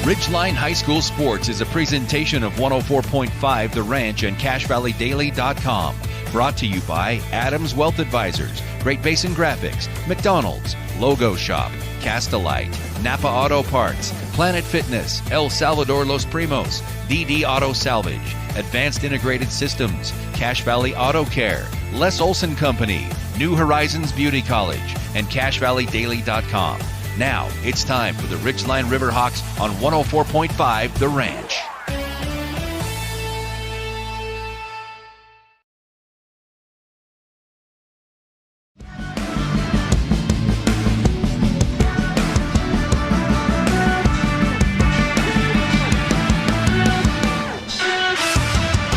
Ridgeline High School Sports is a presentation of 104.5 The Ranch and CashValleyDaily.com. Brought to you by Adams Wealth Advisors, Great Basin Graphics, McDonald's, Logo Shop, Castelite, Napa Auto Parts, Planet Fitness, El Salvador Los Primos, DD Auto Salvage, Advanced Integrated Systems, Cache Valley Auto Care, Les Olson Company, New Horizons Beauty College, and CashValleyDaily.com. Now, it's time for the Ridgeline Riverhawks on 104.5 The Ranch.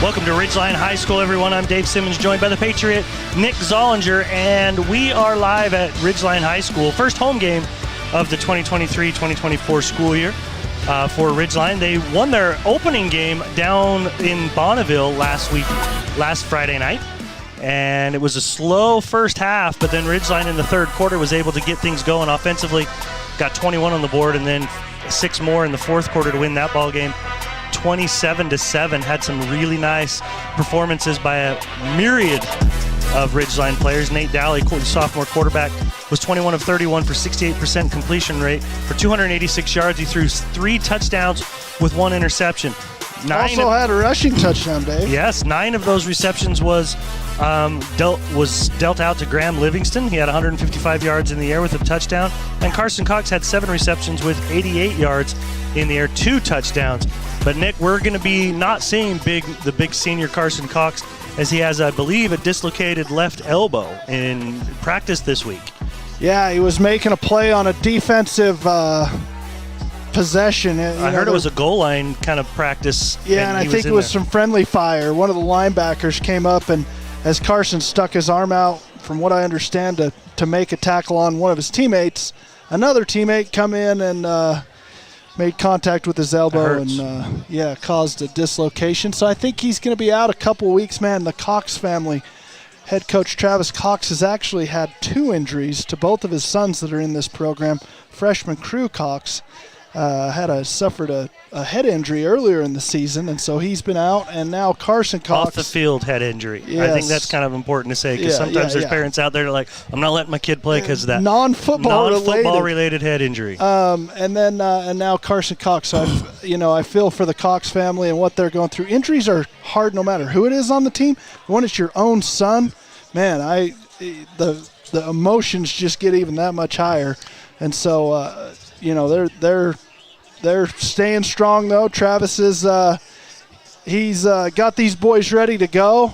Welcome to Ridgeline High School, everyone. I'm Dave Simmons, joined by the Patriot, Nick Zollinger, and we are live at Ridgeline High School. First home game of the 2023-2024 school year for Ridgeline. They won their opening game down in Bonneville last Friday night, and it was a slow first half, but then Ridgeline in the third quarter was able to get things going offensively, got 21 on the board, and then 6 more in the fourth quarter to win that ball game. 27-7, had some really nice performances by a myriad of Ridgeline players. Nate Daly, sophomore quarterback, was 21 of 31 for 68% completion rate for 286 yards. He threw 3 touchdowns with 1 interception. Also had a rushing touchdown, Dave. Yes, 9 of those receptions was dealt out to Graham Livingston. He had 155 yards in the air with a touchdown. And Carson Cox had 7 receptions with 88 yards in the air, 2 touchdowns. But Nick, we're going to be not seeing the big senior Carson Cox, as he has, I believe, a dislocated left elbow in practice this week. Yeah, he was making a play on a defensive possession. I heard it was a goal line kind of practice. Yeah, and I think it was some friendly fire. One of the linebackers came up, and as Carson stuck his arm out, from what I understand, to make a tackle on one of his teammates, another teammate come in and made contact with his elbow and, caused a dislocation. So I think he's going to be out a couple weeks, man. The Cox family, head coach Travis Cox, has actually had 2 injuries to both of his sons that are in this program. Freshman Crew Cox suffered a head injury earlier in the season, and so he's been out, and now Carson Cox. Off the field head injury. Yes. I think that's kind of important to say, because sometimes there's parents out there that are like, I'm not letting my kid play because of that non-football related head injury. And now Carson Cox. So I feel for the Cox family and what they're going through. Injuries are hard no matter who it is on the team. When it's your own son, man, the emotions just get even that much higher. And so they're staying strong, though. Travis is he's got these boys ready to go.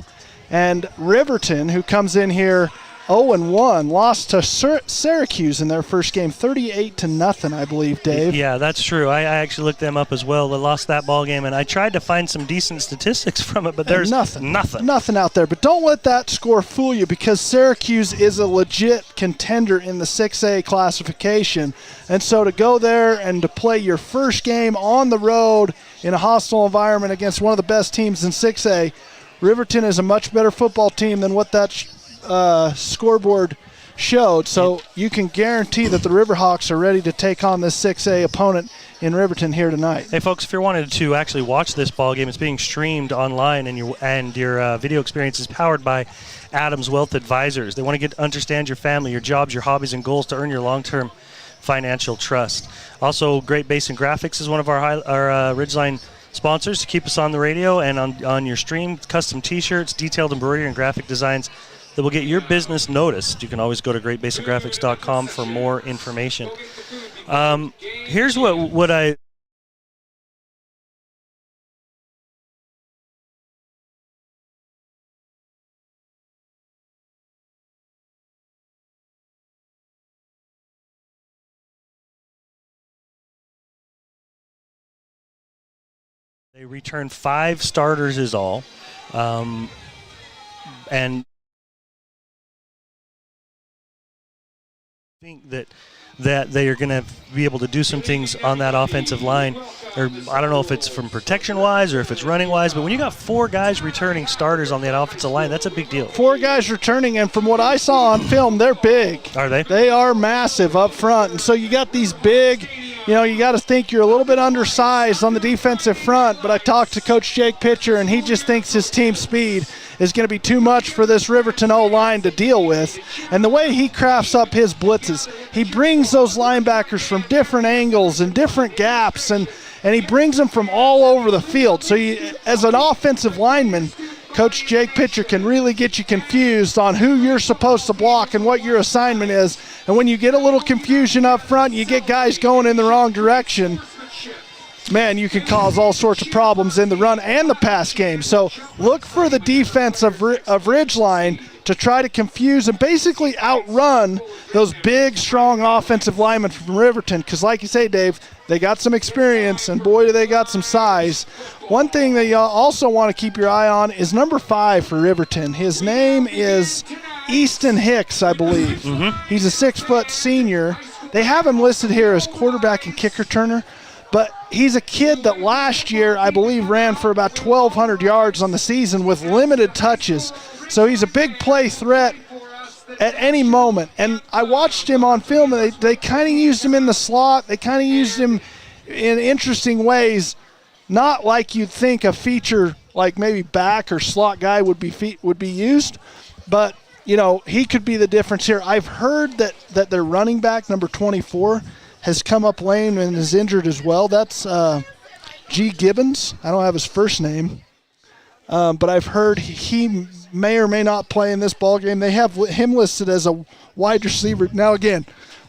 And Riverton, who comes in here 0-1, lost to Syracuse in their first game, 38-0, I believe, Dave. Yeah, that's true. I actually looked them up as well. They lost that ball game, and I tried to find some decent statistics from it, but there's nothing out there. But don't let that score fool you, because Syracuse is a legit contender in the 6A classification. And so to go there and to play your first game on the road in a hostile environment against one of the best teams in 6A, Riverton is a much better football team than what that scoreboard showed. So you can guarantee that the Riverhawks are ready to take on this 6A opponent in Riverton here tonight. Hey folks, if you wanted to actually watch this ball game, it's being streamed online, and your video experience is powered by Adams Wealth Advisors. They want to understand your family, your jobs, your hobbies, and goals to earn your long-term financial trust. Also, Great Basin Graphics is one of our Ridgeline sponsors to keep us on the radio and on your stream. Custom t-shirts, detailed embroidery, and graphic designs that will get your business noticed. You can always go to greatbasingraphics.com for more information. Here's what I... They returned 5 starters is all. And think that they are going to be able to do some things on that offensive line, or I don't know if it's from protection-wise or if it's running-wise, but when you got 4 guys returning starters on that offensive line, that's a big deal. 4 guys returning, and from what I saw on film, they're big. Are they? They are massive up front, and so you got these big you got to think you're a little bit undersized on the defensive front, but I talked to Coach Jake Pitcher, and he just thinks his team speed is going to be too much for this Riverton O-line to deal with. And the way he crafts up his blitzes, he brings those linebackers from different angles and different gaps, and he brings them from all over the field. So as an offensive lineman, Coach Jake Pitcher can really get you confused on who you're supposed to block and what your assignment is. And when you get a little confusion up front, you get guys going in the wrong direction, man, you can cause all sorts of problems in the run and the pass game. So look for the defense of Ridgeline to try to confuse and basically outrun those big, strong offensive linemen from Riverton, because like you say, Dave, they got some experience, and boy, do they got some size. One thing that you also want to keep your eye on is number 5 for Riverton. His name is Easton Hicks, I believe. He's a 6-foot senior. They have him listed here as quarterback and kick returner, but he's a kid that last year, I believe, ran for about 1,200 yards on the season with limited touches. So he's a big play threat at any moment. And I watched him on film, and they kind of used him in the slot. They kind of used him in interesting ways, not like you'd think a feature like maybe back or slot guy would be used. But, he could be the difference here. I've heard that their running back, number 24, has come up lame and is injured as well. That's G. Gibbons. I don't have his first name. But I've heard he may or may not play in this ball game. They have him listed as a wide receiver. Now, again,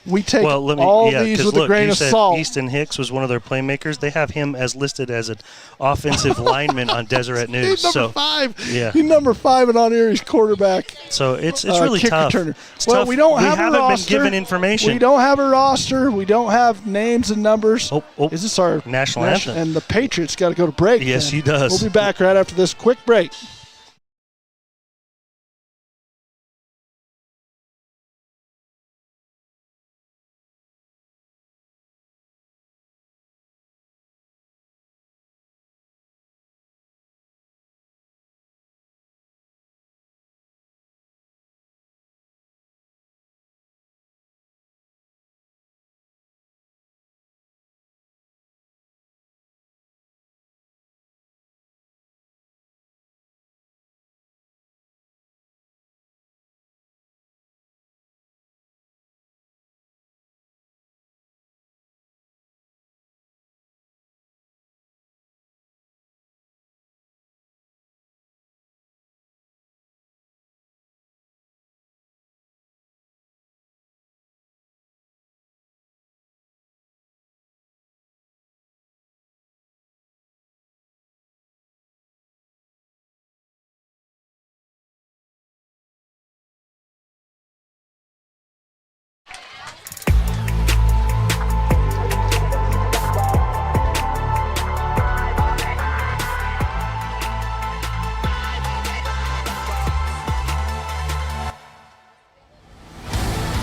we take all these with a grain of salt. Easton Hicks was one of their playmakers. They have him as listed as an offensive lineman on Deseret News. He's number 5. Yeah. He's number 5, and on here he's quarterback. So it's really tough. It's tough. We haven't been given information. We don't have a roster. We don't have names and numbers. Is this our national anthem? And the Patriots got to go to break. Yes, he does. We'll be back right after this quick break.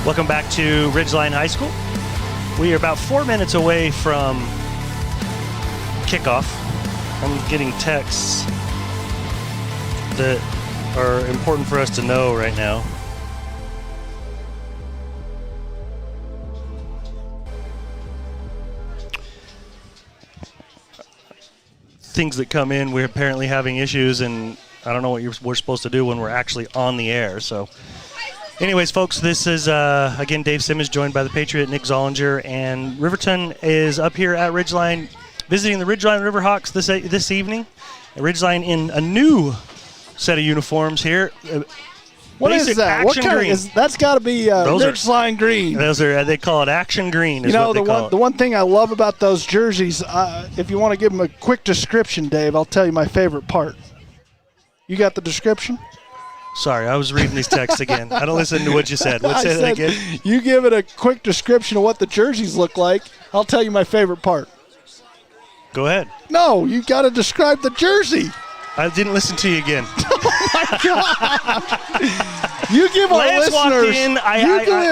Welcome back to Ridgeline High School. We are about 4 minutes away from kickoff. I'm getting texts that are important for us to know right now. Things that come in, we're apparently having issues, and I don't know what we're supposed to do when we're actually on the air. So anyways, folks, this is, again, Dave Simmons, joined by the Patriot, Nick Zollinger, and Riverton is up here at Ridgeline, visiting the Ridgeline Riverhawks this evening. Ridgeline in a new set of uniforms here. What is that? What kind of that's got to be Ridgeline green. They call it action green. The one thing I love about those jerseys, if you want to give them a quick description, Dave, I'll tell you my favorite part. You got the description? Sorry, I was reading these texts again. I don't listen to what you said. Let's say that again. You give it a quick description of what the jerseys look like. I'll tell you my favorite part. Go ahead. No, you got to describe the jersey. I didn't listen to you again. Oh my God! You give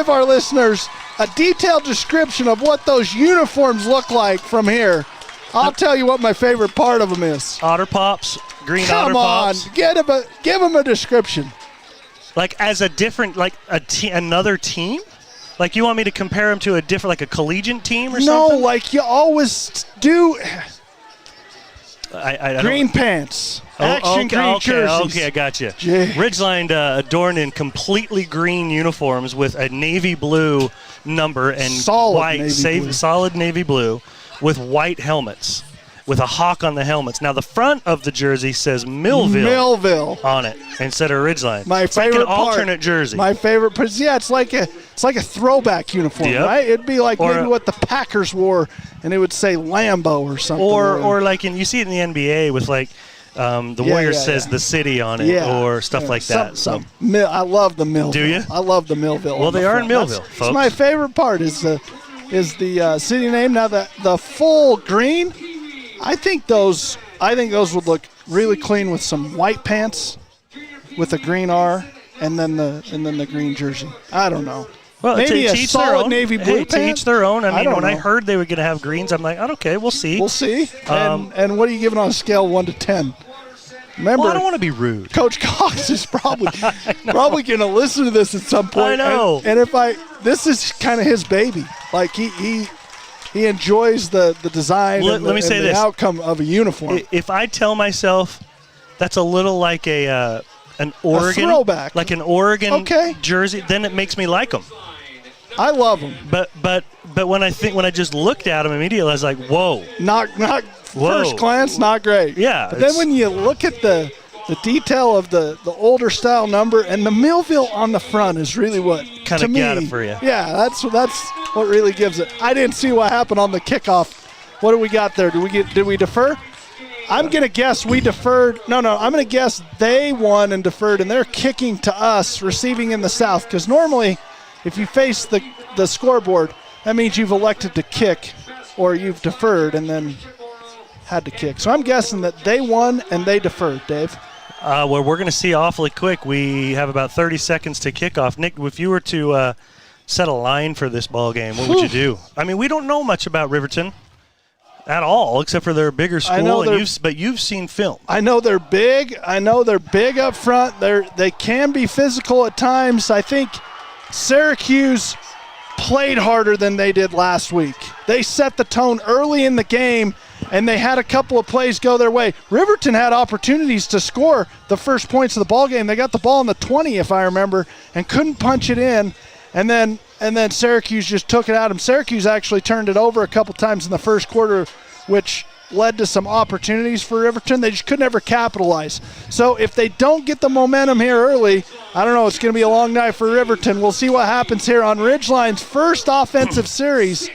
our listeners a detailed description of what those uniforms look like from here. I'll tell you what my favorite part of them is. Otter Pops, green Otter Pops. Come on, give them a description. Like as a different, like another team? Like you want me to compare him to a different, like a collegiate team or No, something? like you always do. I Green don't. pants. Action green jerseys. Okay, I got you. Jeez. Ridgeline adorned in completely green uniforms with a navy blue number and solid navy blue with white helmets, with a hawk on the helmets. Now the front of the jersey says Millville on it instead of Ridgeline. It's like an alternate jersey. My favorite part. Yeah, it's like a throwback uniform, right? It'd be like maybe what the Packers wore, and it would say Lambeau or something. Or like you see it in the NBA with like the Warriors says the city on it or stuff like that. I love the Millville. Do you? I love the Millville. Well, they are in Millville, folks. It's my favorite part is the city name. Now the full green. I think those would look really clean with some white pants, with a green R, and then the green jersey. I don't know. Well, maybe a solid navy blue to each their own. I mean, when I know. heard they were going to have greens, I'm like, okay, we'll see. We'll see. And what are you giving on a scale of 1 to 10? Remember, I don't want to be rude. Coach Cox is probably going to listen to this at some point. I know. And this is kind of his baby. Like he enjoys the design and the outcome of a uniform. If I tell myself that's a little like an Oregon, a throwback, like an Oregon jersey, then it makes me like them. I love them. But when I just looked at them immediately, I was like, whoa. Not first glance, not great. Yeah. But then when you look at the detail of the older style number and the Millville on the front is really what kind of got it for you. Yeah, that's what really gives it. I didn't see what happened on the kickoff. What do we got there? Did we defer? I'm going to guess we deferred. No, I'm going to guess they won and deferred, and they're kicking to us, receiving in the south. Because normally, if you face the scoreboard, that means you've elected to kick or you've deferred and then had to kick. So I'm guessing that they won and they deferred, Dave. Well, we're going to see awfully quick. We have about 30 seconds to kick off. Nick, if you were to set a line for this ball game, what would you do? I mean, we don't know much about Riverton at all, except for they're a bigger school, but you've seen film. I know they're big. I know they're big up front. They can be physical at times. I think Syracuse played harder than they did last week. They set the tone early in the game, and they had a couple of plays go their way. Riverton had opportunities to score the first points of the ball game. They got the ball in the 20, if I remember, and couldn't punch it in. And then Syracuse just took it out of them. Syracuse actually turned it over a couple times in the first quarter, which led to some opportunities for Riverton. They just could never capitalize. So if they don't get the momentum here early, I don't know, it's going to be a long night for Riverton. We'll see what happens here on Ridgeline's first offensive series.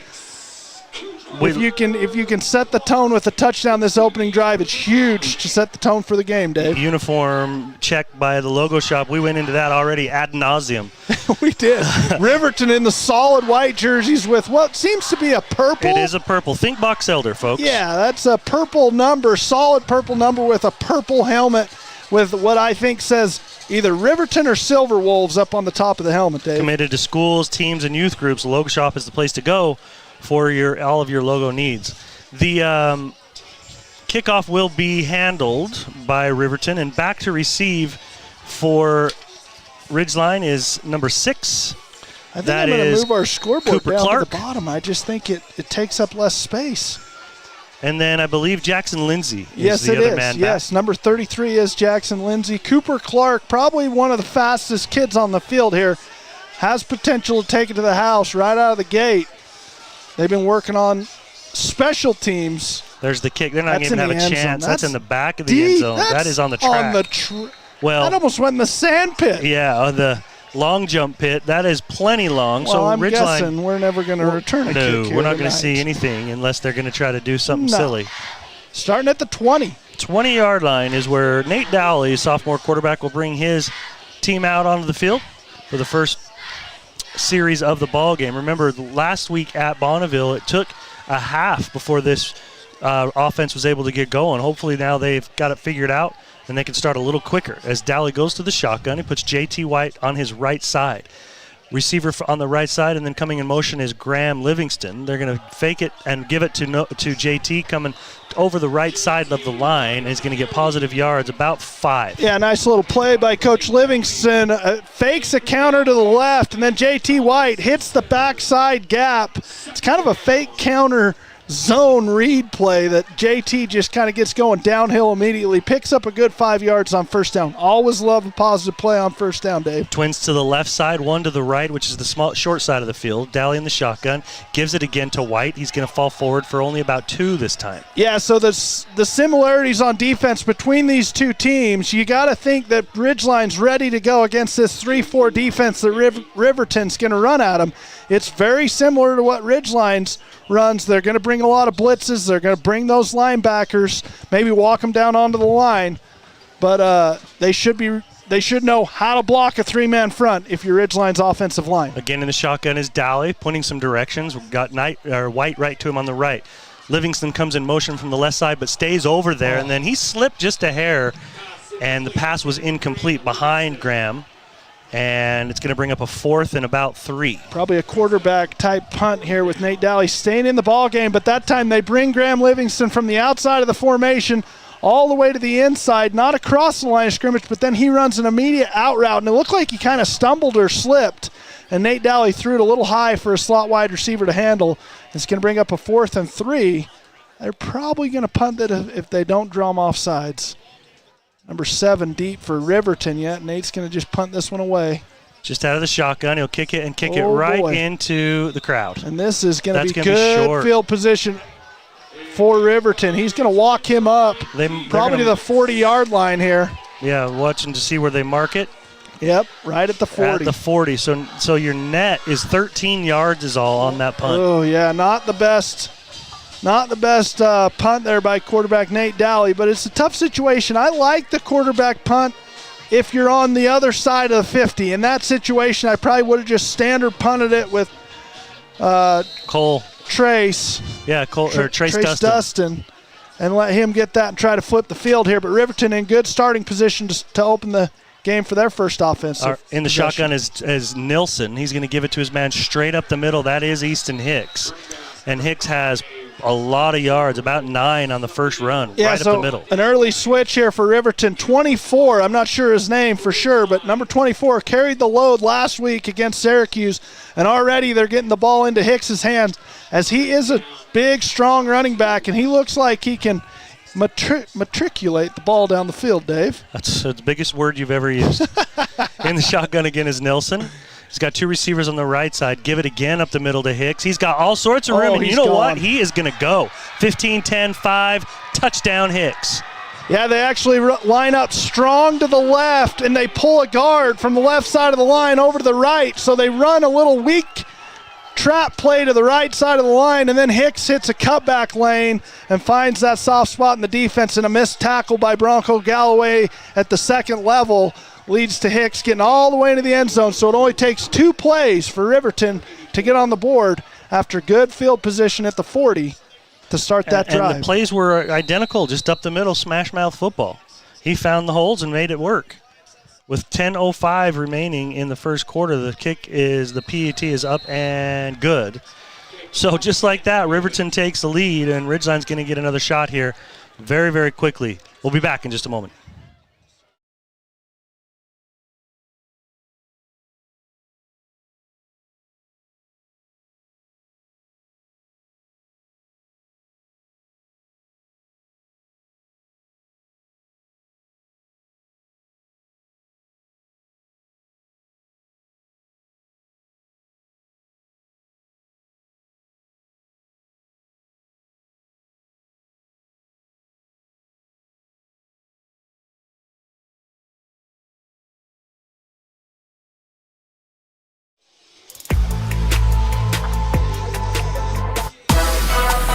If you can set the tone with a touchdown this opening drive, it's huge to set the tone for the game, Dave. Uniform check by the logo shop. We went into that already ad nauseum. We did. Riverton in the solid white jerseys with what seems to be a purple. It is a purple. Think Box Elder, folks. Yeah, that's a purple number, solid purple number with a purple helmet with what I think says either Riverton or Silver Wolves up on the top of the helmet, Dave. Committed to schools, teams, and youth groups. The logo shop is the place to go for all of your logo needs. The kickoff will be handled by Riverton, and back to receive for Ridgeline is number 6. I think I'm going to move our scoreboard Cooper down Clark. to the bottom. I just think it takes up less space. And then I believe Jackson Lindsay is the other man back. Yes, number 33 is Jackson Lindsay. Cooper Clark, probably one of the fastest kids on the field here, has potential to take it to the house right out of the gate. They've been working on special teams. There's the kick. They're not going to have a chance. That's in the back of the end zone. That is on the track. That almost went in the sand pit. Yeah, on the long jump pit. That is plenty long. Well, so I'm Ridgeline, guessing we're never going to return a kick here. No, we're not going to see anything unless they're going to try to do something silly. Starting at the 20. 20-yard line is where Nate Dowley, sophomore quarterback, will bring his team out onto the field for the first series of the ball game. Remember, last week at Bonneville, it took a half before this offense was able to get going. Hopefully now they've got it figured out and they can start a little quicker. As Dowley goes to the shotgun, he puts J.T. White on his right side. receiver on the right side, and then coming in motion is Graham Livingston. They're going to fake it and give it to JT coming over the right side of the line. He's going to get positive yards, about 5. Yeah, nice little play by Coach Livingston. Fakes a counter to the left, and then JT White hits the backside gap. It's kind of a fake counter zone read play that JT just kind of gets going downhill immediately, picks up a good 5 yards on first down. Always love a positive play on first down, Dave. Twins to the left side, one to the right, which is the short side of the field. Daly in the shotgun, gives it again to White. He's going to fall forward for only about 2 this time. Yeah, so the similarities on defense between these two teams, you got to think that Ridgeline's ready to go against this 3-4 defense that Riverton's going to run at them. It's very similar to what Ridgeline's runs. They're going to bring a lot of blitzes. They're going to bring those linebackers, maybe walk them down onto the line. But they should know how to block a 3-man front if you're Ridgeline's offensive line. Again in the shotgun is Daly, pointing some directions. We've got White right to him on the right. Livingston comes in motion from the left side but stays over there, and then he slipped just a hair, and the pass was incomplete behind Graham. And it's going to bring up a 4th and about 3. Probably a quarterback-type punt here with Nate Daly staying in the ball game, but that time they bring Graham Livingston from the outside of the formation all the way to the inside, not across the line of scrimmage, but then he runs an immediate out route, and it looked like he kind of stumbled or slipped, and Nate Daly threw it a little high for a slot wide receiver to handle. It's going to bring up a 4th and 3. They're probably going to punt it if they don't draw them off sides. Number 7 deep for Riverton yet. Nate's going to just punt this one away. Just out of the shotgun. He'll kick it and kick it right into the crowd. And this is going to be good field position for Riverton. He's going to walk him up probably to the 40-yard line here. Yeah, watching to see where they mark it. Yep, right at the 40. At the 40. So your net is 13 yards is all on that punt. Oh, yeah, not the best punt there by quarterback Nate Daly, but it's a tough situation. I like the quarterback punt if you're on the other side of the 50. In that situation, I probably would have just standard punted it with Trace. Yeah, Trace Dustin, and let him get that and try to flip the field here. But Riverton in good starting position to open the game for their first offensive in the shotgun is Nilsson. He's going to give it to his man straight up the middle. That is Easton Hicks. And Hicks has a lot of yards, about 9 on the first run, right up the middle. An early switch here for Riverton. 24, I'm not sure his name for sure, but number 24 carried the load last week against Syracuse, and already they're getting the ball into Hicks's hands as he is a big, strong running back, and he looks like he can matriculate the ball down the field, Dave. That's the biggest word you've ever used. In the shotgun again is Nilsson. He's got 2 receivers on the right side. Give it again up the middle to Hicks. He's got all sorts of room, and you know what? He is going to go. 15, 10, 5, touchdown Hicks. Yeah, they actually line up strong to the left, and they pull a guard from the left side of the line over to the right. So they run a little weak trap play to the right side of the line, and then Hicks hits a cutback lane and finds that soft spot in the defense, and a missed tackle by Bronco Galloway at the second level leads to Hicks getting all the way into the end zone. So it only takes 2 plays for Riverton to get on the board after good field position at the 40 to start that drive. And the plays were identical, just up the middle, smash mouth football. He found the holes and made it work. With 10:05 remaining in the first quarter, the PAT is up and good. So just like that, Riverton takes the lead, and Ridgeline's going to get another shot here very, very quickly. We'll be back in just a moment.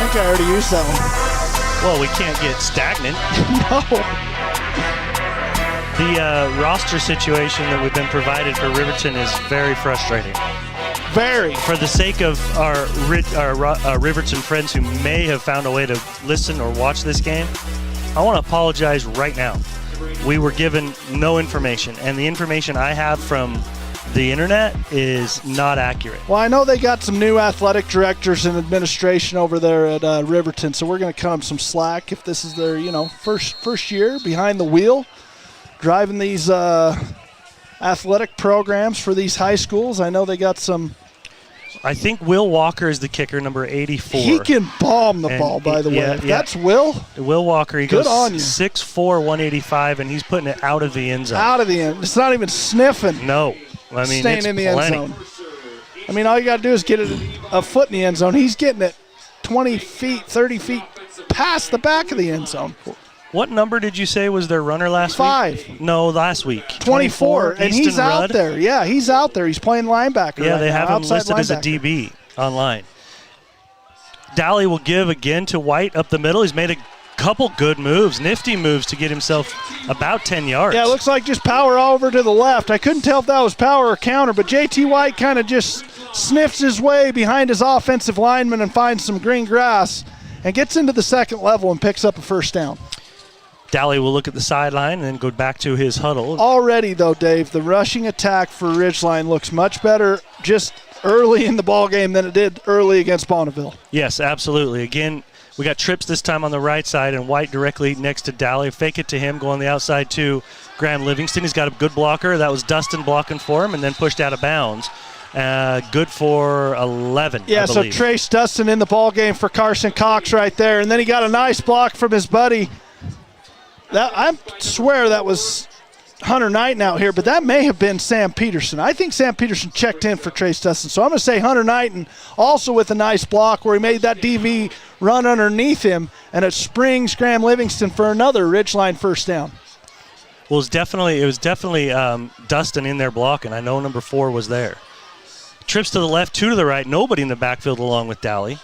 I think I already used that one. Well, we can't get stagnant. No. The roster situation that we've been provided for Riverton is very frustrating. Very. For the sake of our Riverton friends who may have found a way to listen or watch this game, I want to apologize right now. We were given no information, and the information I have from the internet is not accurate. Well, I know they got some new athletic directors and administration over there at Riverton, so we're going to cut them some slack if this is their, first year behind the wheel, driving these athletic programs for these high schools. I know they got some. I think Will Walker is the kicker, number 84. He can bomb the ball, by the way. If that's Will Walker. He good goes on you. 6'4", 185, and he's putting it out of the end zone. Out of the end. It's not even sniffing. No. I mean, staying it's in the plenty. end zone. I mean, all you got to do is get it a foot in the end zone. He's getting it 20 feet, 30 feet past the back of the end zone. What number did you say was their runner last 5. week? No, last week. 24. And he's Easton out Rudd. there. Yeah, he's out there. He's playing linebacker. Yeah, right they now, have him outside listed as a linebacker. DB online. Dowley will give again to White up the middle. He's made a couple good moves, nifty moves to get himself about 10 yards. Yeah, it looks like just power over to the left. I couldn't tell if that was power or counter, but J.T. White kind of just sniffs his way behind his offensive lineman and finds some green grass and gets into the second level and picks up a first down. Dowley will look at the sideline and then go back to his huddle. Already, though, Dave, the rushing attack for Ridgeline looks much better just early in the ball game than it did early against Bonneville. Yes, absolutely. Again, we got trips this time on the right side and White directly next to Dowley. Fake it to him, go on the outside to Graham Livingston. He's got a good blocker. That was Dustin blocking for him and then pushed out of bounds. Good for 11, yeah, I so believe. Trace Dustin in the ball game for Carson Cox right there. And then he got a nice block from his buddy. I swear that was Hunter Knighton out here, but that may have been Sam Peterson. I think Sam Peterson checked in for Trace Dustin. So I'm going to say Hunter Knighton also with a nice block where he made that DV run underneath him, and it springs Graham Livingston for another Ridgeline first down. Well, it was definitely Dustin in there blocking. I know number 4 was there. Trips to the left, 2 to the right. Nobody in the backfield along with Dowley.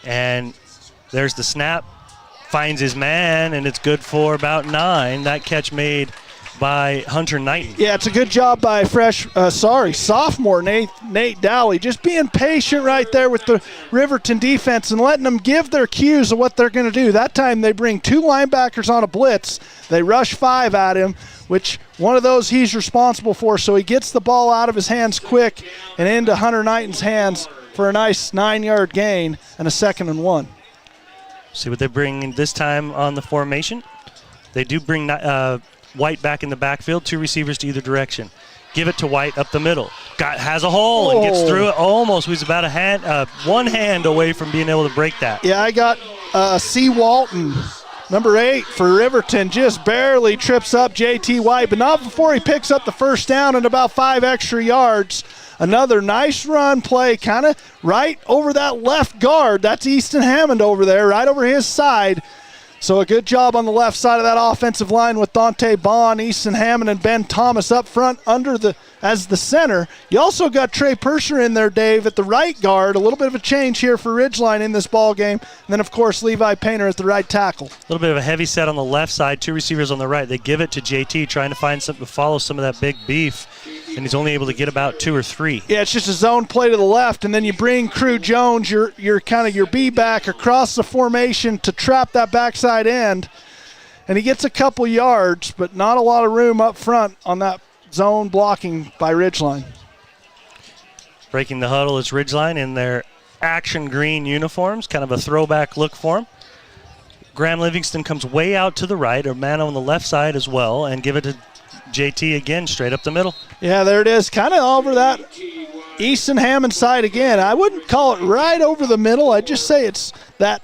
And there's the snap. Finds his man, and it's good for about 9. That catch made by Hunter Knighton. Yeah, it's a good job by sophomore Nate Dowley. Just being patient right there with the Riverton defense and letting them give their cues of what they're going to do. That time they bring 2 linebackers on a blitz. They rush 5 at him, which one of those he's responsible for. So he gets the ball out of his hands quick and into Hunter Knighton's hands for a nice 9-yard gain and a 2nd and 1. See what they bring this time on the formation. They do bring White back in the backfield, 2 receivers to either direction. Give it to White up the middle. Has a hole and gets through it almost. He's about one hand away from being able to break that. Yeah, I got C. Walton, number 8 for Riverton, just barely trips up J.T. White, but not before he picks up the first down and about 5 extra yards. Another nice run play, kind of right over that left guard. That's Easton Hammond over there, right over his side. So a good job on the left side of that offensive line with Dante Bond, Easton Hammond, and Ben Thomas up front as the center. You also got Trey Purser in there, Dave, at the right guard. A little bit of a change here for Ridgeline in this ball game. And then, of course, Levi Painter at the right tackle. A little bit of a heavy set on the left side, 2 receivers on the right. They give it to JT, trying to find something to follow some of that big beef. And he's only able to get about 2 or 3. Yeah, it's just a zone play to the left, and then you bring Crew Jones, your kind of your B-back across the formation to trap that backside end. And he gets a couple yards, but not a lot of room up front on that zone blocking by Ridgeline. Breaking the huddle is Ridgeline in their action green uniforms, kind of a throwback look for him. Graham Livingston comes way out to the right, or man on the left side as well, and give it to JT again, straight up the middle. Yeah, there it is, kind of over that Easton Hammond side again. I wouldn't call it right over the middle. I'd just say it's that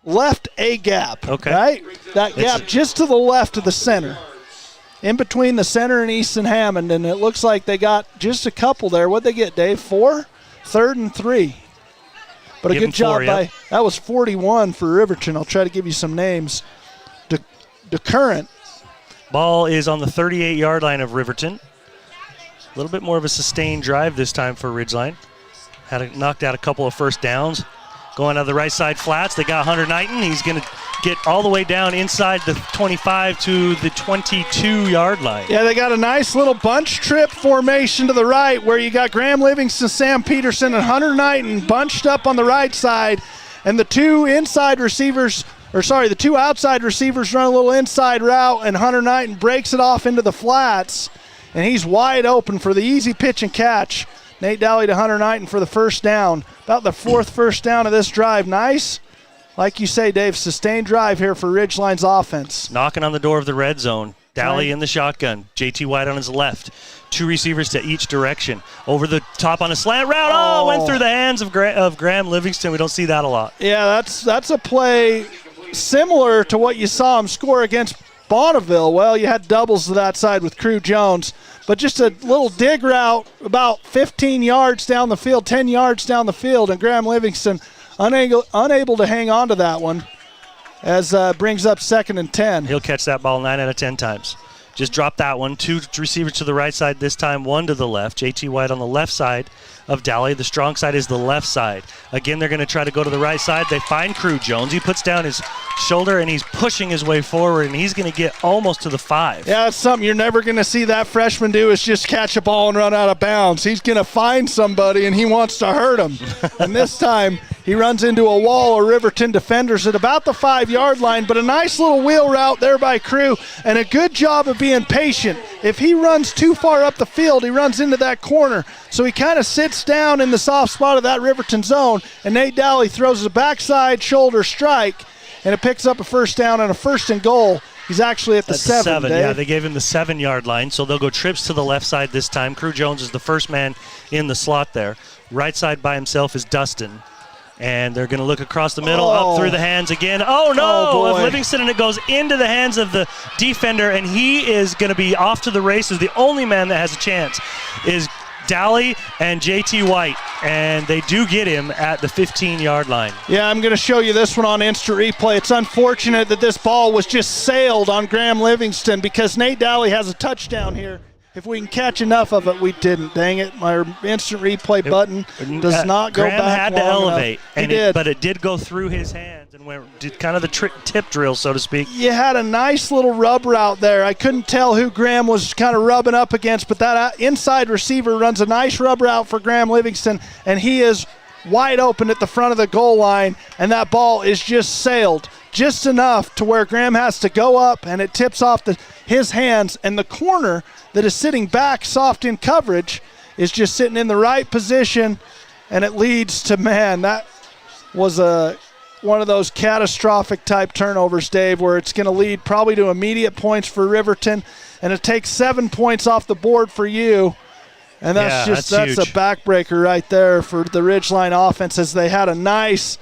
left A gap, okay. Right? That gap just to the left of the center, in between the center and Easton Hammond, and it looks like they got just a couple there. What'd they get, Dave? 4? 3rd and 3. But a good job by – that was 41 for Riverton. I'll try to give you some names. DeCurrent. Ball is on the 38-yard line of Riverton. A little bit more of a sustained drive this time for Ridgeline. Knocked out a couple of first downs. Going to the right side flats. They got Hunter Knighton. He's going to get all the way down inside the 25 to the 22-yard line. Yeah, they got a nice little bunch trip formation to the right where you got Graham Livingston, Sam Peterson, and Hunter Knighton bunched up on the right side. And the 2 outside receivers run a little inside route, and Hunter Knighton breaks it off into the flats. and he's wide open for the easy pitch and catch. Nate Dowley to Hunter Knighton for the first down. About the fourth first down of this drive. Nice, like you say, Dave, sustained drive here for Ridgeline's offense. Knocking on the door of the red zone. Dowley in the shotgun. JT White on his left. Two receivers to each direction. Over the top on a slant route. Oh, went through the hands of Graham Livingston. We don't see that a lot. Yeah, that's a play similar to what you saw him score against Bonneville. Well, you had doubles to that side with Crew Jones, but just a little dig route about 15 yards down the field, 10 yards down the field, and Graham Livingston unable to hang on to that one as brings up 2nd and 10. He'll catch that ball 9 out of 10 times. Just drop that one. Two receivers to the right side this time, one to the left. JT White on the left side of Dowley. The strong side is the left side. Again, they're going to try to go to the right side. They find Crew Jones. He puts down his shoulder, and he's pushing his way forward, and he's going to get almost to the 5. Yeah, it's something you're never going to see that freshman do is just catch a ball and run out of bounds. He's going to find somebody, and he wants to hurt him. And this time, he runs into a wall of Riverton defenders at about the 5-yard line, but a nice little wheel route there by Crew, and a good job of being patient. If he runs too far up the field, he runs into that corner. So he kind of sits down in the soft spot of that Riverton zone, and Nate Dowley throws a backside shoulder strike, and it picks up a first down and a 1st and goal. He's actually at the 7. Dave. Yeah, they gave him the 7-yard line, so they'll go trips to the left side this time. Crew Jones is the first man in the slot there. Right side by himself is Dustin. And they're going to look across the middle, up through the hands again. Oh, no, of Livingston, and it goes into the hands of the defender, and he is going to be off to the races. The only man that has a chance is Dowley and JT White, and they do get him at the 15-yard line. Yeah, I'm going to show you this one on instant replay. It's unfortunate that this ball was just sailed on Graham Livingston because Nate Dowley has a touchdown here. If we can catch enough of it, we didn't. Dang it, my instant replay button does not go Graham back had to elevate, but it did go through his hands and did kind of the tip drill, so to speak. You had a nice little rub route there. I couldn't tell who Graham was kind of rubbing up against, but that inside receiver runs a nice rub route for Graham Livingston, and he is wide open at the front of the goal line, and that ball is just sailed just enough to where Graham has to go up, and it tips off his hands, and the corner that is sitting back soft in coverage is just sitting in the right position, and it leads to, man, that was one of those catastrophic type turnovers, Dave, where it's going to lead probably to immediate points for Riverton, and it takes 7 points off the board for you. And that's a backbreaker right there for the Ridgeline offense as they had a nice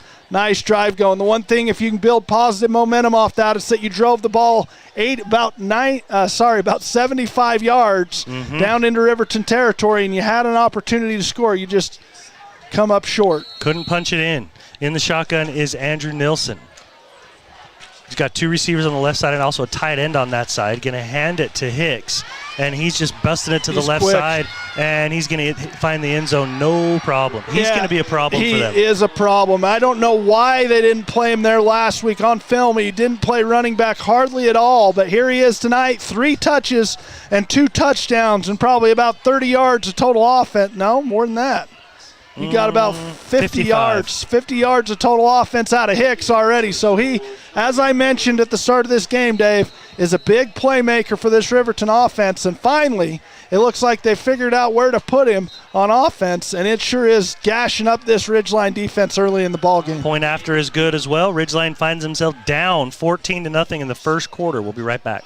drive going. The one thing, if you can build positive momentum off that, is that you drove the ball about 75 yards down into Riverton territory, and you had an opportunity to score. You just come up short. Couldn't punch it in. In the shotgun is Andrew Nilsson. He's got two receivers on the left side and also a tight end on that side. Going to hand it to Hicks, and he's just busting it to the left side, and he's going to find the end zone no problem. He's going to be a problem for them. He is a problem. I don't know why they didn't play him there last week on film. He didn't play running back hardly at all, but here he is tonight, 3 touches and 2 touchdowns and probably about 30 yards of total offense. No, more than that. You got about 50 yards of total offense out of Hicks already. So he, as I mentioned at the start of this game, Dave, is a big playmaker for this Riverton offense. And finally, it looks like they figured out where to put him on offense, and it sure is gashing up this Ridgeline defense early in the ballgame. Point after is good as well. Ridgeline finds himself down 14-0 in the first quarter. We'll be right back.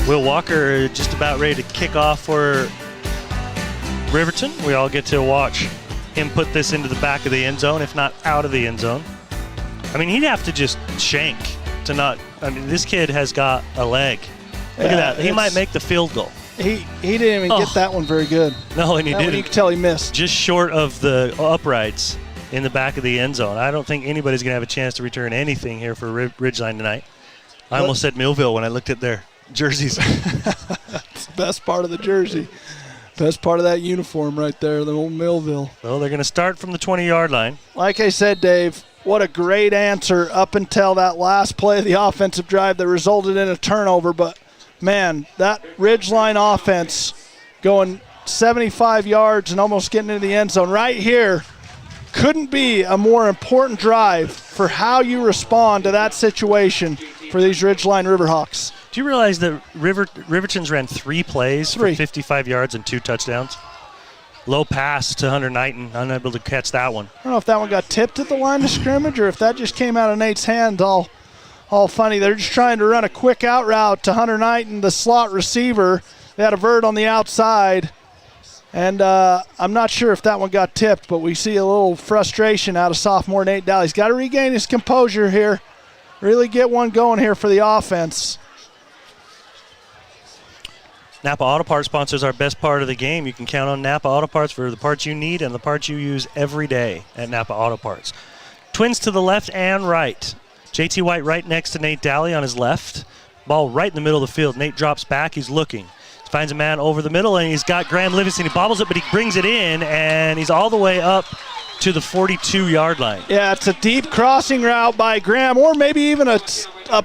Will Walker just about ready to kick off for Riverton. We all get to watch him put this into the back of the end zone, if not out of the end zone. I mean, he'd have to just shank to not – I mean, this kid has got a leg. Look at that. He might make the field goal. He didn't even get that one very good. No, and he didn't. You can tell he missed. Just short of the uprights in the back of the end zone. I don't think anybody's going to have a chance to return anything here for Ridgeline tonight. I almost said Millville when I looked at their jerseys. It's the best part of the jersey. Best part of that uniform right there, the old Millville. Well, they're going to start from the 20-yard line. Like I said, Dave, what a great answer up until that last play of the offensive drive that resulted in a turnover. But, man, that Ridgeline offense going 75 yards and almost getting into the end zone right here couldn't be a more important drive for how you respond to that situation for these Ridgeline Riverhawks. Do you realize that Riverton's ran 3 plays for 55 yards and 2 touchdowns? Low pass to Hunter Knighton, unable to catch that one. I don't know if that one got tipped at the line of scrimmage or if that just came out of Nate's hand all funny. They're just trying to run a quick out route to Hunter Knighton, the slot receiver. They had a vert on the outside. And I'm not sure if that one got tipped, but we see a little frustration out of sophomore Nate Daly. He's got to regain his composure here, really get one going here for the offense. Napa Auto Parts sponsors our best part of the game. You can count on Napa Auto Parts for the parts you need and the parts you use every day at Napa Auto Parts. Twins to the left and right. JT White right next to Nate Daly on his left. Ball right in the middle of the field. Nate drops back. He's looking. Finds a man over the middle, and he's got Graham Livingston. He bobbles it, but he brings it in, and he's all the way up to the 42-yard line. Yeah, it's a deep crossing route by Graham, or maybe even a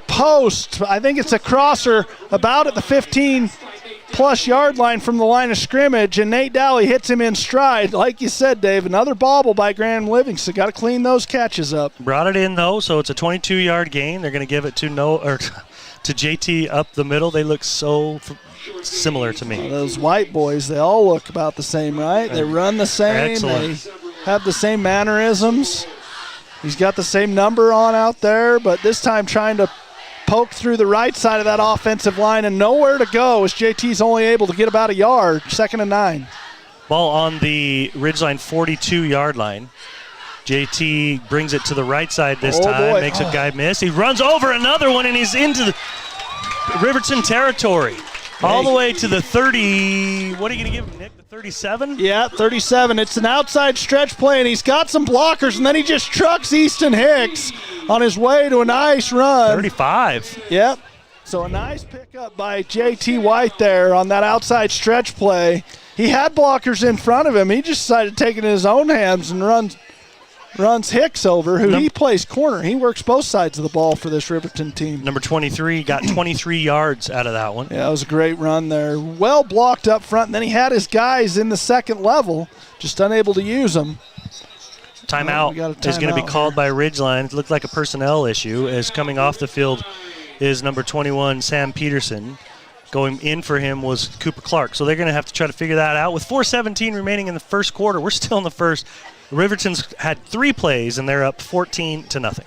post. I think it's a crosser about at the 15-plus yard line from the line of scrimmage, and Nate Daly hits him in stride. Like you said, Dave, another bobble by Graham Livingston. Got to clean those catches up. Brought it in, though, so it's a 22-yard gain. They're going to give it to JT up the middle. They look so similar to me. Those white boys, they all look about the same, right? They run the same. Excellent. They have the same mannerisms. He's got the same number on out there, but this time trying to poke through the right side of that offensive line and nowhere to go as JT's only able to get about a yard, 2nd and 9. Ball on the Ridgeline 42-yard line. JT brings it to the right side this time, makes a guy miss. He runs over another one, and he's into the Riverton territory. All the way to the 30. What are you going to give him, Nick? The 37? Yeah, 37. It's an outside stretch play, and he's got some blockers, and then he just trucks Easton Hicks on his way to a nice run. 35. Yep. So a nice pickup by JT White there on that outside stretch play. He had blockers in front of him. He just decided to take it in his own hands and runs Hicks over, who he plays corner. He works both sides of the ball for this Riverton team. Number 23 got 23 yards out of that one. Yeah, it was a great run there. Well blocked up front, and then he had his guys in the second level, just unable to use them. Timeout is going to be called by Ridgeline. It looked like a personnel issue, as coming off the field is number 21, Sam Peterson. Going in for him was Cooper Clark. So they're going to have to try to figure that out. With 4:17 remaining in the first quarter, we're still in the first. Riverton's had 3 plays, and they're up 14-0.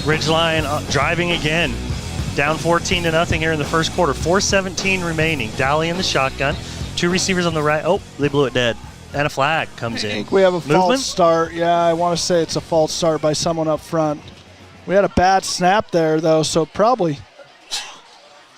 Ridgeline driving again. Down 14-0 here in the first quarter. 4:17 remaining. Daly in the shotgun. 2 receivers on the right. Oh, they blew it dead. And a flag comes in. I think we have a false start. Yeah, I want to say it's a false start by someone up front. We had a bad snap there, though, so probably,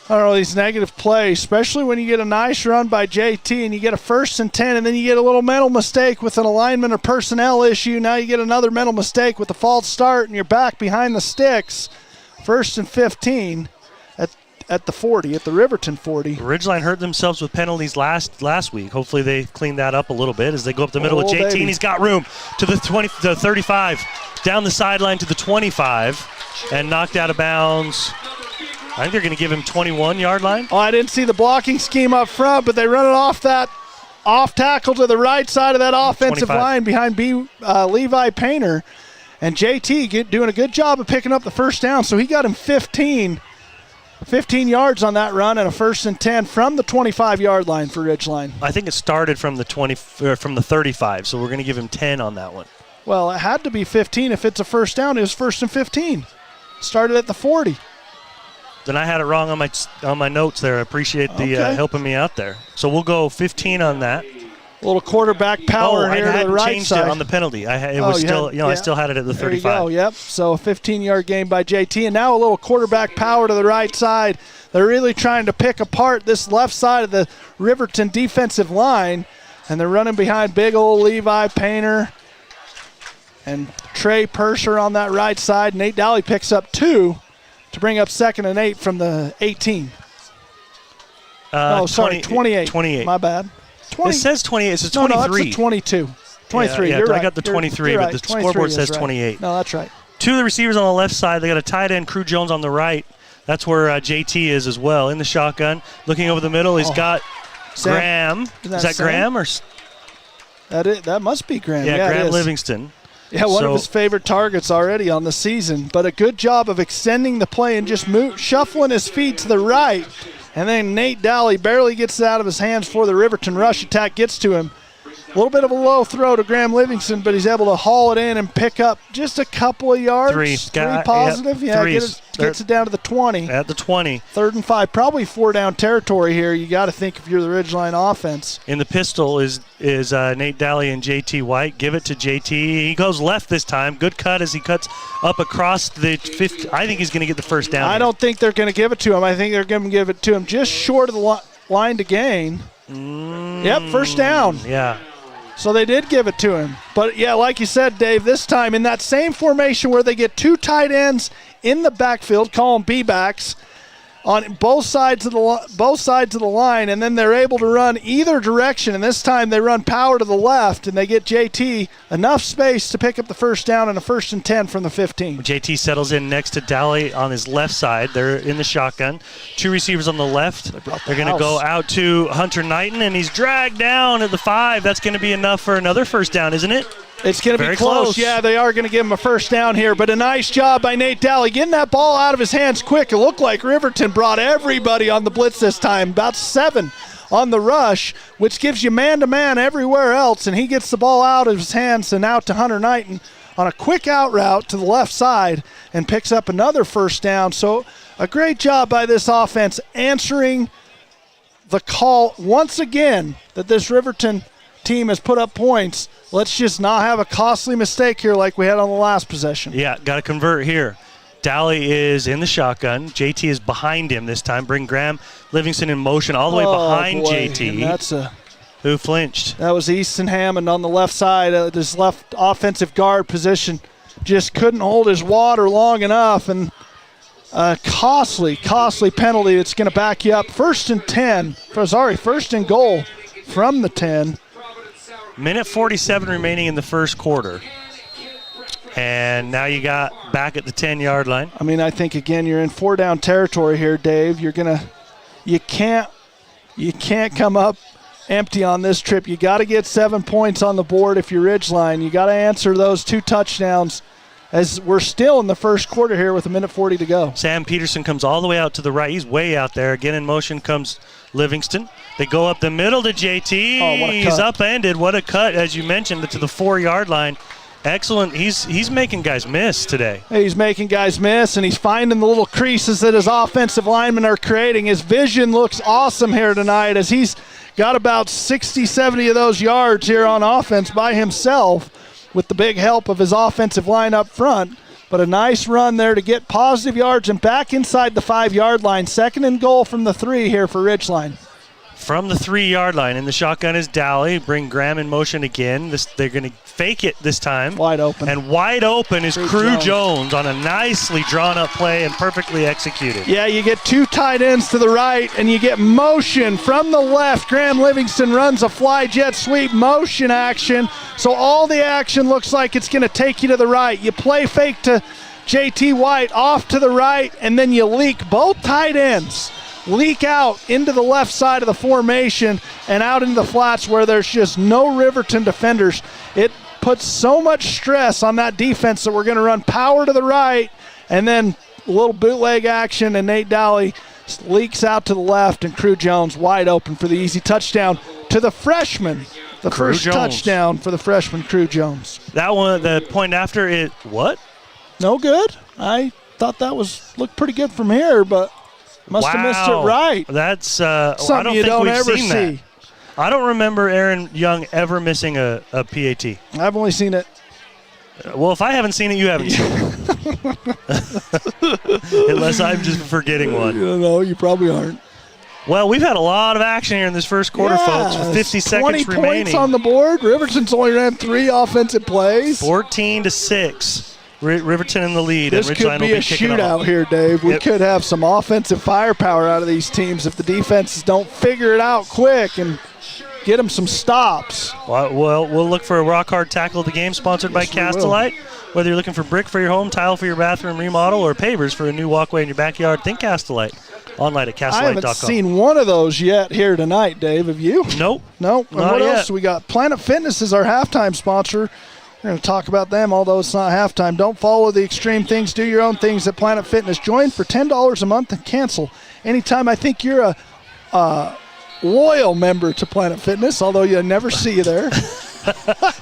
I don't know, these negative plays, especially when you get a nice run by JT and you get a 1st and 10, and then you get a little mental mistake with an alignment or personnel issue. Now you get another mental mistake with a false start, and you're back behind the sticks. 1st and 15. at the 40, at the Riverton 40. Ridgeline hurt themselves with penalties last week. Hopefully they clean that up a little bit as they go up the middle with JT, and he's got room to the 35, down the sideline to the 25, and knocked out of bounds. I think they're going to give him 21-yard line. Oh, I didn't see the blocking scheme up front, but they run it off that off tackle to the right side of that offensive 25. line behind Levi Painter. And JT doing a good job of picking up the first down, so he got him 15 yards on that run and a 1st and 10 from the 25-yard line for Ridgeline. I think it started from the 35, so we're going to give him 10 on that one. Well, it had to be 15 if it's a first down. It was 1st and 15. Started at the 40. Then I had it wrong on my notes there. I appreciate the helping me out there. So we'll go 15 on that. A little quarterback power here to the right changed side. It on the penalty. I still had it at the 35. There you go, yep. So a 15-yard gain by JT. And now a little quarterback power to the right side. They're really trying to pick apart this left side of the Riverton defensive line. And they're running behind big old Levi Painter and Trey Purser on that right side. Nate Dowley picks up 2 to bring up 2nd and 8 from the 18. 28. 28. My bad. 20. It says 28. It says 23. No, that's a 22. 23. Yeah, You're right. I got the 23, you're but right. the scoreboard says right. 28. No, that's right. 2 of the receivers on the left side. They got a tight end, Crew Jones, on the right. That's where JT is as well in the shotgun. Looking over the middle, he's got Sam. Graham. Is that Graham or? That must be Graham. Yeah, Graham Livingston. Yeah, one of his favorite targets already on the season. But a good job of extending the play and just shuffling his feet to the right. And then Nate Dowley barely gets it out of his hands before the Riverton rush attack gets to him. A little bit of a low throw to Graham Livingston, but he's able to haul it in and pick up just a couple of yards. Three positive. Yep, gets it down to the 20. At the 20. 3rd and 5. Probably 4-down territory here. You got to think if you're the Ridgeline offense. In the pistol is Nate Dowley and JT White. Give it to JT. He goes left this time. Good cut as he cuts up across the 50. I think he's going to get the first down. I don't think they're going to give it to him. I think they're going to give it to him just short of the line to gain. Yep, first down. Yeah. So they did give it to him. But, yeah, like you said, Dave, this time in that same formation where they get 2 tight ends in the backfield, call them B-backs, on both sides of the line, and then they're able to run either direction. And this time they run power to the left, and they get JT enough space to pick up the first down and a 1st and 10 from the 15. JT settles in next to Dowley on his left side. They're in the shotgun. 2 receivers on the left. They're going to go out to Hunter Knighton, and he's dragged down at the 5. That's going to be enough for another first down, isn't it? It's going to be close. Yeah, they are going to give him a first down here, but a nice job by Nate Dowley getting that ball out of his hands quick. It looked like Riverton brought everybody on the blitz this time, about 7 on the rush, which gives you man-to-man everywhere else, and he gets the ball out of his hands and out to Hunter Knighton on a quick out route to the left side and picks up another first down. So a great job by this offense answering the call once again that this Riverton team has put up points. Let's just not have a costly mistake here like we had on the last possession. Yeah, got to convert here. Dowley is in the shotgun. JT is behind him this time. Bring Graham Livingston in motion all the way behind JT. Who flinched? That was Easton Hammond on the left side. His left offensive guard position just couldn't hold his water long enough. And a costly penalty that's going to back you up. 1st and goal from the 10. Minute 47 remaining in the first quarter. And now you got back at the 10-yard line. I mean, I think, again, you're in 4-down territory here, Dave. You can't come up empty on this trip. You got to get 7 points on the board if you're Ridgeline. You got to answer those 2 touchdowns as we're still in the first quarter here with 1:40 to go. Sam Peterson comes all the way out to the right. He's way out there. Again, in motion comes Livingston. They go up the middle to JT. Oh, what a cut. He's upended. What a cut, as you mentioned, to the 4-yard line. Excellent. He's making guys miss today. He's making guys miss, and he's finding the little creases that his offensive linemen are creating. His vision looks awesome here tonight as he's got about 60, 70 of those yards here on offense by himself with the big help of his offensive line up front. But a nice run there to get positive yards and back inside the 5-yard line. 2nd and goal from the 3 here for Ridgeline. from the 3-yard line. In the shotgun is Dowley. Bring Graham in motion again. They're going to fake it this time. Wide open. And wide open is Crew Jones on a nicely drawn-up play and perfectly executed. Yeah, you get 2 tight ends to the right, and you get motion from the left. Graham Livingston runs a fly jet sweep motion action. So all the action looks like it's going to take you to the right. You play fake to J.T. White off to the right, and then you leak both tight ends. Leak out into the left side of the formation and out into the flats where there's just no Riverton defenders. It puts so much stress on that defense that we're going to run power to the right and then a little bootleg action, and Nate Dowley leaks out to the left, and Crew Jones wide open for the easy touchdown to the freshman. The Crew first Jones. touchdown for the freshman Crew Jones. That one, the point after it, what? No good? I thought that looked pretty good from here, but must have missed it right. That's something I don't you think don't we've ever seen see. that. I don't remember Aaron Young ever missing a PAT. I've only seen it. Well, if I haven't seen it, you haven't seen it. Unless I'm just forgetting one. No, you probably aren't. Well, we've had a lot of action here in this first quarter, folks, with 50 seconds 20 remaining. points on the board. Riverton's only ran 3 offensive plays. 14-6. Riverton in the lead. This and could Ridgeline be will a kicking shootout off. here, Dave. We Yep. could have some offensive firepower out of these teams if the defenses don't figure it out quick and get them some stops. Well, we'll look for a rock-hard tackle of the game, sponsored by Yes, we will. Castelite. Whether you're looking for brick for your home, tile for your bathroom remodel, or pavers for a new walkway in your backyard, think Castelite. Online at I haven't castelite.com. seen one of those yet here tonight, Dave. Have you? Nope. No. And Not what yet. else do we got? Planet Fitness is our halftime sponsor. We're going to talk about them, although it's not halftime. Don't follow the extreme things. Do your own things at Planet Fitness. Join for $10 a month and cancel anytime. I think you're a loyal member to Planet Fitness, although you never see you there.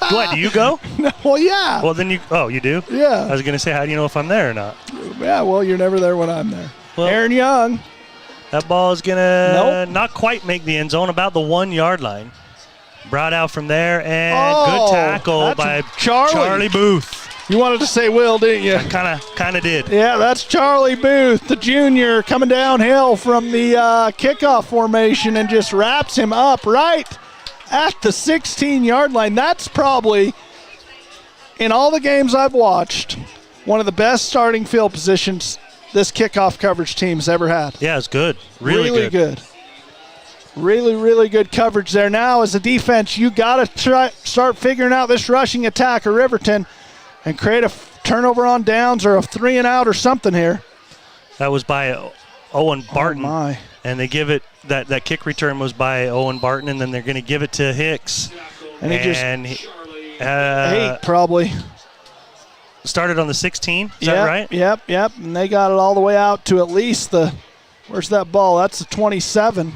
What, do you go? Well, yeah. Well, then you do? I Yeah. was going to say, how do you know if I'm there or not? Yeah, well, you're never there when I'm there. Well, Aaron Young. that ball is going to Nope. not quite make the end zone, about the 1-yard line. Brought out from there, and Oh, good tackle that's by Charlie. Booth. You wanted to say Will, didn't you? Kind of did. Yeah, that's Charlie Booth, the junior, coming downhill from the kickoff formation and just wraps him up right at the 16-yard line. That's probably, in all the games I've watched, one of the best starting field positions this kickoff coverage team's ever had. Yeah, it's good. Really good. Really, really good coverage there. Now, as a defense, you got to start figuring out this rushing attack of Riverton and create a turnover on downs or a 3-and-out or something here. That was by Owen Barton. Oh, my. And they give it, that kick return was by Owen Barton, and then they're going to give it to Hicks. And he just 8 probably. Started on the 16, is that right? Yep. And they got it all the way out to at least where's that ball? That's the 27.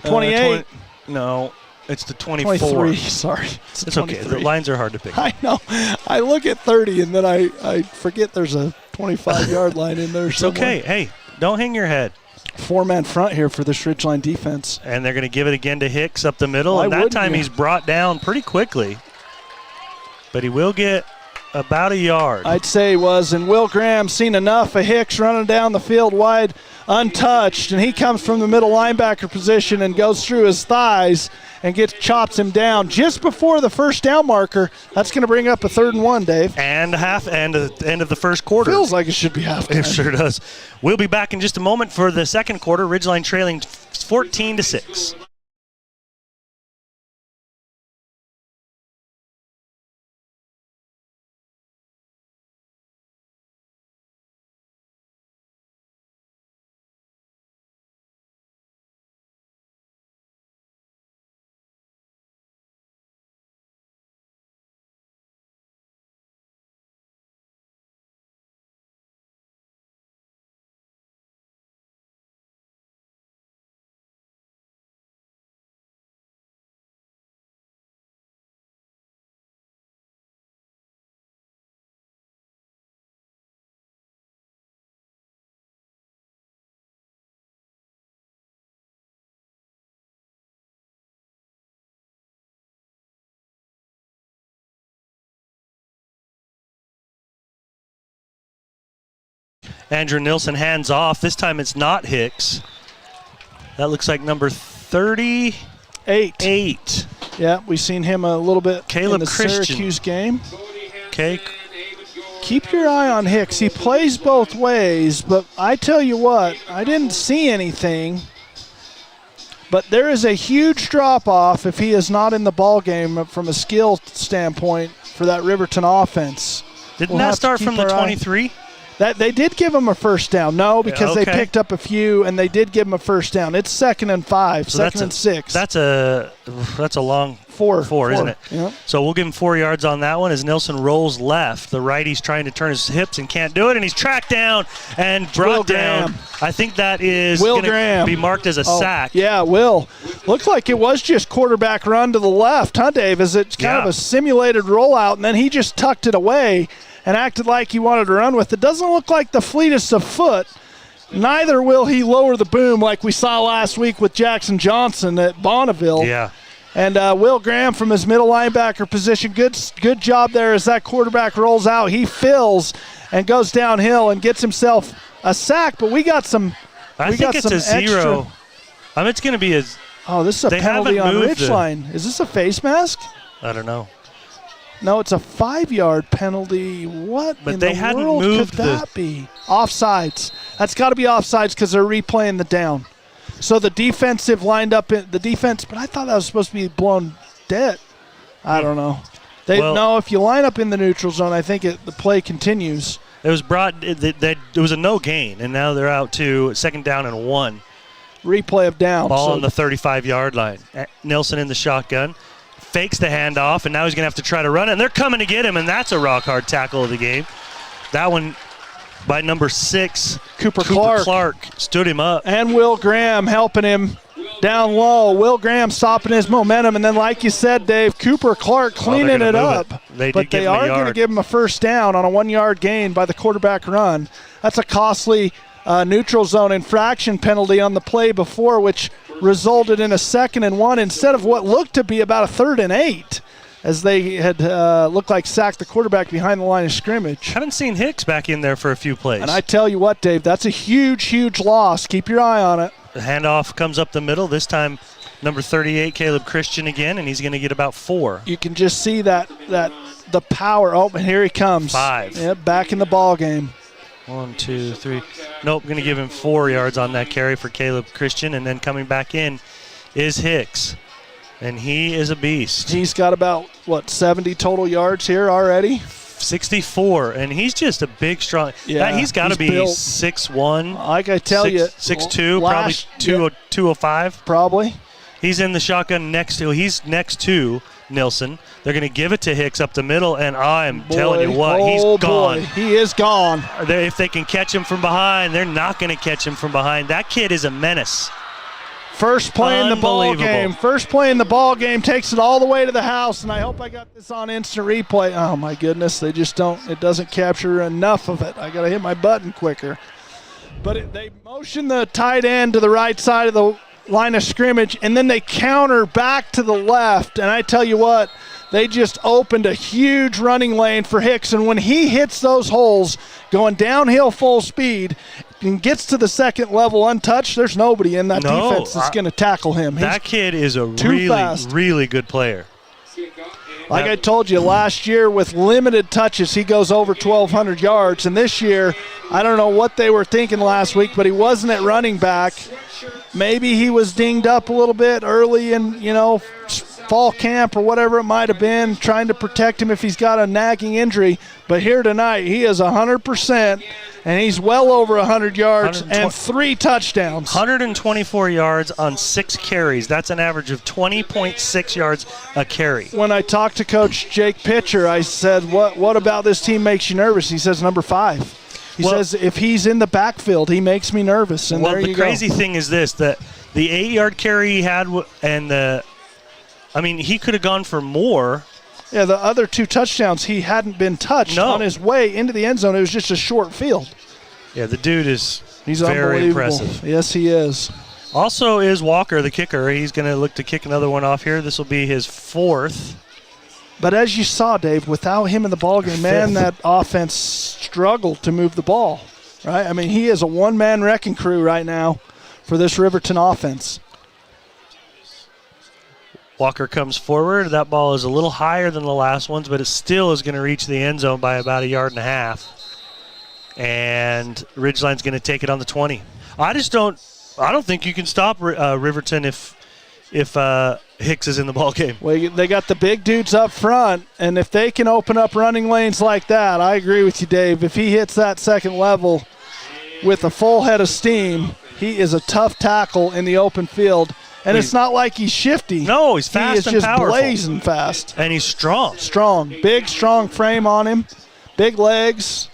28. No, it's the 24. 23, sorry. It's okay. The lines are hard to pick. I know. I look at 30 and then I forget there's a 25-yard line in there It's somewhere. okay. Hey, don't hang your head. 4-man front here for this Ridgeline defense. And they're going to give it again to Hicks up the middle. Why and that wouldn't time you? he's brought down pretty quickly. But he will get about a yard. I'd say was, and Will Graham seen enough of Hicks running down the field wide untouched, and he comes from the middle linebacker position and goes through his thighs and chops him down just before the first down marker. That's going to bring up a 3rd and 1, Dave. And end of the first quarter. Feels like it should be halftime. It sure does. We'll be back in just a moment for the second quarter. Ridgeline trailing 14-6. Andrew Nilsson hands off. This time it's not Hicks. That looks like number 38. Yeah, we've seen him a little bit Caleb in the Christian. Syracuse game. Okay. Keep your eye on Hicks. He plays both ways, but I tell you what, I didn't see anything. But there is a huge drop-off if he is not in the ball game from a skill standpoint for that Riverton offense. Didn't that start from the 23? That they did give him a first down. No, because they picked up a few, and they did give him a first down. It's 2nd and 5, so 2nd and 6. That's a long four, isn't it? Yep. So we'll give him 4 yards on that one as Nilsson rolls left. The righty's trying to turn his hips and can't do it, and he's tracked down and brought down. I think that is going to be marked as a sack. Yeah, Will. Looked like it was just quarterback run to the left, huh, Dave? Is it kind of a simulated rollout, and then he just tucked it away and acted like he wanted to run with it. Doesn't look like the fleetest of foot. Neither will he lower the boom like we saw last week with Jackson Johnson at Bonneville. Yeah. And Will Graham from his middle linebacker position, good job there as that quarterback rolls out. He fills and goes downhill and gets himself a sack, but we got some I think it's a 0. I mean, it's going to be this is a penalty on Ridgeline. Is this a face mask? I don't know. No, it's a 5-yard penalty. What in the world could that be? Offsides. That's got to be offsides because they're replaying the down. So the defensive lined up in the defense, but I thought that was supposed to be blown dead. I don't know. If you line up in the neutral zone, I think the play continues. It was it was a no gain, and now they're out to 2nd down and 1. Replay of down. Ball on the 35-yard line. Nilsson in the shotgun. Fakes the handoff, and now he's going to have to try to run it. And they're coming to get him, and that's a rock-hard tackle of the game. That one by number 6, Cooper Clark stood him up. And Will Graham helping him down low. Will Graham stopping his momentum, and then like you said, Dave, Cooper Clark cleaning it up. They are going to give him a first down on a 1-yard gain by the quarterback run. That's a costly neutral zone infraction penalty on the play before, which resulted in a 2nd and 1 instead of what looked to be about a 3rd and 8 as they had looked like sacked the quarterback behind the line of scrimmage. Haven't seen Hicks back in there for a few plays. And I tell you what, Dave, that's a huge, huge loss. Keep your eye on it. The handoff comes up the middle. This time number 38, Caleb Christian again, and he's going to get about 4. You can just see that the power. Oh, and here he comes. 5. Yep, back in the ball game. 1, 2, 3. Nope, going to give him 4 yards on that carry for Caleb Christian, and then coming back in is Hicks, and he is a beast. He's got about, 70 total yards here already? 64, and he's just a big, strong. Yeah, he's got to be 6'1". Like I tell you, 6'2", probably 205. Probably. He's in the shotgun he's next to Nilsson. They're going to give it to Hicks up the middle, and I'm telling you what, he's gone. He is gone. If they can catch him from behind, they're not going to catch him from behind. That kid is a menace. First play in the ball game. First play in the ball game takes it all the way to the house, and I hope I got this on instant replay. Oh, my goodness. They just don't. It doesn't capture enough of it. I got to hit my button quicker. But they motion the tight end to the right side of the line of scrimmage, and then they counter back to the left. And I tell you what, they just opened a huge running lane for Hicks. And when he hits those holes going downhill full speed and gets to the second level untouched, there's nobody in that defense that's going to tackle him. That kid is a really good player. Like I told you, last year with limited touches, he goes over 1,200 yards. And this year, I don't know what they were thinking last week, but he wasn't at running back. Maybe he was dinged up a little bit early in, fall camp or whatever it might have been, trying to protect him if he's got a nagging injury. But here tonight, he is 100%, and he's well over 100 yards and 3 touchdowns. 124 yards on 6 carries. That's an average of 20.6 yards a carry. When I talked to Coach Jake Pitcher, I said, what about this team makes you nervous? He says number 5. He says if he's in the backfield, he makes me nervous. And there you go. The crazy thing is this, that the 8-yard carry he had and he could have gone for more. Yeah, the other 2 touchdowns, he hadn't been touched on his way into the end zone. It was just a short field. Yeah, the dude he's unbelievable. very impressive. Yes, he is. Also is Walker, the kicker. He's going to look to kick another one off here. This will be his 4th. But as you saw, Dave, without him in the ballgame, man, that offense struggled to move the ball, right? I mean, he is a one-man wrecking crew right now for this Riverton offense. Walker comes forward. That ball is a little higher than the last ones, but it still is going to reach the end zone by about 1.5 yards. And Ridgeline's going to take it on the 20. I don't think you can stop Riverton if Hicks is in the ball game. Well, they got the big dudes up front, and if they can open up running lanes like that, I agree with you, Dave. If he hits that second level with a full head of steam, he is a tough tackle in the open field. And it's not like he's shifty. No, he's fast and powerful. He is just blazing fast. And he's strong. Strong. Big, strong frame on him. Big legs.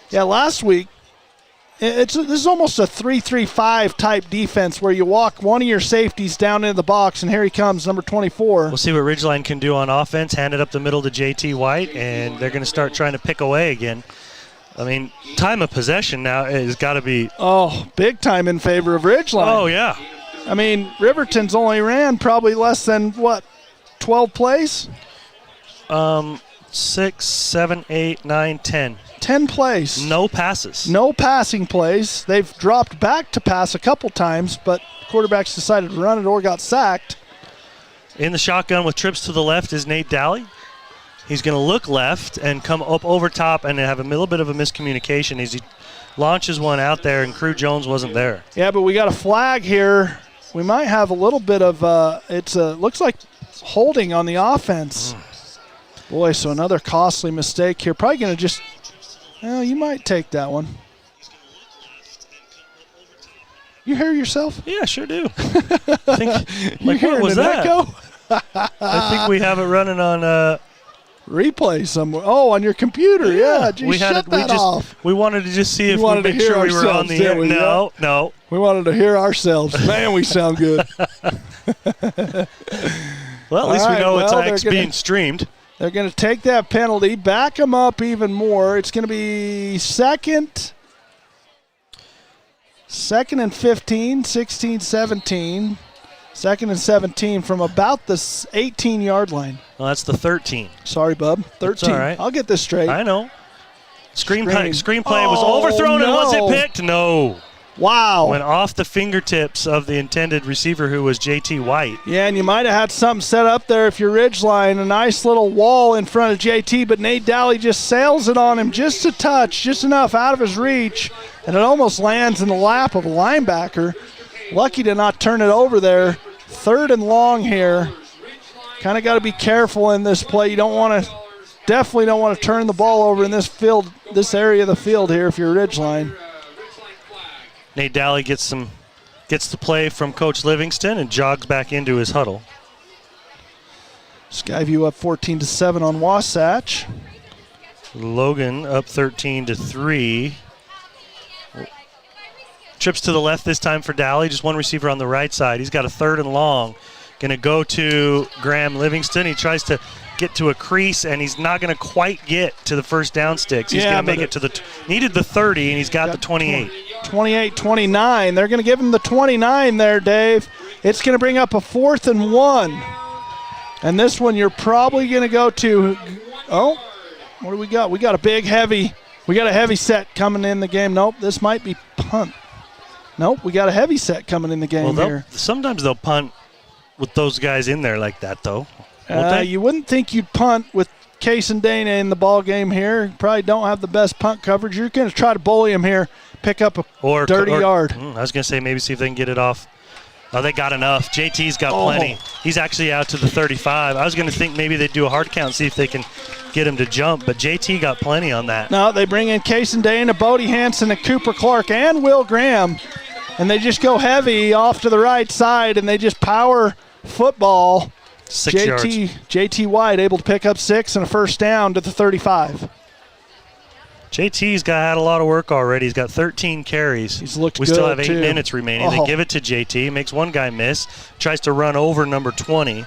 Yeah, last week, this is almost a 3-3-5 type defense where you walk one of your safeties down into the box, and here he comes, number 24. We'll see what Ridgeline can do on offense. Hand it up the middle to J.T. White, and they're going to start trying to pick away again. I mean, time of possession now has got to be... Oh, big time in favor of Ridgeline. Oh, yeah. I mean, Riverton's only ran probably less than, 12 plays? 6, 7, 8, 9, 10. 10 plays. No passes. No passing plays. They've dropped back to pass a couple times, but quarterbacks decided to run it or got sacked. In the shotgun with trips to the left is Nate Daly. He's going to look left and come up over top and have a little bit of a miscommunication as he launches one out there, and Crew Jones wasn't there. Yeah, but we got a flag here. We might have a little bit of looks like holding on the offense. Boy, so another costly mistake here. Probably going to just, you might take that one. You hear yourself? Yeah, I sure do. I think, what was that? Echo? I think we have it running on replay somewhere. Oh, on your computer. Yeah, geez, shut that off. We wanted to just see if we make sure we were on the air. No. We wanted to hear ourselves. Man, we sound good. Well, at least we know it's being streamed. They're going to take that penalty, back them up even more. It's going to be second and 15, 16, 17. Second and 17 from about the 18-yard line. Well, that's the 13. Sorry, bub. 13. All right. I'll get this straight. I know. Screenplay was overthrown, and was it picked? No. Wow. Went off the fingertips of the intended receiver, who was J.T. White. Yeah, and you might have had something set up there if you're Ridgeline. A nice little wall in front of J.T., but Nate Daly just sails it on him just a touch, just enough out of his reach, and it almost lands in the lap of a linebacker. Lucky to not turn it over there. Third and long here. Kind of got to be careful in this play. You definitely don't want to turn the ball over in this field, this area of the field here if you're Ridgeline. Nate Daly gets the play from Coach Livingston and jogs back into his huddle. Skyview up 14-7 on Wasatch. Logan up 13-3. Trips to the left this time for Daly. Just one receiver on the right side. He's got a third and long. Going to go to Graham Livingston. He tries to get to a crease, and he's not going to quite get to the first down sticks. He's going to make it to needed the 30, and he's got the 28. 28-29. They're going to give him the 29 there, Dave. It's going to bring up a 4th and 1. And this one you're probably going to go to, what do we got? We got a heavy set coming in the game. Nope, this might be punt. Nope, we got a heavy set coming in the game here. Sometimes they'll punt with those guys in there like that, though. You wouldn't think you'd punt with Case and Dana in the ball game here. Probably don't have the best punt coverage. You're going to try to bully him here, pick up a dirty yard. I was going to say maybe see if they can get it off. Oh, they got enough. JT's got plenty. He's actually out to the 35. I was going to think maybe they'd do a hard count, see if they can get him to jump, but JT got plenty on that. No, they bring in Case and Dana, Bodie Hanson, and Cooper Clark, and Will Graham, and they just go heavy off to the right side, and they just power football. 6 yards. JT White able to pick up 6 and a first down to the 35. JT's had a lot of work already. He's got 13 carries. He's looked We good still have 8 too. minutes remaining. They give it to JT. Makes one guy miss. Tries to run over number 20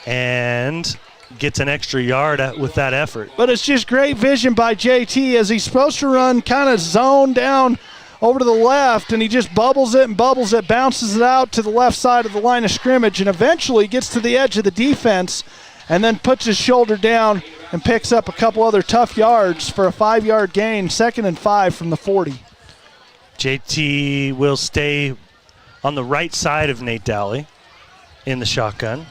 and gets an extra yard with that effort. But it's just great vision by JT as he's supposed to run kind of zone down over to the left, and he just bubbles it, bounces it out to the left side of the line of scrimmage, and eventually gets to the edge of the defense and then puts his shoulder down and picks up a couple other tough yards for a 5-yard gain, 2nd and 5 from the 40. JT will stay on the right side of Nate Daly in the shotgun.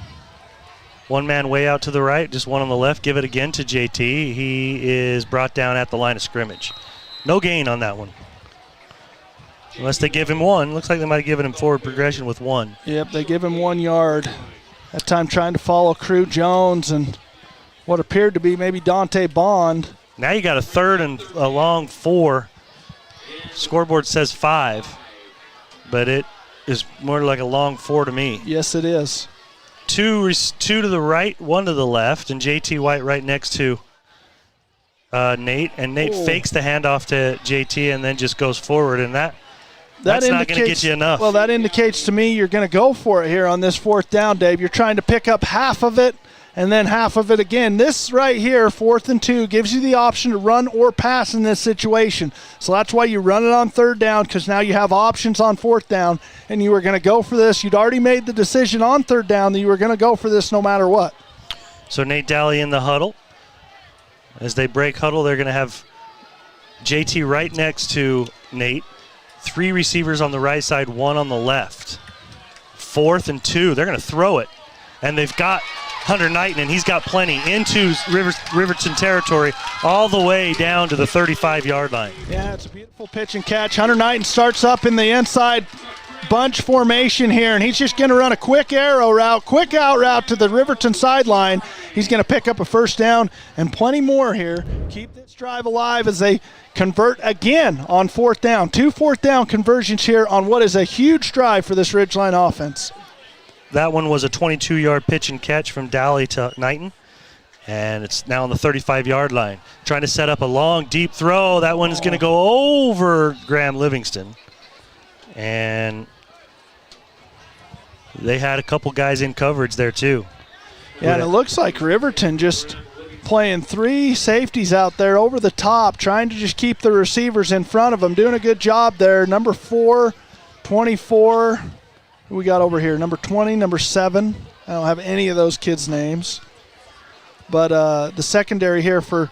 One man way out to the right, just one on the left. Give it again to JT. He is brought down at the line of scrimmage. No gain on that one. Unless they give him one. Looks like they might have given him forward progression with one. Yep, they give him 1 yard. That time trying to follow Crew Jones and what appeared to be maybe Dante Bond. Now you got a 3rd and a long 4. Scoreboard says 5, but it is more like a long 4 to me. Yes, it is. Two to the right, 1 to the left, and JT White right next to Nate. And Nate fakes the handoff to JT and then just goes forward, and that's not going to get you enough. Well, that indicates to me you're going to go for it here on this 4th down, Dave. You're trying to pick up half of it and then half of it again. This right here, 4th and 2, gives you the option to run or pass in this situation. So that's why you run it on 3rd down, because now you have options on 4th down, and you were going to go for this. You'd already made the decision on 3rd down that you were going to go for this no matter what. So Nate Daly in the huddle. As they break huddle, they're going to have JT right next to Nate. 3 receivers on the right side, 1 on the left. 4th and 2. They're going to throw it. And they've got Hunter Knighton, and he's got plenty into Riverton territory all the way down to the 35-yard line. Yeah, it's a beautiful pitch and catch. Hunter Knighton starts up in the inside bunch formation here, and he's just going to run a quick arrow route, quick out route to the Riverton sideline. He's going to pick up a 1st down and plenty more here. Keep this drive alive as they convert again on 4th down. 2 4th down conversions here on what is a huge drive for this Ridgeline offense. That one was a 22-yard pitch and catch from Daly to Knighton, and it's now on the 35-yard line. Trying to set up a long, deep throw. That one is going to go over Graham Livingston. And they had a couple guys in coverage there, too. Yeah, and it looks like Riverton just playing 3 safeties out there over the top, trying to just keep the receivers in front of them. Doing a good job there. Number 4, 24. Who we got over here? Number 20, number 7. I don't have any of those kids' names. But the secondary here for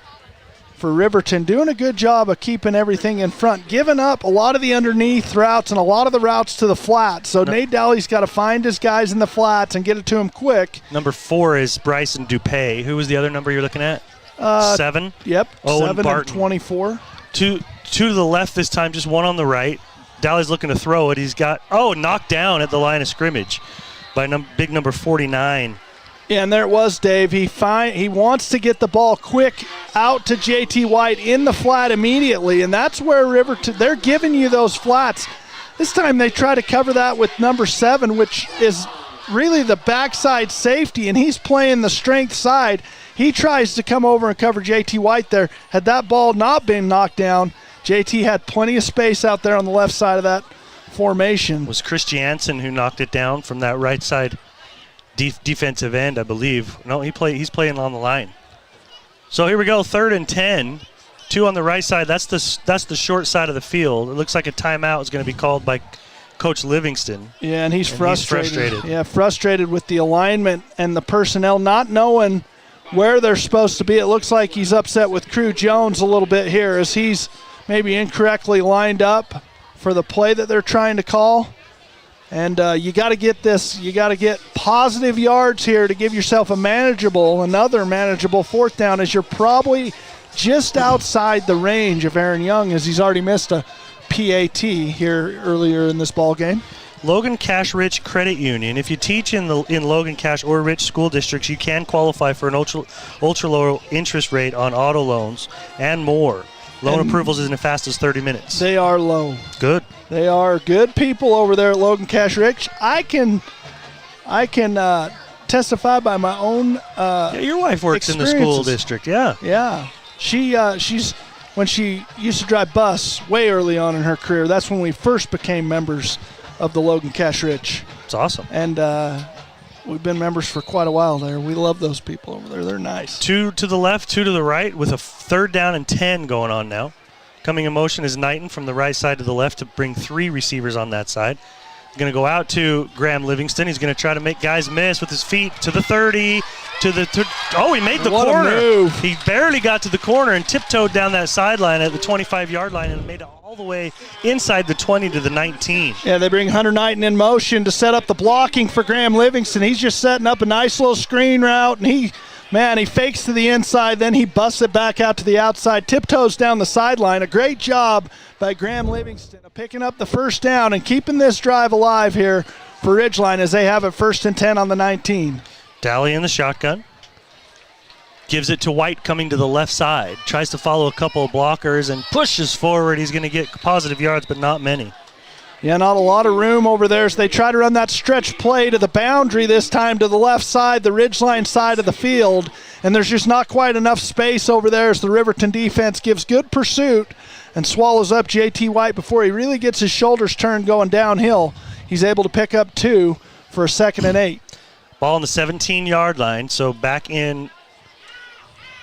Riverton doing a good job of keeping everything in front, giving up a lot of the underneath routes and a lot of the routes to the flats. So Nate Daly's got to find his guys in the flats and get it to him quick. Number 4 is Bryson Dupay. Who was the other number you're looking at? 7? Yep, Owen 7 Barton. and 24. Two to the left this time, just 1 on the right. Daly's looking to throw it. He's got, knocked down at the line of scrimmage by big number 49. Yeah, and there it was, Dave. He wants to get the ball quick out to JT White in the flat immediately, and that's where Riverton, they're giving you those flats. This time they try to cover that with number 7, which is really the backside safety, and he's playing the strength side. He tries to come over and cover JT White there. Had that ball not been knocked down, JT had plenty of space out there on the left side of that formation. It was Chris Jansen who knocked it down from that right side defensive end, I believe. No, he's playing on the line. So here we go, 3rd and 10. 2 on the right side. That's the short side of the field. It looks like a timeout is going to be called by Coach Livingston. Yeah, and he's frustrated. Yeah, frustrated with the alignment and the personnel not knowing where they're supposed to be. It looks like he's upset with Crew Jones a little bit here as he's maybe incorrectly lined up for the play that they're trying to call. And you got to get this. You got to get positive yards here to give yourself another manageable 4th down, as you're probably just outside the range of Aaron Young, as he's already missed a PAT here earlier in this ball game. Logan Cash Rich Credit Union. If you teach in Logan Cash or Rich school districts, you can qualify for an ultra low interest rate on auto loans and more. Loan approvals is in as fast as 30 minutes. They are low. Good. They are good people over there at Logan Cash Rich. I can testify by my own your wife works in the school district. Yeah. She's when she used to drive bus way early on in her career. That's when we first became members of the Logan Cash Rich. It's awesome. And we've been members for quite a while there. We love those people over there. They're nice. 2 to the left, 2 to the right, with a 3rd down and 10 going on now. Coming in motion is Knighton from the right side to the left to bring 3 receivers on that side. He's going to go out to Graham Livingston. He's going to try to make guys miss with his feet to the 30. he made the What a corner. move. He barely got to the corner and tiptoed down that sideline at the 25-yard line and made it all the way inside the 20 to the 19. Yeah, they bring Hunter Knighton in motion to set up the blocking for Graham Livingston. He's just setting up a nice little screen route, and he fakes to the inside, then he busts it back out to the outside, tiptoes down the sideline. A great job by Graham Livingston of picking up the first down and keeping this drive alive here for Ridgeline as they have it 1st and 10 on the 19. Dally in the shotgun. Gives it to White coming to the left side. Tries to follow a couple of blockers and pushes forward. He's going to get positive yards, but not many. Yeah, not a lot of room over there as they try to run that stretch play to the boundary this time to the left side, the Ridgeline side of the field, and there's just not quite enough space over there as the Riverton defense gives good pursuit and swallows up J.T. White before he really gets his shoulders turned going downhill. He's able to pick up 2 for a 2nd and 8. Ball on the 17-yard line, so back in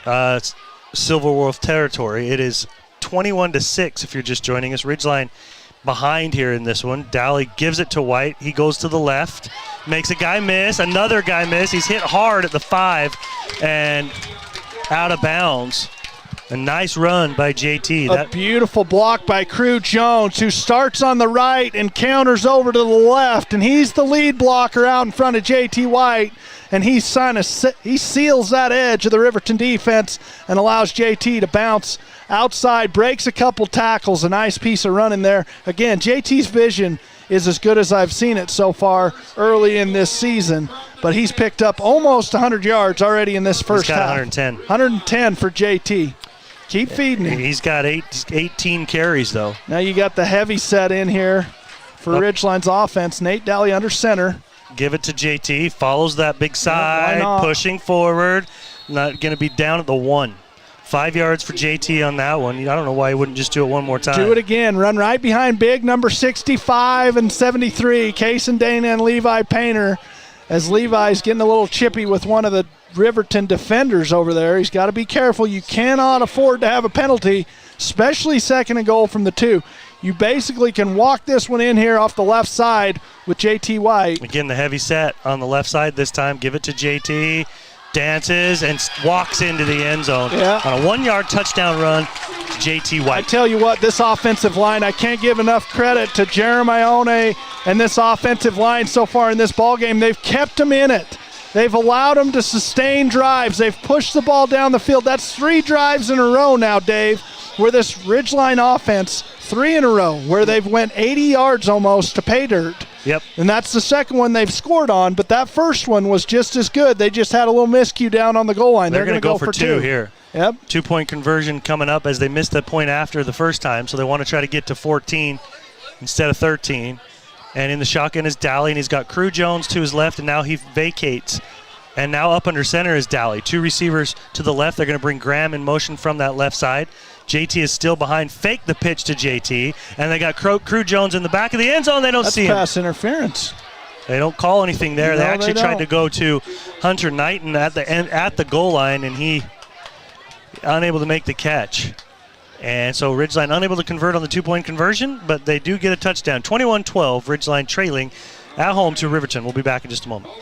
Silverwolf territory. It is 21-6 if you're just joining us. Ridgeline behind here in this one. Dally gives it to White. He goes to the left, makes a guy miss, another guy miss. He's hit hard at the 5 and out of bounds. A nice run by JT. A beautiful block by Crew Jones, who starts on the right and counters over to the left, and he's the lead blocker out in front of JT White, and he seals that edge of the Riverton defense and allows JT to bounce outside, breaks a couple tackles, a nice piece of running there. Again, JT's vision is as good as I've seen it so far early in this season, but he's picked up almost 100 yards already in this first half. 110. 110 for JT. Keep feeding him. He's got 18 carries, though. Now you got the heavy set in here for Ridgeline's offense. Nate Daly under center. Give it to JT. Follows that big side, pushing forward. Not going to be down at the 1. 5 yards for JT on that one. I don't know why he wouldn't just do it one more time. Do it again. Run right behind big number 65 and 73, Kaysen Dana and Levi Painter, as Levi's getting a little chippy with one of the Riverton defenders over there. He's got to be careful. You cannot afford to have a penalty, especially 2nd and goal from the 2. You basically can walk this one in here off the left side with JT White. Again, the heavy set on the left side this time. Give it to JT. Dances and walks into the end zone on a 1-yard touchdown run to JT White. I tell you what, this offensive line, I can't give enough credit to Jeremiah and this offensive line so far in this ballgame. They've kept them in it. They've allowed them to sustain drives. They've pushed the ball down the field. That's 3 drives in a row now, Dave, where this Ridgeline offense, 3 in a row, where they've went 80 yards almost to pay dirt. Yep. And that's the second one they've scored on, but that first one was just as good. They just had a little miscue down on the goal line. They're going to go for 2 here. Yep. 2-point conversion coming up as they missed the point after the first time, so they want to try to get to 14 instead of 13. And in the shotgun is Dally, and he's got Crew Jones to his left, and now he vacates. And now up under center is Dally. 2 receivers to the left. They're going to bring Graham in motion from that left side. JT is still behind. Fake the pitch to JT. And they got Crew Jones in the back of the end zone. They don't see him. That's pass interference. They don't call anything there. No, they actually they tried to go to Hunter Knighton at the goal line, and he unable to make the catch. And so Ridgeline unable to convert on the 2-point conversion, but they do get a touchdown. 21-12, Ridgeline trailing at home to Riverton. We'll be back in just a moment.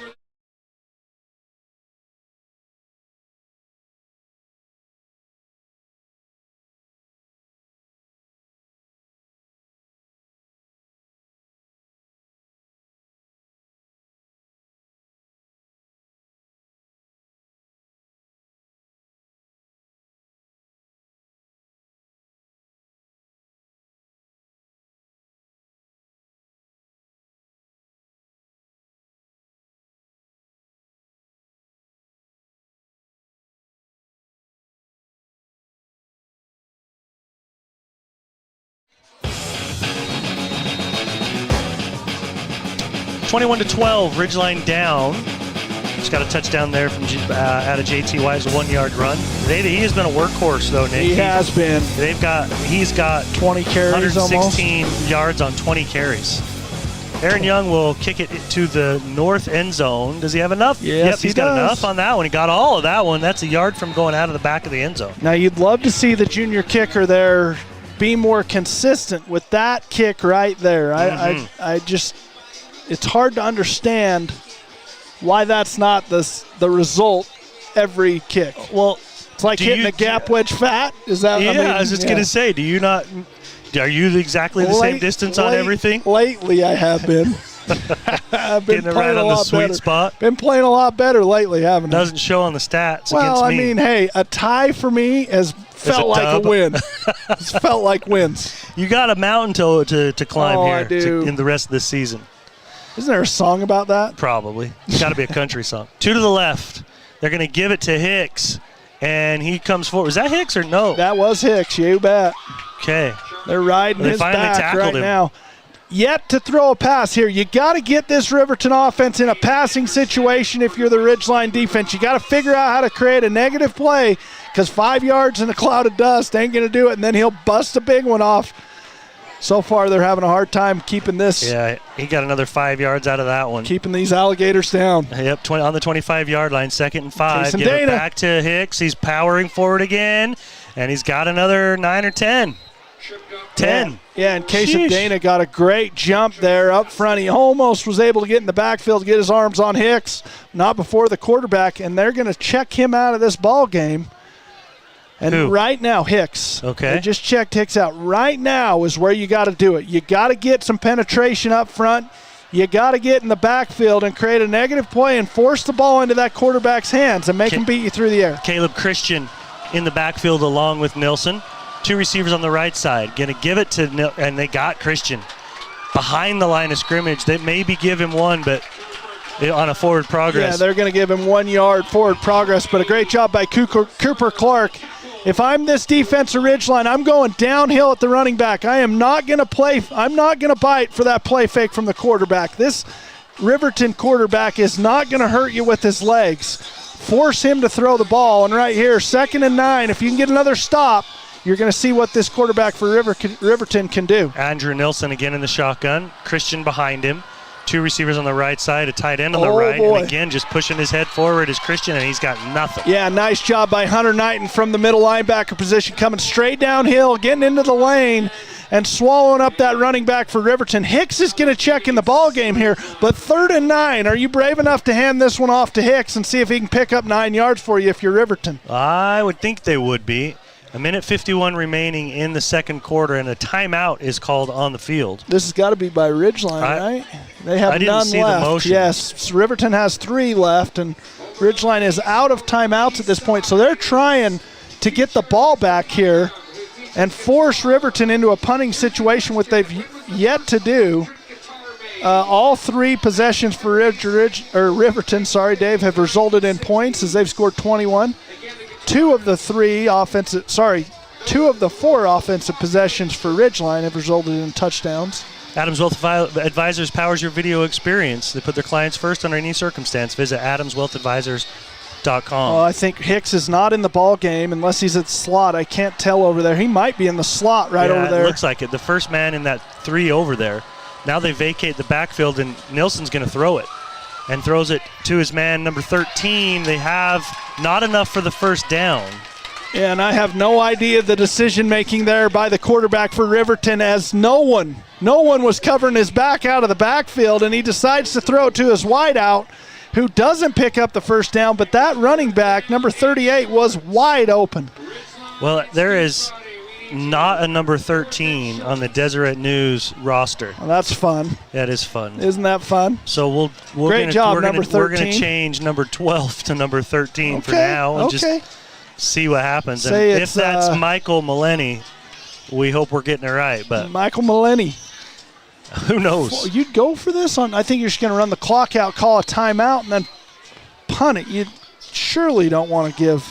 (21-12), Ridgeline down. Just got a touchdown there from out of JT White's 1-yard run. He has been a workhorse though, Nick. He has been. He's got 20 carries, 116 yards on 20 carries. Aaron Young will kick it to the north end zone. Does he have enough? Yes, yep, he's got enough on that one. He got all of that one. That's a yard from going out of the back of the end zone. Now you'd love to see the junior kicker there be more consistent with that kick right there. I just, it's hard to understand why that's not the result every kick. Well, it's like hitting a gap wedge fat. Is that? Yeah, I was just gonna say. Do you not? Are you exactly the same distance on everything? Lately, I have been. I've been getting right on the sweet spot. Been playing a lot better lately, haven't I? Doesn't show on the stats. Well, against me. I mean, hey, a tie for me has felt like a win. It's felt like wins. You got a mountain to climb here I do. in the rest of the season. Isn't there a song about that? Probably. It's got to be a country song. 2 to the left. They're going to give it to Hicks, and he comes forward. Was that Hicks or no? That was Hicks. You bet. Okay. They're riding his back right now. Yet to throw a pass here. You got to get this Riverton offense in a passing situation if you're the Ridgeline defense. You got to figure out how to create a negative play because 5 yards in a cloud of dust ain't going to do it, and then he'll bust a big one off. So far, they're having a hard time keeping this. Yeah, he got another 5 yards out of that one. Keeping these alligators down. Yep, on the 25-yard line, 2nd and 5. Jason Give Dana. it back to Hicks. He's powering forward again, and he's got another 9 or 10. 10. Yeah, and Casey Dana got a great jump there up front. He almost was able to get in the backfield to get his arms on Hicks, not before the quarterback, and they're going to check him out of this ball game. And Who? right now, Hicks. Okay. They just checked Hicks out. Right now is where you got to do it. You got to get some penetration up front. You got to get in the backfield and create a negative play and force the ball into that quarterback's hands and make him beat you through the air. Caleb Christian in the backfield along with Nilsson. 2 receivers on the right side. Going to give it to and they got Christian behind the line of scrimmage. They maybe give him one, but on a forward progress. Yeah, they're going to give him 1 yard forward progress, but a great job by Cooper Clark. If I'm this defensive Ridgeline, I'm going downhill at the running back. I'm not going to bite for that play fake from the quarterback. This Riverton quarterback is not going to hurt you with his legs. Force him to throw the ball, and right here, 2nd and 9, if you can get another stop, you're going to see what this quarterback for Riverton can do. Andrew Nilsson again in the shotgun. Christian behind him. 2 receivers on the right side, a tight end on the right. Boy. And again, just pushing his head forward is Christian, and he's got nothing. Yeah, nice job by Hunter Knighton from the middle linebacker position, coming straight downhill, getting into the lane, and swallowing up that running back for Riverton. Hicks is going to check in the ball game here, but 3rd and 9. Are you brave enough to hand this one off to Hicks and see if he can pick up 9 yards for you if you're Riverton? I would think they would be. 1:51 remaining in the second quarter, and a timeout is called on the field. This has got to be by Ridgeline, right? They have I didn't none see left. the motion. Yes, Riverton has 3 left, and Ridgeline is out of timeouts at this point. So they're trying to get the ball back here and force Riverton into a punting situation, which they've yet to do. All 3 possessions for Riverton, Dave, have resulted in points as they've scored 21. 2 of the 4 offensive possessions for Ridgeline have resulted in touchdowns. Adams Wealth Advisors powers your video experience. They put their clients first under any circumstance. Visit adamswealthadvisors.com. I think Hicks is not in the ball game unless he's at slot. I can't tell over there. He might be in the slot over there. It looks like it. The first man in that 3 over there. Now they vacate the backfield, and Nilsson's going to throw it. And throws it to his man, number 13. They have not enough for the first down. Yeah, and I have no idea the decision-making there by the quarterback for Riverton, as no one was covering his back out of the backfield, and he decides to throw it to his wideout, who doesn't pick up the first down, but that running back, number 38, was wide open. Well, there is not a number 13 on the Deseret News roster. Well, that's fun. That is fun. Isn't that fun? So Great job, number 13. We're going to change number 12 to number 13 for now and just see what happens. And if that's Michael Maleni, we hope we're getting it right. But Michael Maleni. Who knows? Well, you'd go for this on. I think you're just going to run the clock out, call a timeout, and then punt it. You surely don't want to give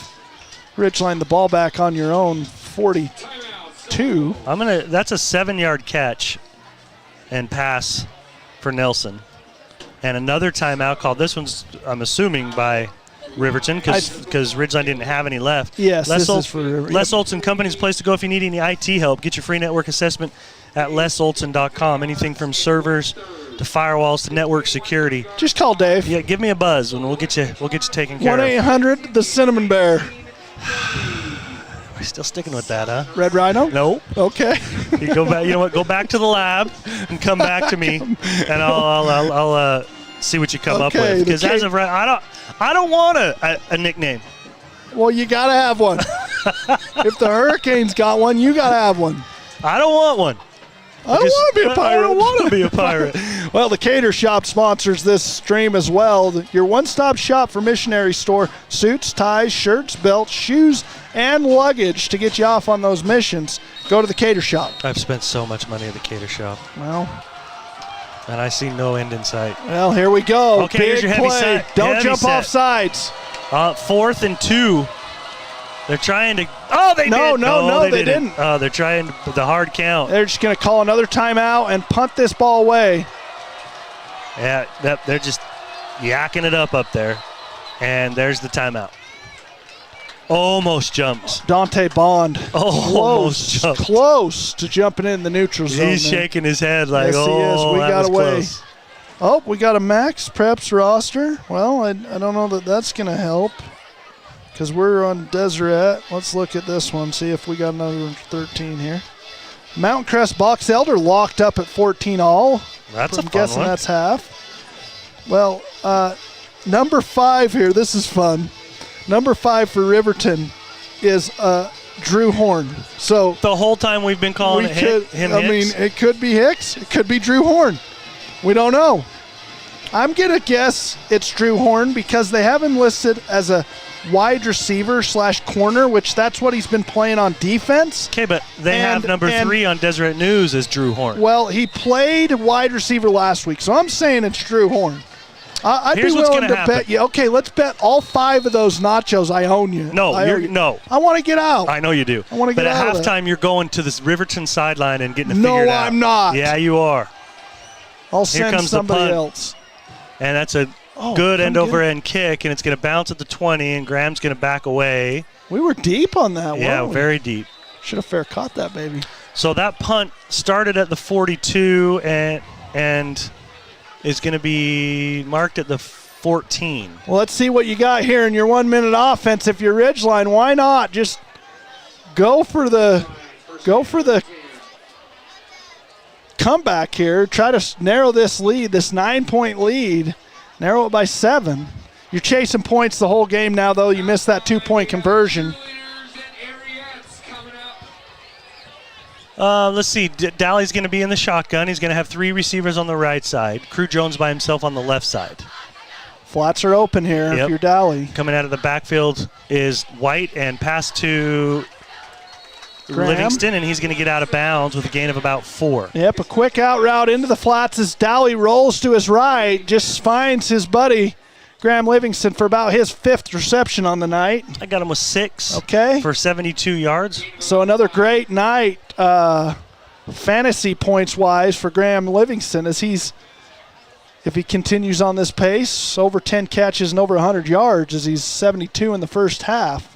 Ridgeline the ball back on your own 42. That's a 7-yard catch and pass for Nelson. And another timeout called. This one's, I'm assuming, by Riverton because Ridgeline didn't have any left. Yes, this is for Riverton. Les Olson Company's place to go if you need any IT help. Get your free network assessment at lesolson.com. Anything from servers to firewalls to network security. Just call Dave. Yeah, give me a buzz and we'll get you taken care of. 1-800 the Cinnamon Bear. We're still sticking with that, huh? Red Rhino? Nope. Okay. You go back. You know what? Go back to the lab and come back to me, and I'll see what you come up with. Because as of right, I don't want a nickname. Well, you got to have one. If the Hurricanes got one, you got to have one. I don't want one. I don't want to be a pirate. I don't want to be a pirate. Well, the Cater Shop sponsors this stream as well. Your one-stop shop for Missionary Store. Suits, ties, shirts, belts, shoes, and luggage to get you off on those missions. Go to the Cater Shop. I've spent so much money at the Cater Shop. Well, and I see no end in sight. Well, here we go. Okay, Big here's your heavy play. set. Don't Heavy jump set. off sides. 4th and 2. They're trying to. Oh, they did. No, they didn't. Oh, they're trying the hard count. They're just going to call another timeout and punt this ball away. Yeah, they're just yakking it up there. And there's the timeout. Almost jumped. Dante Bond. Almost jumped. Close to jumping in the neutral zone. He's shaking his head like, yes, he is. We that got was away. close. Oh, we got a max preps roster. Well, I don't know that that's going to help because we're on Deseret. Let's look at this one, see if we got another 13 here. Mountain Crest Box Elder locked up at 14 all. That's I'm a fun guessing one. that's half. Well, number 5 here, this is fun. Number 5 for Riverton is Drew Horn. So the whole time we've been calling him Hicks? I mean, it could be Hicks. It could be Drew Horn. We don't know. I'm going to guess it's Drew Horn because they have him listed as a wide receiver / corner, which that's what he's been playing on defense. Okay, but they have number 3 on Deseret News as Drew Horn. Well, he played wide receiver last week, so I'm saying it's Drew Horn. I'd Here's be what's willing gonna to happen. bet you. Okay, let's bet all 5 of those nachos. I own you. No, no. I want to get out. I know you do. I want to get but out. But of at that. halftime, you're going to this Riverton sideline and getting to figure it out. No, I'm not. Yeah, you are. I'll Here send comes the somebody punt. else. And that's a good end-over-end kick, and it's going to bounce at the 20, and Graham's going to back away. We were deep on that one. Yeah, very deep. Should have fair caught that, baby. So that punt started at the 42 and is going to be marked at the 14. Well, let's see what you got here in your 1-minute offense. If you're Ridgeline, why not just go for the comeback here. Try to narrow this lead, this 9-point lead. Narrow it by 7. You're chasing points the whole game now, though. You missed that 2-point conversion. Let's see. Daly's going to be in the shotgun. He's going to have 3 receivers on the right side. Crew Jones by himself on the left side. Flats are open here if you're Dally. Coming out of the backfield is White and pass to Graham. Livingston, and he's going to get out of bounds with a gain of about 4. Yep, a quick out route into the flats as Dally rolls to his right, just finds his buddy Graham Livingston for about his 5th reception on the night. I got him with 6 okay. for 72 yards. So another great night fantasy points-wise for Graham Livingston as if he continues on this pace, over 10 catches and over 100 yards as he's 72 in the first half.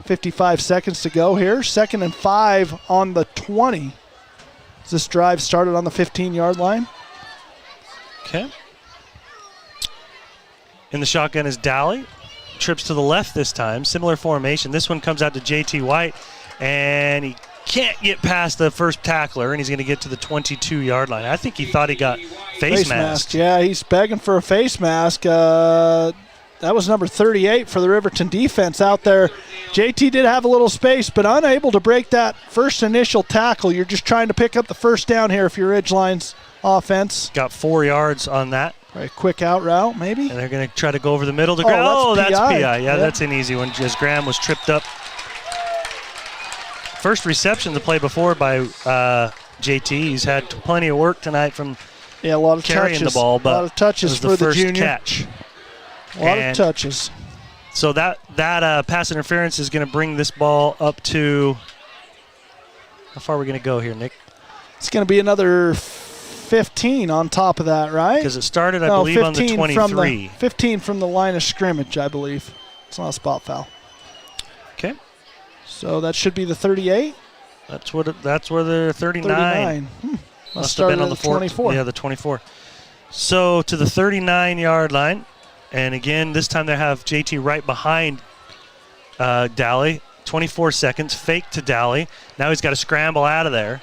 55 seconds to go here. 2nd and 5 on the 20. This drive started on the 15-yard line. Okay. In the shotgun is Dally. Trips to the left this time. Similar formation. This one comes out to J.T. White, and he can't get past the first tackler, and he's going to get to the 22-yard line. I think he thought he got face masked. Yeah, he's begging for a face mask. That was number 38 for the Riverton defense out there. JT did have a little space, but unable to break that first initial tackle. You're just trying to pick up the first down here if you're Ridgeline's offense. Got 4 yards on that. Right, quick out route, maybe. And they're going to try to go over the middle to Graham. Oh, that's PI. Yeah, that's an easy one. As Graham was tripped up. First reception the play before by JT. He's had plenty of work tonight from a lot of carrying touches. the ball, but a lot of touches for the junior. Catch. A lot of touches. So that pass interference is going to bring this ball up to – how far are we going to go here, Nick? It's going to be another 15 on top of that, right? Because it started, I believe, on the 23. 15 from the line of scrimmage, I believe. It's not a spot foul. Okay. So that should be the 38. That's where the 39. Must have been on the 24. Yeah, the 24. So to the 39-yard line. And again, this time they have JT right behind Dally. 24 seconds, fake to Dally. Now he's got to scramble out of there.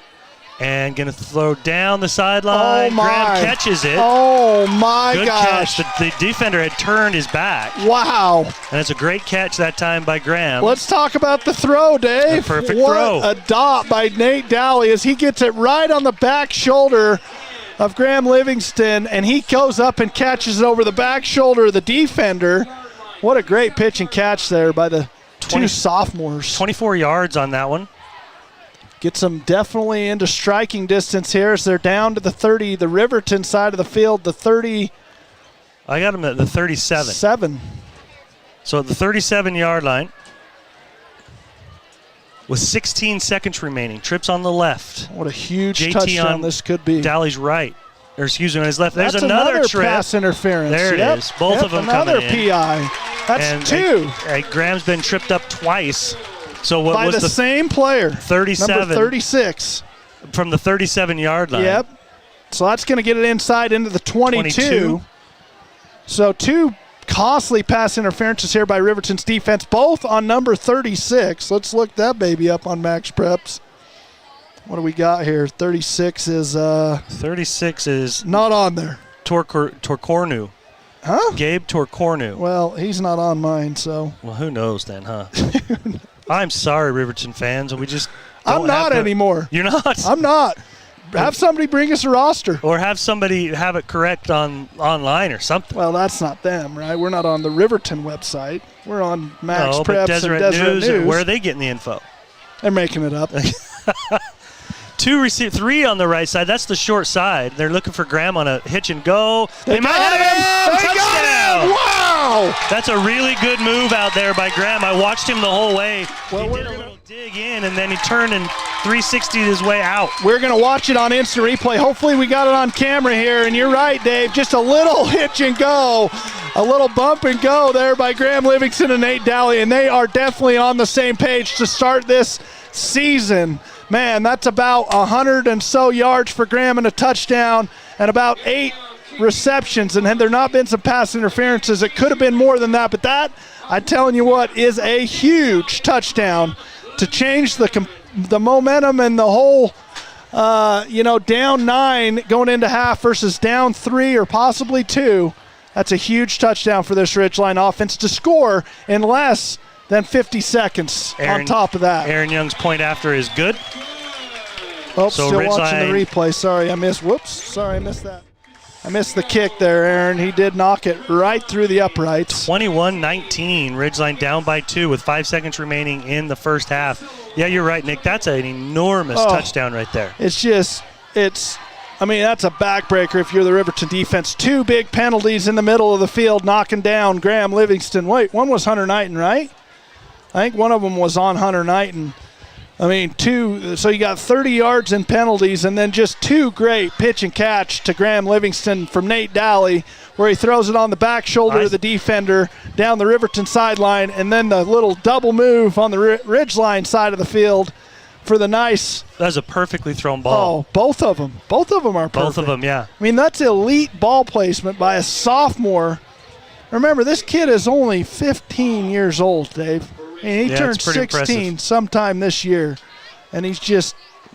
And going to throw down the sideline. Oh, my. Graham catches it. Oh, my Good gosh. catch. The defender had turned his back. Wow. And it's a great catch that time by Graham. Let's talk about the throw, Dave. A perfect what throw. A dot by Nate Dowley as he gets it right on the back shoulder of Graham Livingston, and he goes up and catches it over the back shoulder of the defender. What a great pitch and catch there by the two sophomores. 24 yards on that one. Gets them definitely into striking distance here as they're down to the 30, the Riverton side of the field, the 30. I got him at the 37. 7. So at the 37-yard line with 16 seconds remaining. Trips on the left. What a huge JT touchdown on this could be. Dowley's right. Or excuse me, on his left. That's There's another trip. pass interference. There it is. Both of them another coming in. PI. That's And 2. Graham's been tripped up twice. So what by was the same player. 37. Number 36. From the 37-yard line. Yep. So that's going to get it inside into the 22. So 2 costly pass interferences here by Riverton's defense, both on number 36. Let's look that baby up on Max Preps. What do we got here? 36 is 36 is not on there. Torcornu. Huh? Gabe Torcornu. Well, he's not on mine, so. Well, who knows then, huh? I'm sorry, Riverton fans. We just don't I'm not have anymore. You're not? I'm not. Have somebody bring us a roster. Or have somebody have it correct online or something. Well, that's not them, right? We're not on the Riverton website. We're on Max Preps but Deseret and Deseret News. Where are they getting the info? They're making it up. 3 on the right side. That's the short side. They're looking for Graham on a hitch and go. They might got have him. They got Touchdown. him. Wow. That's a really good move out there by Graham. I watched him the whole way. Well, he did a little dig in, and then he turned and 360'd his way out. We're going to watch it on instant replay. Hopefully we got it on camera here. And you're right, Dave. Just a little hitch and go. A little bump and go there by Graham Livingston and Nate Dowley. And they are definitely on the same page to start this season. Man, that's about 100 and so yards for Graham and a touchdown and about 8 receptions. And had there not been some pass interferences, it could have been more than that. But that, I'm telling you what, is a huge touchdown to change the momentum and the whole, down 9 going into half versus down 3 or possibly 2. That's a huge touchdown for this Ridgeline offense to score in less than 50 seconds on top of that. Aaron Young's point after is good. Oh, so still Ridgeline, watching the replay. Sorry, I missed that. I missed the kick there, Aaron. He did knock it right through the uprights. 21-19, Ridgeline down by 2 with 5 seconds remaining in the first half. Yeah, you're right, Nick. That's an enormous touchdown right there. That's a backbreaker if you're the Riverton defense. 2 big penalties in the middle of the field, knocking down Graham Livingston. Wait, one was Hunter Knighton, right? I think one of them was on Hunter Knighton. 2, so you got 30 yards in penalties and then just 2 great pitch and catch to Graham Livingston from Nate Dowley where he throws it on the back shoulder of the defender down the Riverton sideline, and then the little double move on the Ridgeline side of the field for the nice. That was a perfectly thrown ball. Oh, both of them. Both of them are perfect. Both of them, yeah. That's elite ball placement by a sophomore. Remember, this kid is only 15 years old, Dave. He turned 16 impressive. sometime this year, and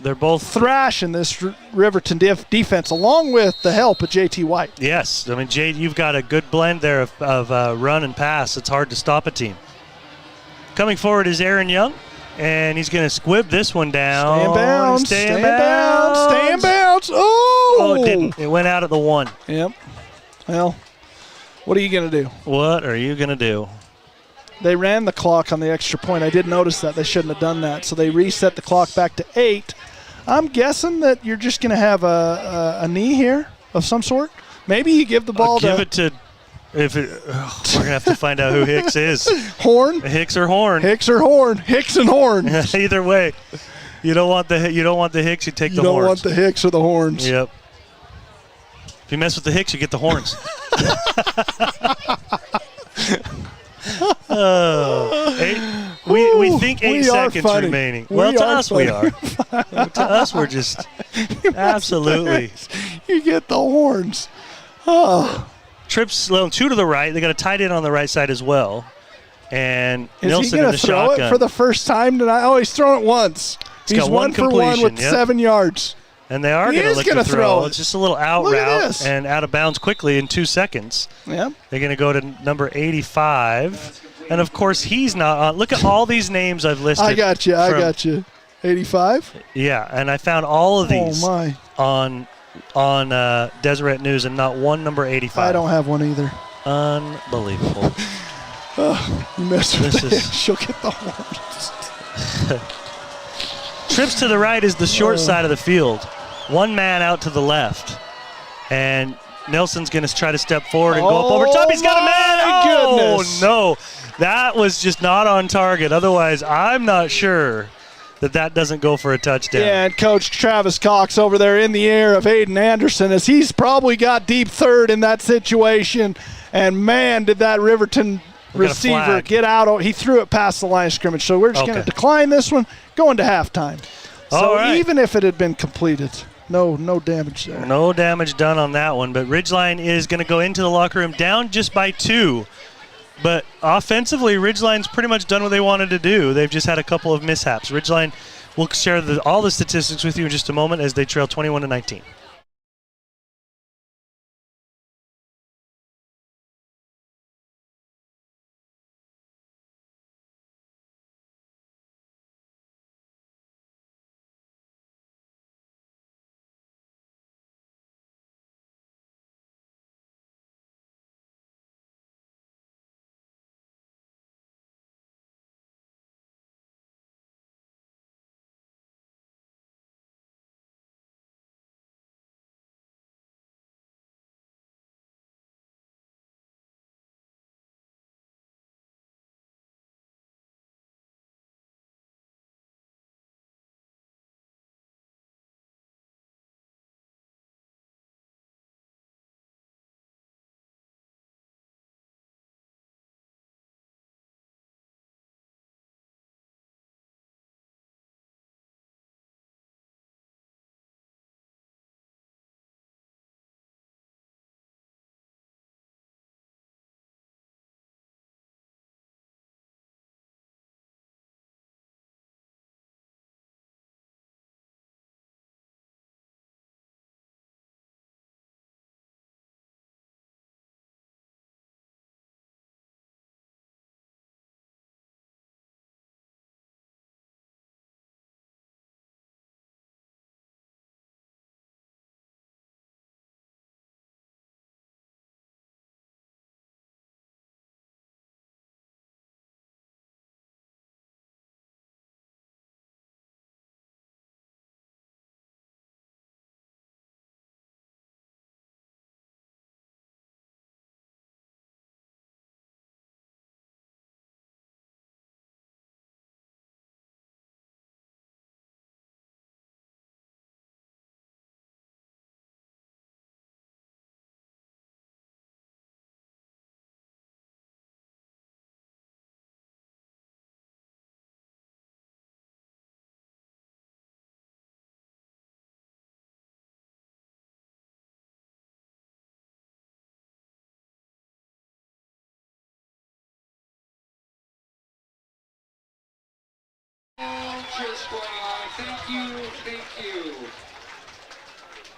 they're both thrashing this Riverton defense along with the help of JT White. Yes, Jay, you've got a good blend there of run and pass. It's hard to stop a team. Coming forward is Aaron Young, and he's going to squib this one down. Stay in bounds. Stay in bounds. Oh, it didn't. It went out at the 1. Yep. Well, what are you going to do? What are you going to do? They ran the clock on the extra point. I did notice that. They shouldn't have done that. So they reset the clock back to 8. I'm guessing that you're just going to have a knee here of some sort. Maybe you give the ball we're going to have to find out who Hicks is. Horn? Hicks or Horn? Hicks or Horn? Hicks and Horn. Either way. You don't want the Hicks, you take the horns. You don't want the Hicks or the Horns. Yep. If you mess with the Hicks, you get the horns. We think 8 seconds remaining. Well, to us we are. To us we're just absolutely. You get the horns. Oh. Trips 2 to the right. They got a tight end on the right side as well. And Nilsson in the shotgun. Is he going to throw it for the first time tonight? Oh, he's thrown it once. He's got 1 for 1 with 7 yards. And they are He going to is look gonna to throw throw. it. It's just a little out Look at route this. and out of bounds quickly in 2 seconds. Yeah. They're going to go to number 85. And, of course, he's not on. Look at all these names I've listed. I got you. 85? Yeah, and I found all of these Oh, my. on Deseret News and not one number 85. I don't have one either. Unbelievable. You mess with This it. is- She'll get the horn. Trips to the right is the short side of the field. One man out to the left. And Nelson's going to try to step forward and go up over top. He's got a man. my Oh, goodness. no. That was just not on target. Otherwise, I'm not sure that doesn't go for a touchdown. Yeah, and Coach Travis Cox over there in the air of Aiden Anderson, as he's probably got deep third in that situation. And, man, did that Riverton We got a receiver flag. get out. He threw it past the line of scrimmage. So we're just going to Okay. decline this one, going to halftime. So All right. even if it had been completed, no damage there. No damage done on that one, but Ridgeline is going to go into the locker room down just by 2. But offensively, Ridgeline's pretty much done what they wanted to do. They've just had a couple of mishaps. Ridgeline will share all the statistics with you in just a moment as they trail 21-19.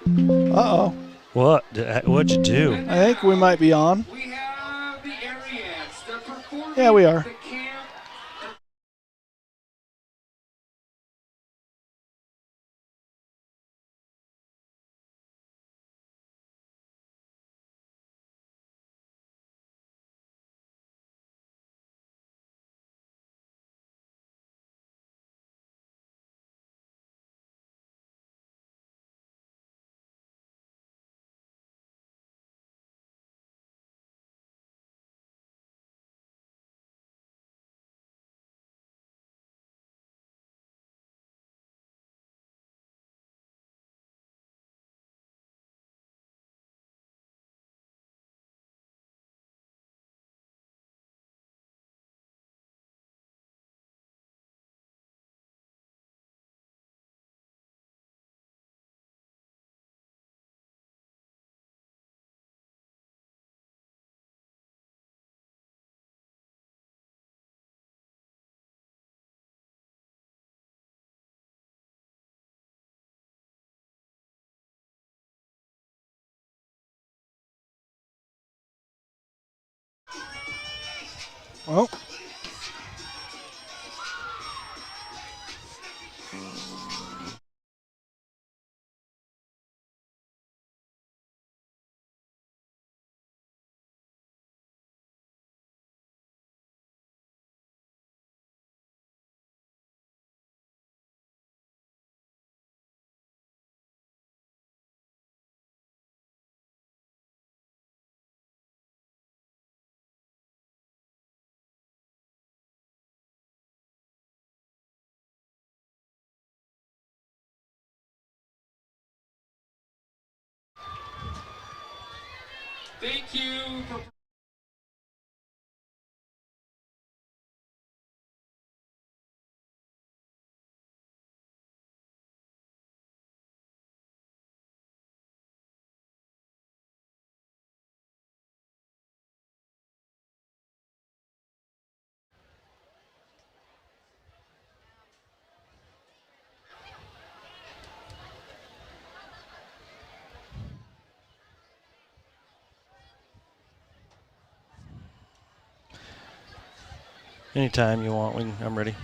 Uh-oh. What'd you do? I think we might be on. Yeah, we are. Well. Thank you for Anytime you want, I'm ready.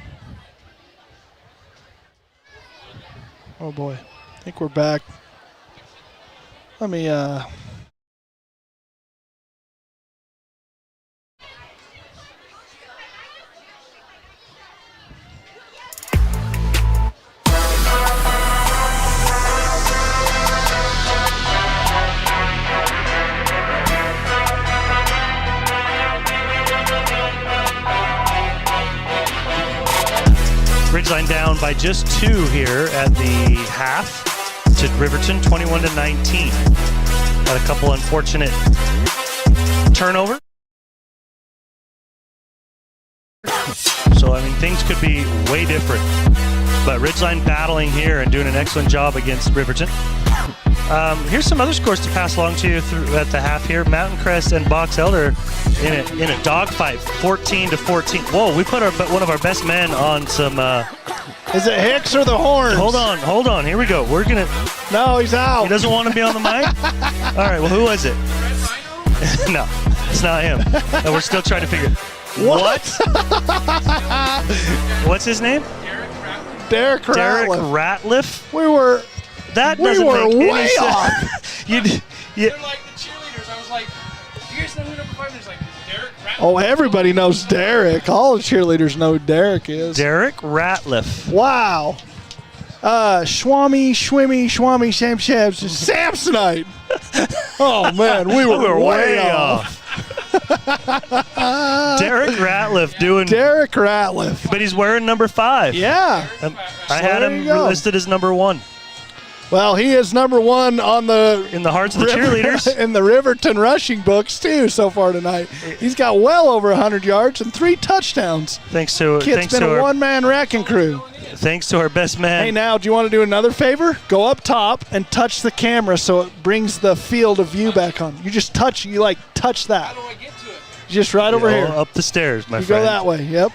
Oh boy, I think we're back. Let me Ridgeline down by just 2 here at the half to Riverton, 21-19. Got a couple unfortunate turnovers. So, I mean, things could be way different. But Ridgeline battling here and doing an excellent job against Riverton. Here's some other scores to pass along to you at the half here. Mountain Crest and Box Elder in a dogfight, 14-14. Whoa, we put one of our best men on some. Is it Hicks or the Horns? Hold on. Here we go. We're gonna. No, he's out. He doesn't want to be on the mic. All right. Well, who was it? No, it's not him. And we're still trying to figure. What? What's his name? Derek Ratliff. Derek Ratliff. We were make way any off. sense. They're like the cheerleaders. I was like, you guys know who number 5 is? Like, Derek Ratliff. Oh, everybody knows Derek. All the cheerleaders know who Derek is. Derek Ratliff. Wow. Schwammy, Sham, Samsonite. Oh, man, we were way off. Derek Ratliff doing. Derek Ratliff. But he's wearing number 5. Yeah. I had there him you go. listed as number 1. Well, he is number 1 on the In the hearts of the cheerleaders. in the Riverton rushing books too so far tonight. He's got well over 100 yards and 3 touchdowns. Thanks to Kid's been a one-man wrecking crew. Thanks to our best man. Hey, now, do you want to do another favor? Go up top and touch the camera so it brings the field of view back on. You just touch that. How do I get to it? Just right over here. Up the stairs, my You friend. go that way, yep.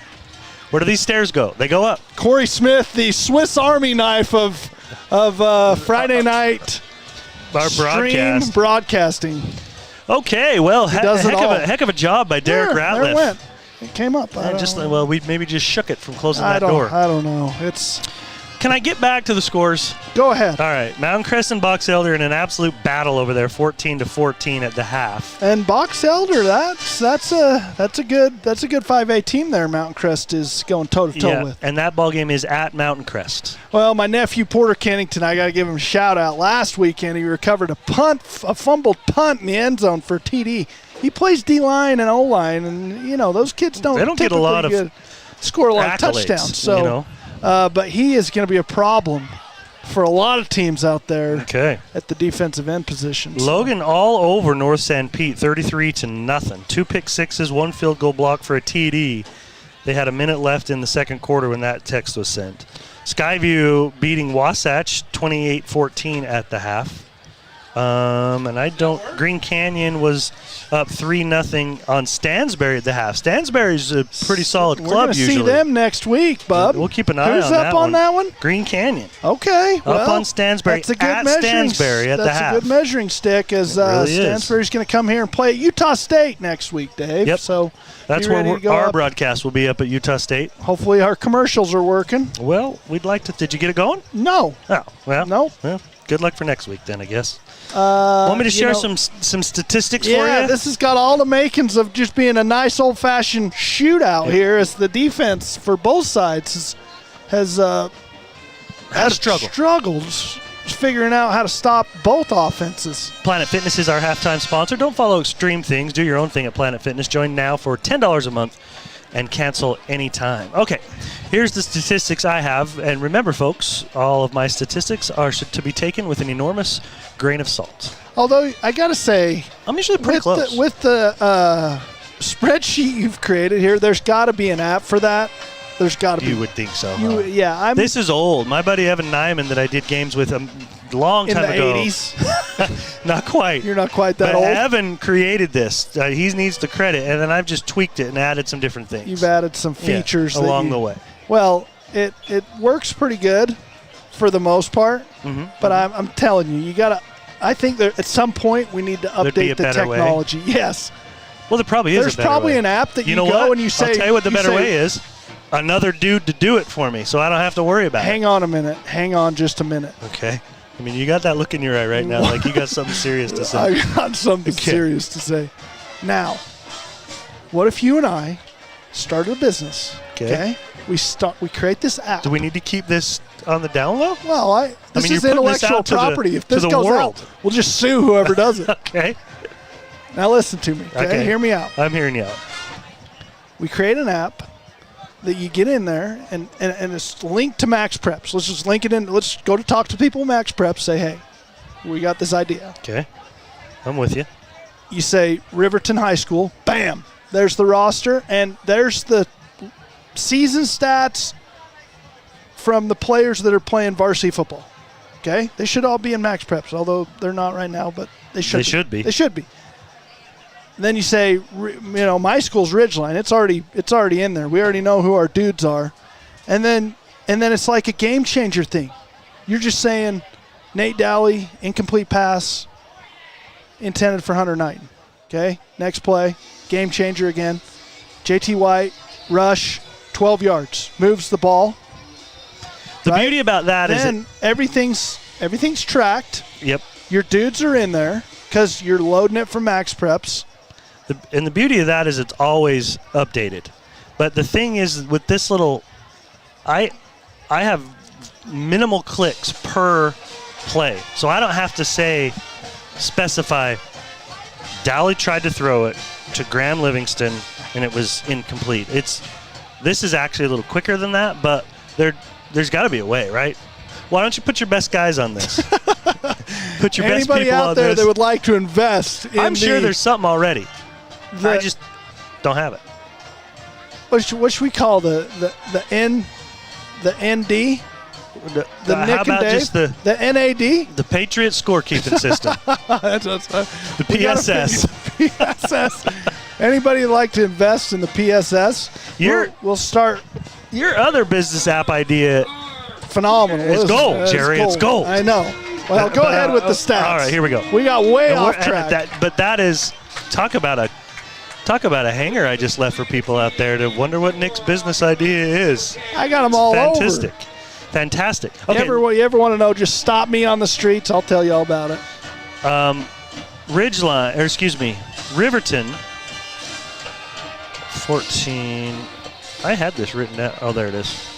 Where do these stairs go? They go up. Corey Smith, the Swiss Army knife of Friday night Our stream broadcasting. Okay, well, heck of a job by Derek Ratliff. There it went. It came up. We maybe just shook it from closing that door. I don't know. Can I get back to the scores? Go ahead. All right, Mountain Crest and Box Elder in an absolute battle over there, 14-14 at the half. And Box Elder, that's a good 5A team there. Mountain Crest is going toe to toe with. And that ball game is at Mountain Crest. Well, my nephew Porter Kennington, I got to give him a shout out. Last weekend, he recovered a fumbled punt in the end zone for TD. He plays D-line and O-line, and those kids don't get a lot of score a lot of accolades, touchdowns. So, but he is going to be a problem for a lot of teams out there at the defensive end position. So. Logan all over North San Pete, 33-0. 2 pick sixes, 1 field goal block for a TD. They had a minute left in the second quarter when that text was sent. Skyview beating Wasatch 28-14 at the half. And I don't. Green Canyon was up 3-0 on Stansbury at the half. Stansbury's a pretty solid club. We're going to usually. see them next week, bub. We'll keep an eye Who's on up on that one? Green Canyon. Okay, well, up on Stansbury. That's a good at measuring. Stansbury at the half. That's a good measuring stick. As really Stansbury's going to come here and play at Utah State next week, Dave. Yep. So that's where our broadcast will be up at Utah State. Hopefully, our commercials are working. Well, we'd like to. Did you get it going? No. Oh, well. No. Well, good luck for next week then, I guess. Want me to share some statistics for you? Yeah, this has got all the makings of just being a nice old-fashioned shootout here, as the defense for both sides has struggled figuring out how to stop both offenses. Planet Fitness is our halftime sponsor. Don't follow extreme things. Do your own thing at Planet Fitness. Join now for $10 a month and cancel anytime. Okay, here's the statistics I have. And remember, folks, all of my statistics are to be taken with an enormous grain of salt. Although, I got to say, I'm usually pretty close. With the spreadsheet you've created here, there's got to be an app for that. There's got to be. You would think so, huh? Yeah. This is old. My buddy Evan Nyman that I did games with a long time ago. In the 80s? Not quite. You're not quite that old? Evan created this. He needs the credit, and then I've just tweaked it and added some different things. You've added some features along the way. Well, it works pretty good for the most part, but I'm telling you, you got to. I think that at some point we need to update the technology. Way. Yes. Well, there probably is. There's probably an app that you go what? and you say. I'll tell you what the better way is. Another dude to do it for me, so I don't have to worry about it. Hang on a minute. Hang on just a minute. Okay. I mean, you got that look in your eye right now, like you got something serious to say. I got something serious to say. Now, what if you and I started a business? Okay. We create this app. Do we need to keep this on the down low? Well, this is intellectual property. If this goes out, we'll just sue whoever does it. Okay. Now listen to me. Okay. Hear me out. I'm hearing you out. We create an app that you get in there, and it's linked to Max Preps. Let's just link it in. Let's go to talk to people at Max Preps. Say, hey, we got this idea. Okay. I'm with you. You say Riverton High School. Bam. There's the roster, and there's the season stats from the players that are playing varsity football. Okay? They should all be in Max Preps, although they're not right now, but they should be. They should be. Then you say, my school's Ridgeline. It's already in there. We already know who our dudes are. And then it's like a game changer thing. You're just saying, Nate Dowley, incomplete pass, intended for Hunter Knighton. Okay? Next play, game changer again. JT White, rush, 12 yards, moves the ball. The beauty about that is that everything's tracked. Yep. Your dudes are in there because you're loading it from Max Preps. And the beauty of that is it's always updated. But the thing is, with this little, I have minimal clicks per play. So I don't have to specify, Dowley tried to throw it to Graham Livingston, and it was incomplete. This is actually a little quicker than that, but there's got to be a way, right? Why don't you put your best guys on this? Put your best people on this. Anybody out there that would like to invest in I'm sure there's something already. I just don't have it. What should we call the ND? The how Nick about and Dave? just the NAD? The Patriot scorekeeping system. The PSS. PSS. Anybody would like to invest in the PSS? We'll start. Your other business app idea. Phenomenal. It's gold, Jerry. It's gold. I know. Well, go ahead with the stats. All right, here we go. We got way off track. But that is, talk about a hanger I just left for people out there to wonder what Nick's business idea is. I got them all over. Fantastic. Okay. You ever want to know, just stop me on the streets. I'll tell you all about it. Riverton, 14. I had this written down. Oh, there it is.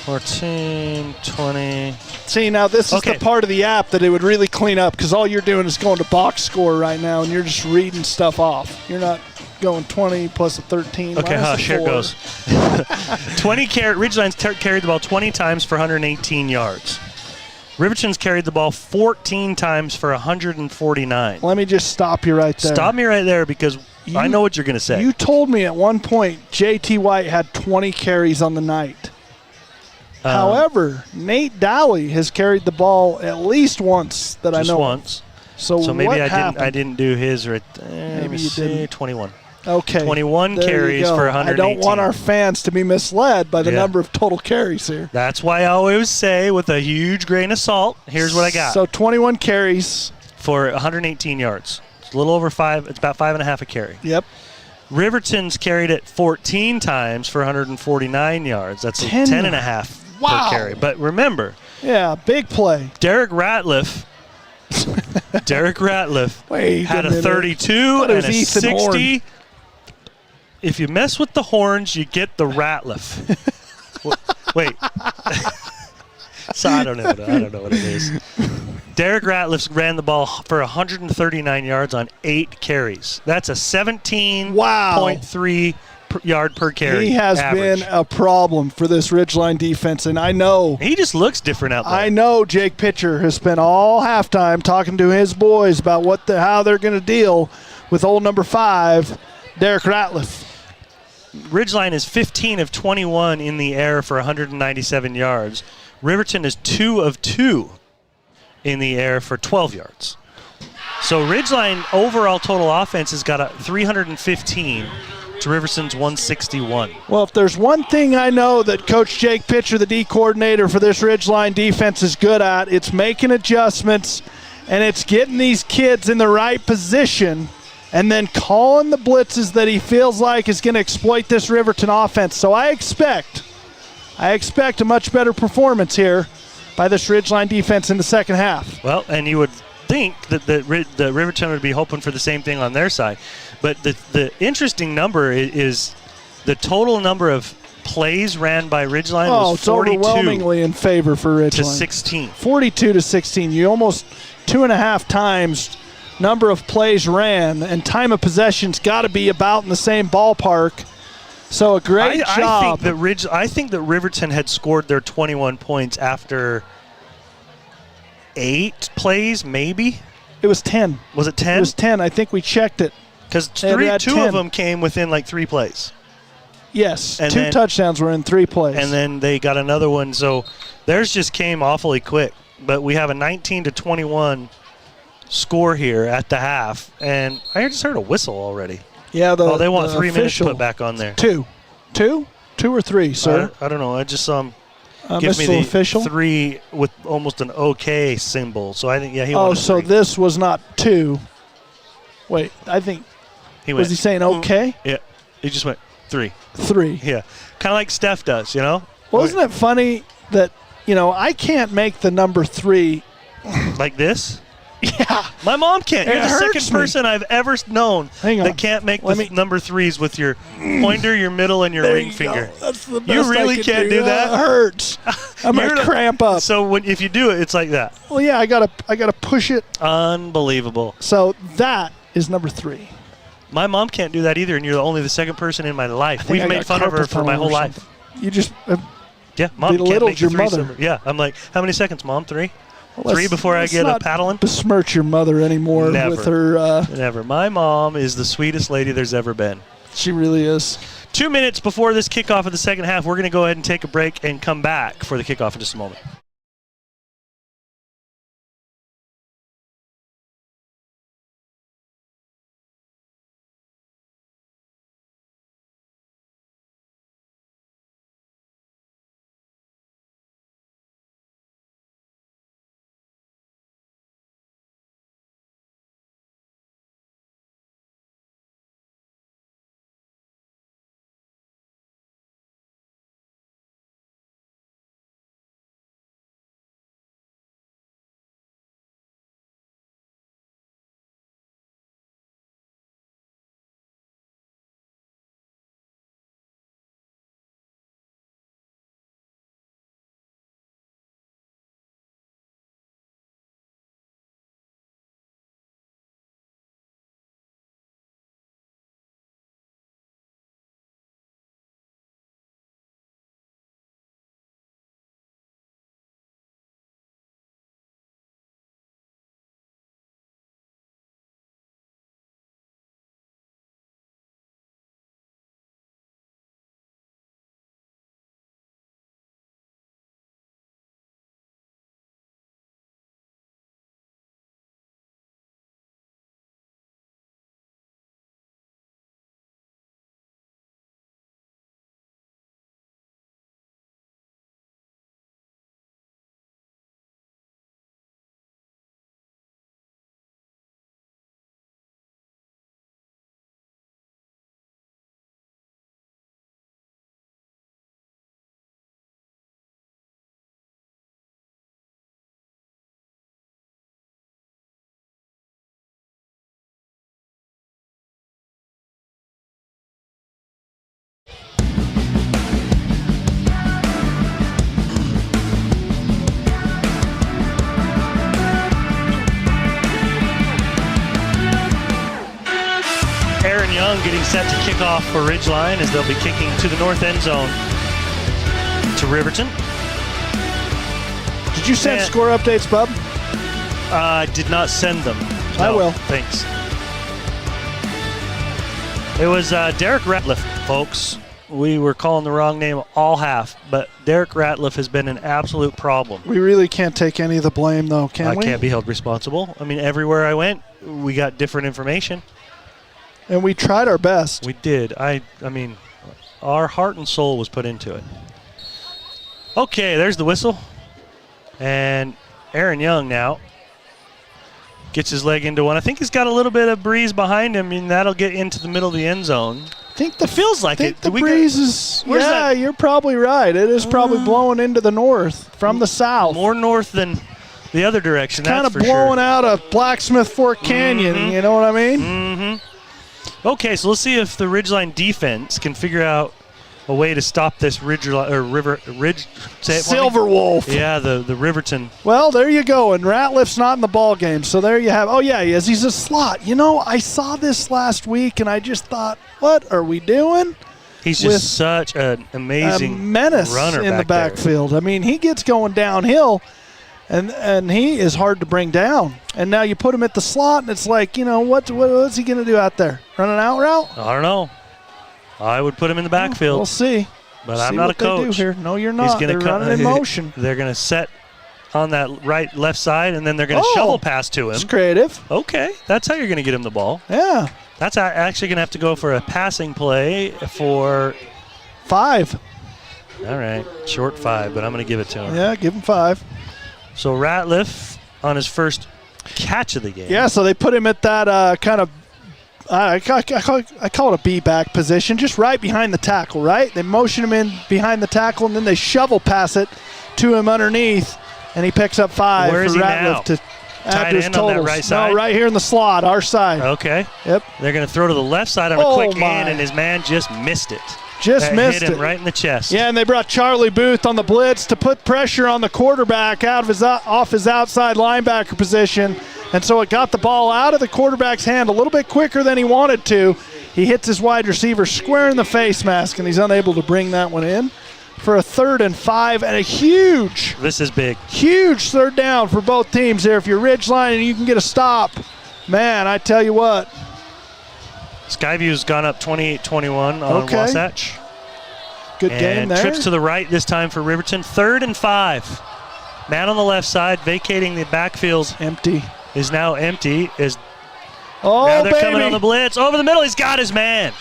14, 20. See, now this is the part of the app that it would really clean up, because all you're doing is going to box score right now, and you're just reading stuff off. You're not going 20 plus a 13. Okay, here it goes. 20 Ridgeline's carried the ball 20 times for 118 yards. Riverton's carried the ball 14 times for 149. Let me just stop you right there. Stop me right there, because I know what you're going to say. You told me at one point JT White had 20 carries on the night. However, Nate Dowley has carried the ball at least once that I just know. once. So maybe what I happened? didn't do his right there. Maybe you didn't. 21. Okay. 21 there carries you go. for 118. I don't want our fans to be misled by the Yeah. number of total carries here. That's why I always say, with a huge grain of salt, here's what I got. So 21 carries. For 118 yards. It's a little over 5. It's about 5.5 a carry. Yep. Riverton's carried it 14 times for 149 yards. That's 10.5 Wow. per carry. But remember, Yeah, big play. Derek Ratliff Wait had a a minute. 32 thought it and was a Ethan 60. Horn. If you mess with the horns, you get the Ratliff. Wait. So I don't know what it is. Derek Ratliff ran the ball for 139 yards on 8 carries. That's a 17.3 yard per carry. He has average. been a problem for this Ridgeline defense, and I know. He just looks different out there. I know Jake Pitcher has spent all halftime talking to his boys about how they're going to deal with old number 5, Derek Ratliff. Ridgeline is 15 of 21 in the air for 197 yards. Riverton is 2 of 2 in the air for 12 yards. So Ridgeline overall total offense has got a 315 to Riverton's 161. Well, if there's one thing I know that Coach Jake Pitcher, the D coordinator for this Ridgeline defense, is good at, it's making adjustments, and it's getting these kids in the right position and then calling the blitzes that he feels like is going to exploit this Riverton offense. So I expect a much better performance here by this Ridgeline defense in the second half. Well, and you would think that the Riverton would be hoping for the same thing on their side. But the interesting number is the total number of plays ran by Ridgeline was 42 it's overwhelmingly in favor for Ridgeline. to 16. 42 to 16. You almost 2.5 times number of plays ran, and time of possession's got to be about in the same ballpark. So a great job. I think that Riverton had scored their 21 points after 8 plays, maybe. It was 10. Was it 10? It was 10. I think we checked it. Because They had 2 10. of them came within like 3 plays. Yes, And 2 then- touchdowns were in 3 plays. And then they got another one. So theirs just came awfully quick. But we have a 19 to 21 score here at the half. And I just heard a whistle already. yeah, They want the 3 minutes official- put back on there. 2 or 3, sir. I don't know. I just saw him give me Mr. the Official. 3 with almost an OK symbol. So I think, he Oh, wanted so 3. this was not 2. Wait, I think, He was he saying okay? Yeah. He just went 3. 3. Yeah. Kind of like Steph does, Well, isn't it funny that, I can't make the number 3. Like this? Yeah. My mom can't. You're It the hurts second me. person I've ever known Hang on. that can't make Let the me- number 3s with your pointer, your middle, and your There ring you finger. go. That's the best You really I can can't do that? It hurts. I'm You're gonna the- cramp up. So if you do it, it's like that. Well, yeah, I gotta push it. Unbelievable. So that is number 3. My mom can't do that either, and you're only the second person in my life. I think We've I made got fun of her carpal for my tunnel whole or life. something. You just Yeah, mom can't belittled make the your 3 mother. number. Yeah, I'm like, how many seconds, Mom? 3? let's- 3 before I let's get a not paddling? besmirch your mother anymore Never. with her. Never. My mom is the sweetest lady there's ever been. She really is. 2 minutes before this kickoff of the second half, we're going to go ahead and take a break and come back for the kickoff in just a moment. Young getting set to kick off for Ridgeline as they'll be kicking to the north end zone to Riverton. Did you send score updates, Bub? I did not send them. No, I will. Thanks. It was Derek Ratliff, folks. We were calling the wrong name all half, but Derek Ratliff has been an absolute problem. We really can't take any of the blame, though, can we? I can't be held responsible. I mean, everywhere I went, we got different information. And we tried our best. We did. I mean, our heart and soul was put into it. Okay, there's the whistle. And Aaron Young now gets his leg into one. I think he's got a little bit of breeze behind him, and that'll get into the middle of the end zone. It feels like it. The breeze is, yeah, you're probably right. It is probably blowing into the north from the south. More north than the other direction, that's kind of for blowing sure. out of Blacksmith Fork Canyon, you know what I mean? Mm-hmm. Okay, so let's see if the Ridgeline defense can figure out a way to stop this Silver Wolf. Yeah, the Riverton. Well, there you go. And Ratliff's not in the ball game, so there you have. Oh yeah, he is. He's a slot. You know, I saw this last week, and I just thought, what are we doing? He's just such an amazing menace runner in the backfield. I mean, he gets going downhill, and he is hard to bring down. And now you put him at the slot, and it's like, you know, what's he going to do out there? Run an out route? I don't know. I would put him in the backfield. We'll see. But I'm not a coach. Here. No, you're not. They're running in motion. They're going to set on that left side, and then they're going to shovel pass to him. It's creative. Okay, that's how you're going to get him the ball. Yeah. That's actually going to have to go for a passing play for 5. All right, short 5, but I'm going to give it to him. Yeah, give him 5. So Ratliff on his first catch of the game. Yeah, so they put him at that kind of, I call it a B-back position, just right behind the tackle, right? They motion him in behind the tackle, and then they shovel pass it to him underneath, and he picks up 5 Where is for he Ratliff now? to add Tight to his end on totals. that right side? No, right here in the slot, our side. Okay. Yep. They're going to throw to the left side on a quick in, and his man just missed it. Just missed hit him it. right in the chest. Yeah, and they brought Charlie Booth on the blitz to put pressure on the quarterback off his outside linebacker position. And so it got the ball out of the quarterback's hand a little bit quicker than he wanted to. He hits his wide receiver square in the face mask, and he's unable to bring that one in for a 3rd and 5 and a huge. This is big. Huge 3rd down for both teams there. If you're Ridgeline and you can get a stop, man, I tell you what. Skyview's gone up 28-21 on Wasatch. Good game there. Trips to the right this time for Riverton. 3rd and 5. Man on the left side vacating the backfield. Empty. Is now empty. Now they're coming on the blitz. Over the middle, he's got his man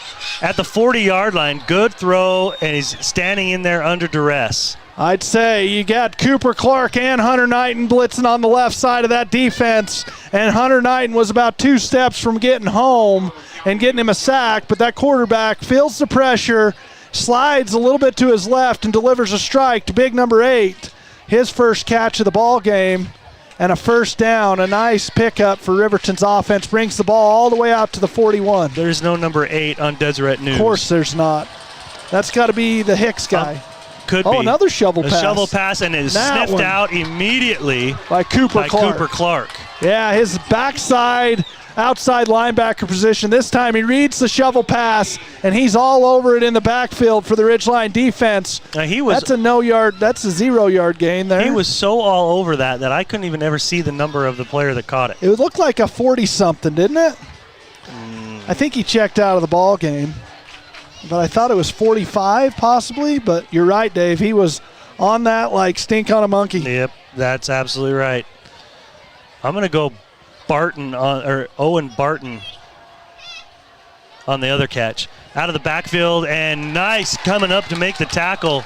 at the 40-yard line. Good throw, and he's standing in there under duress. I'd say you got Cooper Clark and Hunter Knighton blitzing on the left side of that defense, and Hunter Knighton was about 2 steps from getting home and getting him a sack, but that quarterback feels the pressure, slides a little bit to his left, and delivers a strike to big number 8, his first catch of the ball game. And a 1st down, a nice pickup for Riverton's offense, brings the ball all the way out to the 41. There's no number 8 on Deseret News. Of course there's not. That's got to be the Hicks guy. Could be. Oh, another shovel pass. A shovel pass, and it is sniffed out immediately by Cooper Clark. Yeah, his backside, outside linebacker position. This time he reads the shovel pass, and he's all over it in the backfield for the Ridgeline defense. That's a 0-yard gain there. He was so all over that I couldn't even ever see the number of the player that caught it. It looked like a 40-something, didn't it? I think he checked out of the ball game, but I thought it was 45 possibly, but you're right, Dave. He was on that like stink on a monkey. Yep, that's absolutely right. I'm going to go Owen Barton on the other catch. Out of the backfield, and nice coming up to make the tackle.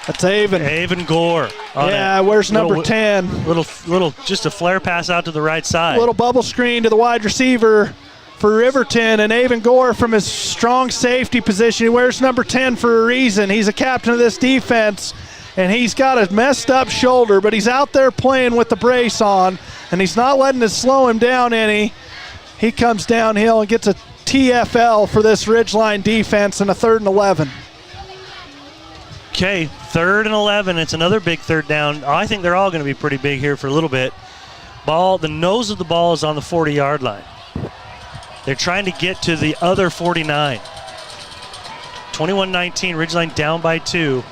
That's Avon. Avon Gore. Where's number 10? Little, just a flare pass out to the right side. Little bubble screen to the wide receiver for Riverton, and Avon Gore from his strong safety position. He wears number 10 for a reason. He's a captain of this defense, and he's got a messed up shoulder, but he's out there playing with the brace on, and he's not letting it slow him down any. He comes downhill and gets a TFL for this Ridgeline defense, and a 3rd and 11. Okay, 3rd and 11. It's another big 3rd down. I think they're all going to be pretty big here for a little bit. The nose of the ball is on the 40-yard line. They're trying to get to the other 49. 21-19, Ridgeline down by 2.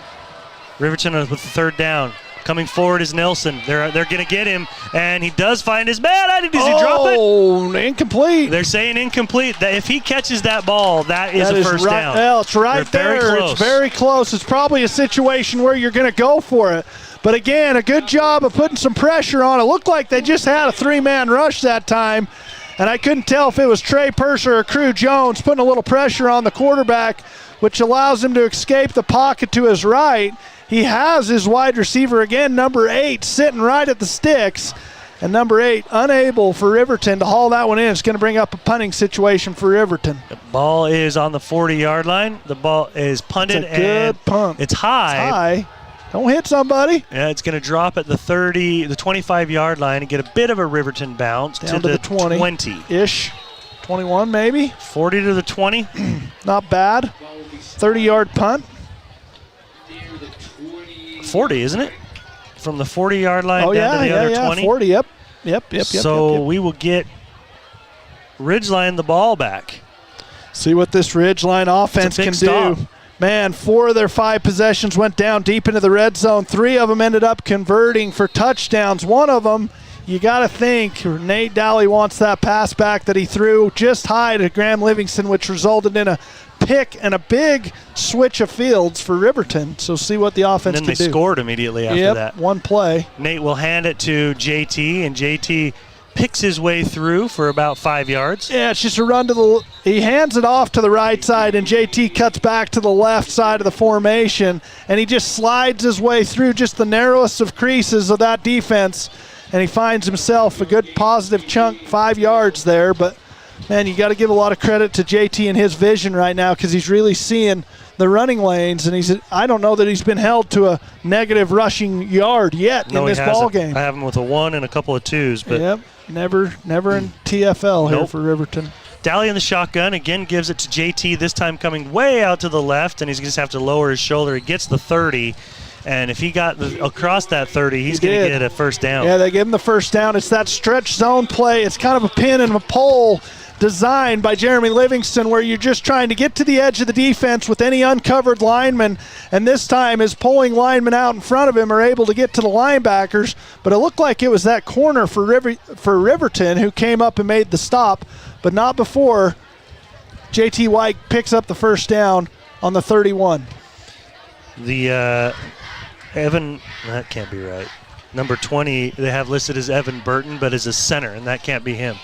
Riverton with the third down. Coming forward is Nelson. They're going to get him, and he does find his man. Does he drop it? Oh, incomplete. They're saying incomplete. That if he catches that ball, that is a first down. Well, it's right there. Very close. It's very close. It's probably a situation where you're going to go for it. But again, a good job of putting some pressure on. It looked like they just had a 3-man rush that time, and I couldn't tell if it was Trey Purser or Crew Jones putting a little pressure on the quarterback, which allows him to escape the pocket to his right. He has his wide receiver again, number 8, sitting right at the sticks. And number 8, unable for Riverton to haul that one in. It's going to bring up a punting situation for Riverton. The ball is on the 40-yard line. The ball is punted. It's a good punt. It's high. It's high. Don't hit somebody. Yeah, it's going to drop at the 25-yard line and get a bit of a Riverton bounce down to the 20-ish. 21 maybe. 40 to the 20. Not bad. 30-yard punt. 40, isn't it? From the 40-yard line down to the other 20. 40. Yep. So we will get Ridgeline the ball back. See what this Ridgeline offense can do. Man, 4 of their 5 possessions went down deep into the red zone. 3 of them ended up converting for touchdowns. One of them, you got to think, Nate Dowley wants that pass back that he threw just high to Graham Livingston, which resulted in a pick and a big switch of fields for Riverton. So see what the offense can do. And then they scored immediately after that. One play. Nate will hand it to JT, and JT picks his way through for about 5 yards. Yeah, it's just a run to the – he hands it off to the right side, and JT cuts back to the left side of the formation, and he just slides his way through just the narrowest of creases of that defense, and he finds himself a good positive chunk, 5 yards there. But, man, you got to give a lot of credit to JT and his vision right now because he's really seeing the running lanes, and I don't know that he's been held to a negative rushing yard yet in this ball game. I have him with a 1 and a couple of 2s. But yep, never in TFL here for Riverton. Dowley in the shotgun, again gives it to JT, this time coming way out to the left, and he's going to have to lower his shoulder. He gets the 30. And if he got across that 30, he's going to get a first down. Yeah, they give him the first down. It's that stretch zone play. It's kind of a pin and a pole designed by Jeremy Livingston where you're just trying to get to the edge of the defense with any uncovered lineman. And this time his pulling linemen out in front of him are able to get to the linebackers. But it looked like it was that corner for Riverton who came up and made the stop, but not before JT White picks up the first down on the 31. Evan, that can't be right. Number 20, they have listed as Evan Burton, but as a center, and that can't be him.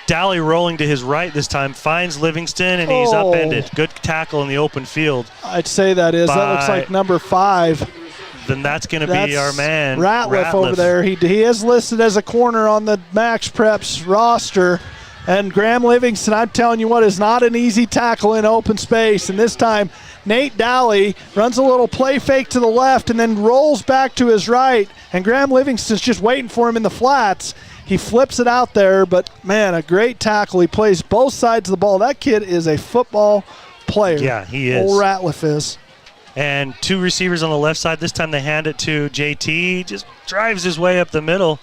Dowley rolling to his right this time, finds Livingston, and he's upended. Good tackle in the open field. I'd say that looks like number 5. Then that's going to be our man, Ratliff over there. He is listed as a corner on the Max Preps roster. And Graham Livingston, I'm telling you what, is not an easy tackle in open space. And this time, Nate Dowley runs a little play fake to the left and then rolls back to his right. And Graham Livingston's just waiting for him in the flats. He flips it out there, but, man, a great tackle. He plays both sides of the ball. That kid is a football player. Yeah, he is. Old Ratliff is. And 2 receivers on the left side. This time they hand it to JT. He just drives his way up the middle.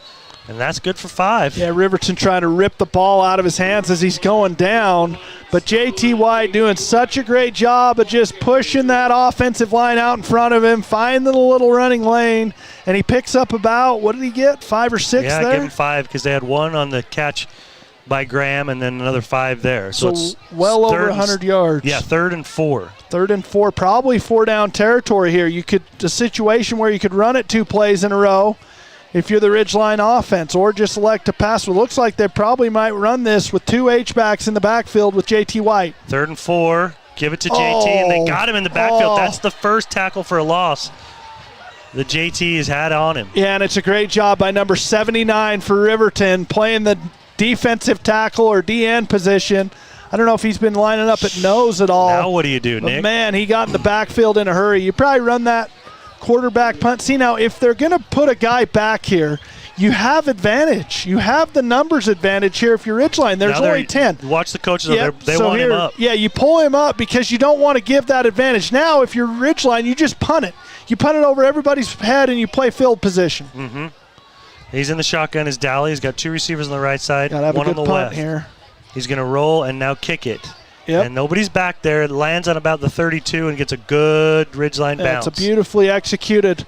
And that's good for 5. Yeah, Riverton trying to rip the ball out of his hands as he's going down. But J.T. White doing such a great job of just pushing that offensive line out in front of him, finding the little running lane, and he picks up about, what did he get, 5 or 6 there? Yeah, give him 5 because they had 1 on the catch by Graham and then another 5 there. So it's well over 100 yards. Yeah, 3rd and 4. 3rd and 4, probably 4-down territory here. A situation where you could run it 2 plays in a row if you're the Ridgeline offense, or just elect to pass. It looks like they probably might run this with 2 H-backs in the backfield with J.T. White. 3rd and 4, give it to JT, and they got him in the backfield. That's the first tackle for a loss that JT has had on him. Yeah, and it's a great job by number 79 for Riverton, playing the defensive tackle or DN position. I don't know if he's been lining up at nose at all. Now what do you do, Nick? But man, he got in the backfield in a hurry. You probably run that quarterback punt. See, now, if they're going to put a guy back here, you have advantage. You have the numbers advantage here if you're Ridgeline. There's only 10. Watch the coaches. They want him up. Yeah, you pull him up because you don't want to give that advantage. Now, if you're Ridgeline, you just punt it. You punt it over everybody's head and you play field position. Mm-hmm. He's in the shotgun as Dowley. He's got 2 receivers on the right side, Gotta have 1 a on good the punt left. Here. He's going to roll and now kick it. Yep. And nobody's back there. It lands on about the 32 and gets a good ridgeline bounce. It's a beautifully executed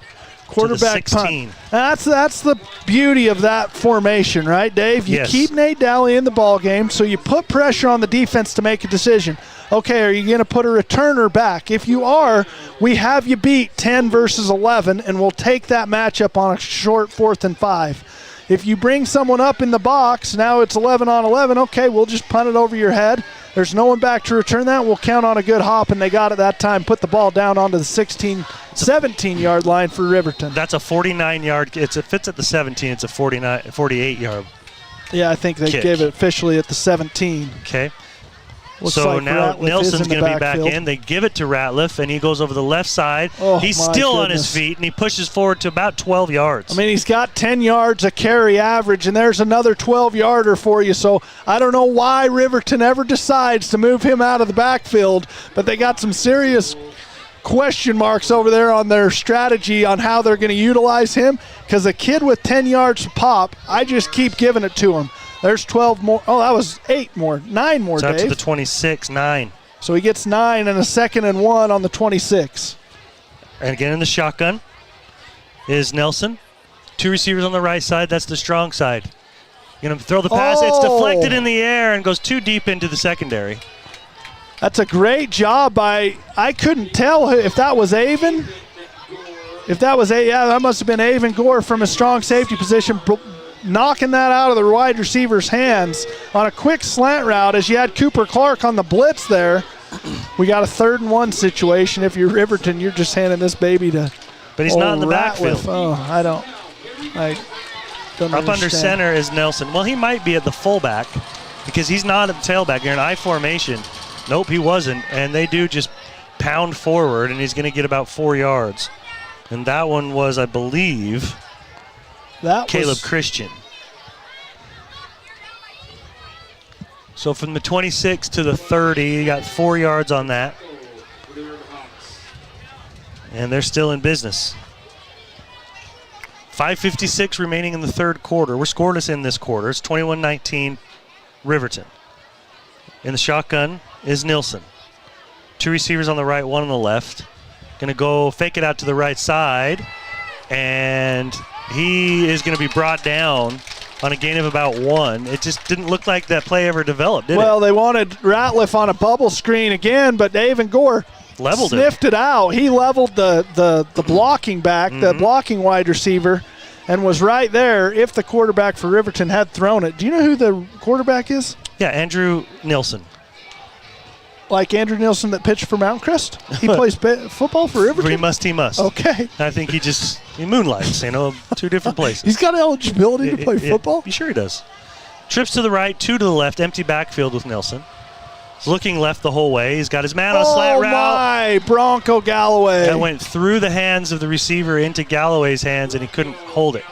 quarterback punt. That's the beauty of that formation, right, Dave? You keep Nate Dowley in the ball game, so you put pressure on the defense to make a decision. Okay, are you going to put a returner back? If you are, we have you beat 10 versus 11, and we'll take that matchup on a short 4th and 5. If you bring someone up in the box, now it's 11 on 11, okay, we'll just punt it over your head. There's no one back to return that. We'll count on a good hop, and they got it that time. Put the ball down onto the 17-yard line for Riverton. That's a 49-yard. It fits at the 17. It's a 48-yard. Yeah, I think they gave it officially at the 17. Okay. Looks so like now Ratliff Nelson's going to be back backfield. in. They give it to Ratliff, and he goes over the left side. Oh, he's my still on goodness. his feet, and he pushes forward to about 12 yards. I mean, he's got 10 yards a carry average, and there's another 12-yarder for you. So I don't know why Riverton ever decides to move him out of the backfield, but they got some serious question marks over there on their strategy on how they're going to utilize him, because a kid with 10 yards to pop, I just keep giving it to him. There's 12 more. Oh, that was 9 more, Dave. Dave. To the 26, 9. So he gets 9 and a 2nd and 1 on the 26. And again in the shotgun is Nelson. 2 receivers on the right side. That's the strong side. Going to throw the pass. It's deflected in the air and goes too deep into the secondary. That's a great job by, I couldn't tell if that was Avon. That must have been Avon Gore from a strong safety position, knocking that out of the wide receiver's hands on a quick slant route as you had Cooper Clark on the blitz there. We got a 3rd and 1 situation. If you're Riverton, you're just handing this baby to But he's not in the backfield. Oh, I don't Up understand. under center is Nelson. Well, he might be at the fullback because he's not at the tailback. You're in I formation. Nope, he wasn't. And they do just pound forward, and he's going to get about 4 yards. And that one was, I believe, Caleb Christian. So from the 26 to the 30, you got 4 yards on that. And they're still in business. 5:56 remaining in the 3rd quarter. We're scoreless in this quarter. It's 21-19 Riverton. In the shotgun is Nilsson. 2 receivers on the right, 1 on the left. Going to go fake it out to the right side. And he is going to be brought down on a gain of about 1. It just didn't look like that play ever developed, did it? Well, they wanted Ratliff on a bubble screen again, but Avon Gore sniffed it out. He leveled the blocking back, the blocking wide receiver, and was right there if the quarterback for Riverton had thrown it. Do you know who the quarterback is? Yeah, Andrew Nilsson. Like Andrew Nilsson that pitched for Mount Crest? He plays football for Riverton? He must. Okay. I think he moonlights, 2 different places. He's got eligibility to play football? Sure he does. Trips to the right, 2 to the left, empty backfield with Nilsson. He's looking left the whole way. He's got his man on a slant route. Oh, my, Bronco Galloway. That went through the hands of the receiver into Galloway's hands, and he couldn't hold it.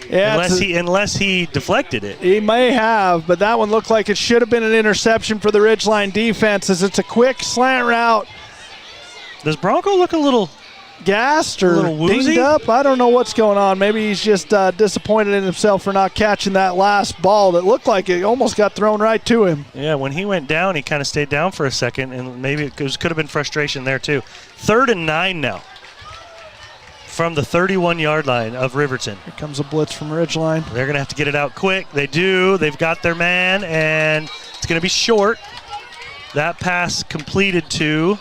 Yeah, unless he deflected it. He may have, but that one looked like it should have been an interception for the Ridgeline defense as it's a quick slant route. Does Bronco look a little gassed or woozy? dinged up? I don't know what's going on. Maybe he's just disappointed in himself for not catching that last ball that looked like it almost got thrown right to him. Yeah, when he went down, he kind of stayed down for a second, and maybe it could have been frustration there too. 3rd and 9 now. From the 31-yard line of Riverton. Here comes a blitz from Ridgeline. They're going to have to get it out quick. They do. They've got their man, and it's going to be short. That pass completed to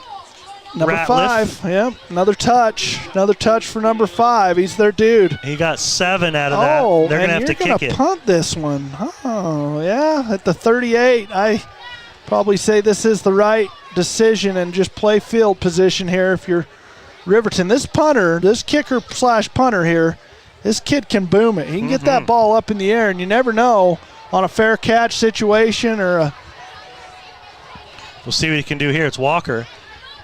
number Ratliff. 5. Yep, another touch. Another touch for number 5. He's their dude. He got 7 out of that. They're going to have to kick it. You're going to punt this one. Oh, yeah, at the 38. I probably say this is the right decision and just play field position here if you're Riverton. This kicker/punter here, this kid can boom it. He can get that ball up in the air, and you never know on a fair catch situation or a. We'll see what he can do here. It's Walker.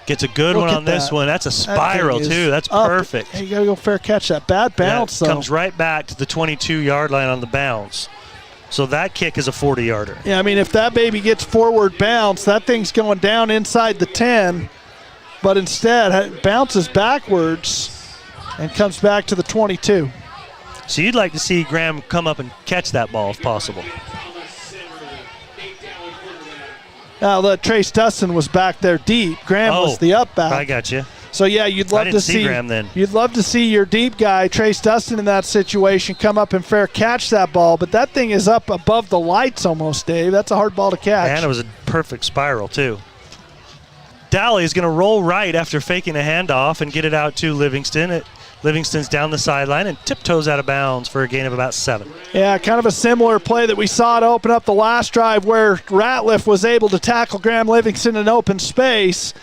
Gets a good one on this one. That's a spiral, too. That's perfect. Hey, you got to go fair catch that. Bad bounce, though. Comes right back to the 22-yard line on the bounce. So that kick is a 40-yarder. Yeah, I mean, if that baby gets forward bounce, that thing's going down inside the 10. But instead, it bounces backwards and comes back to the 22. So you'd like to see Graham come up and catch that ball if possible. Trace Dustin was back there deep. Graham was the up back. I got you. So yeah, you'd love to see Graham then. You'd love to see your deep guy, Trace Dustin, in that situation come up and fair catch that ball, but that thing is up above the lights almost, Dave. That's a hard ball to catch. And it was a perfect spiral too. Dally is going to roll right after faking a handoff and get it out to Livingston. Livingston's down the sideline and tiptoes out of bounds for a gain of about 7. Yeah, kind of a similar play that we saw to open up the last drive where Ratliff was able to tackle Graham Livingston in open space.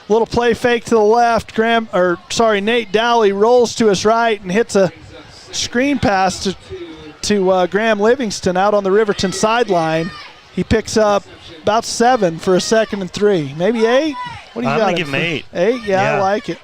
Little play fake to the left. Nate Dowley rolls to his right and hits a screen pass to Graham Livingston out on the Riverton sideline. He picks up about 7 for a 2nd and 3. Maybe 8? What do you got? I'm going to give him 8. 8? Yeah, I like it.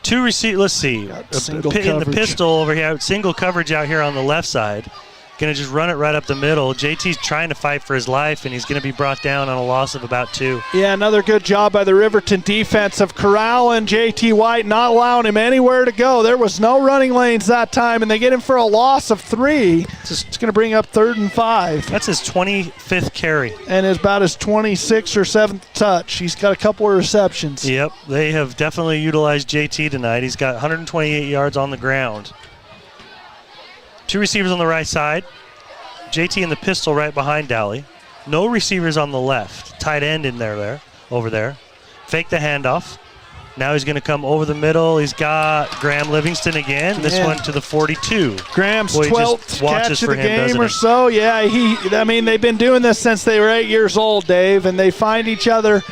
2 receive. Let's see. Single in the coverage. pistol over here. Single coverage out here on the left side. Going to just run it right up the middle. JT's trying to fight for his life, and he's going to be brought down on a loss of about 2. Yeah, another good job by the Riverton defense of corralling JT White, not allowing him anywhere to go. There was no running lanes that time, and they get him for a loss of 3. It's going to bring up 3rd and 5. That's his 25th carry. And it's about his 26th or 7th touch. He's got a couple of receptions. Yep, they have definitely utilized JT tonight. He's got 128 yards on the ground. 2 receivers on the right side. JT in the pistol right behind Dowley. No receivers on the left. Tight end in over there. Fake the handoff. Now he's going to come over the middle. He's got Graham Livingston again. This one to the 42. Graham's Boy, 12th catch of the him, game or so. Yeah, they've been doing this since they were 8 years old, Dave, and they find each other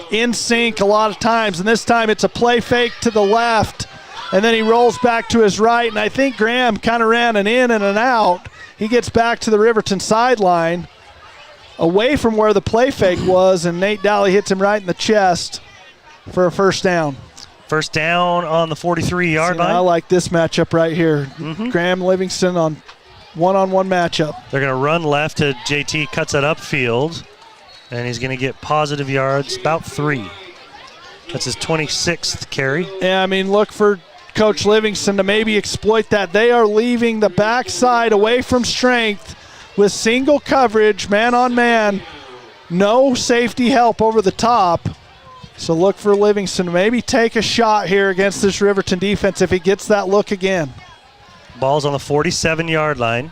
in sync a lot of times. And this time it's a play fake to the left, and then he rolls back to his right. And I think Graham kind of ran an in and an out. He gets back to the Riverton sideline, away from where the play fake was, and Nate Dowley hits him right in the chest for a first down. First down on the 43-yard line. I like this matchup right here. Graham Livingston on one-on-one matchup. They're going to run left to JT, cuts it upfield, and he's going to get positive yards, about 3. That's his 26th carry. Yeah, look for Coach Livingston to maybe exploit that. They are leaving the backside away from strength with single coverage, man on man, no safety help over the top. So look for Livingston to maybe take a shot here against this Riverton defense if he gets that look again. Ball's on the 47-yard line.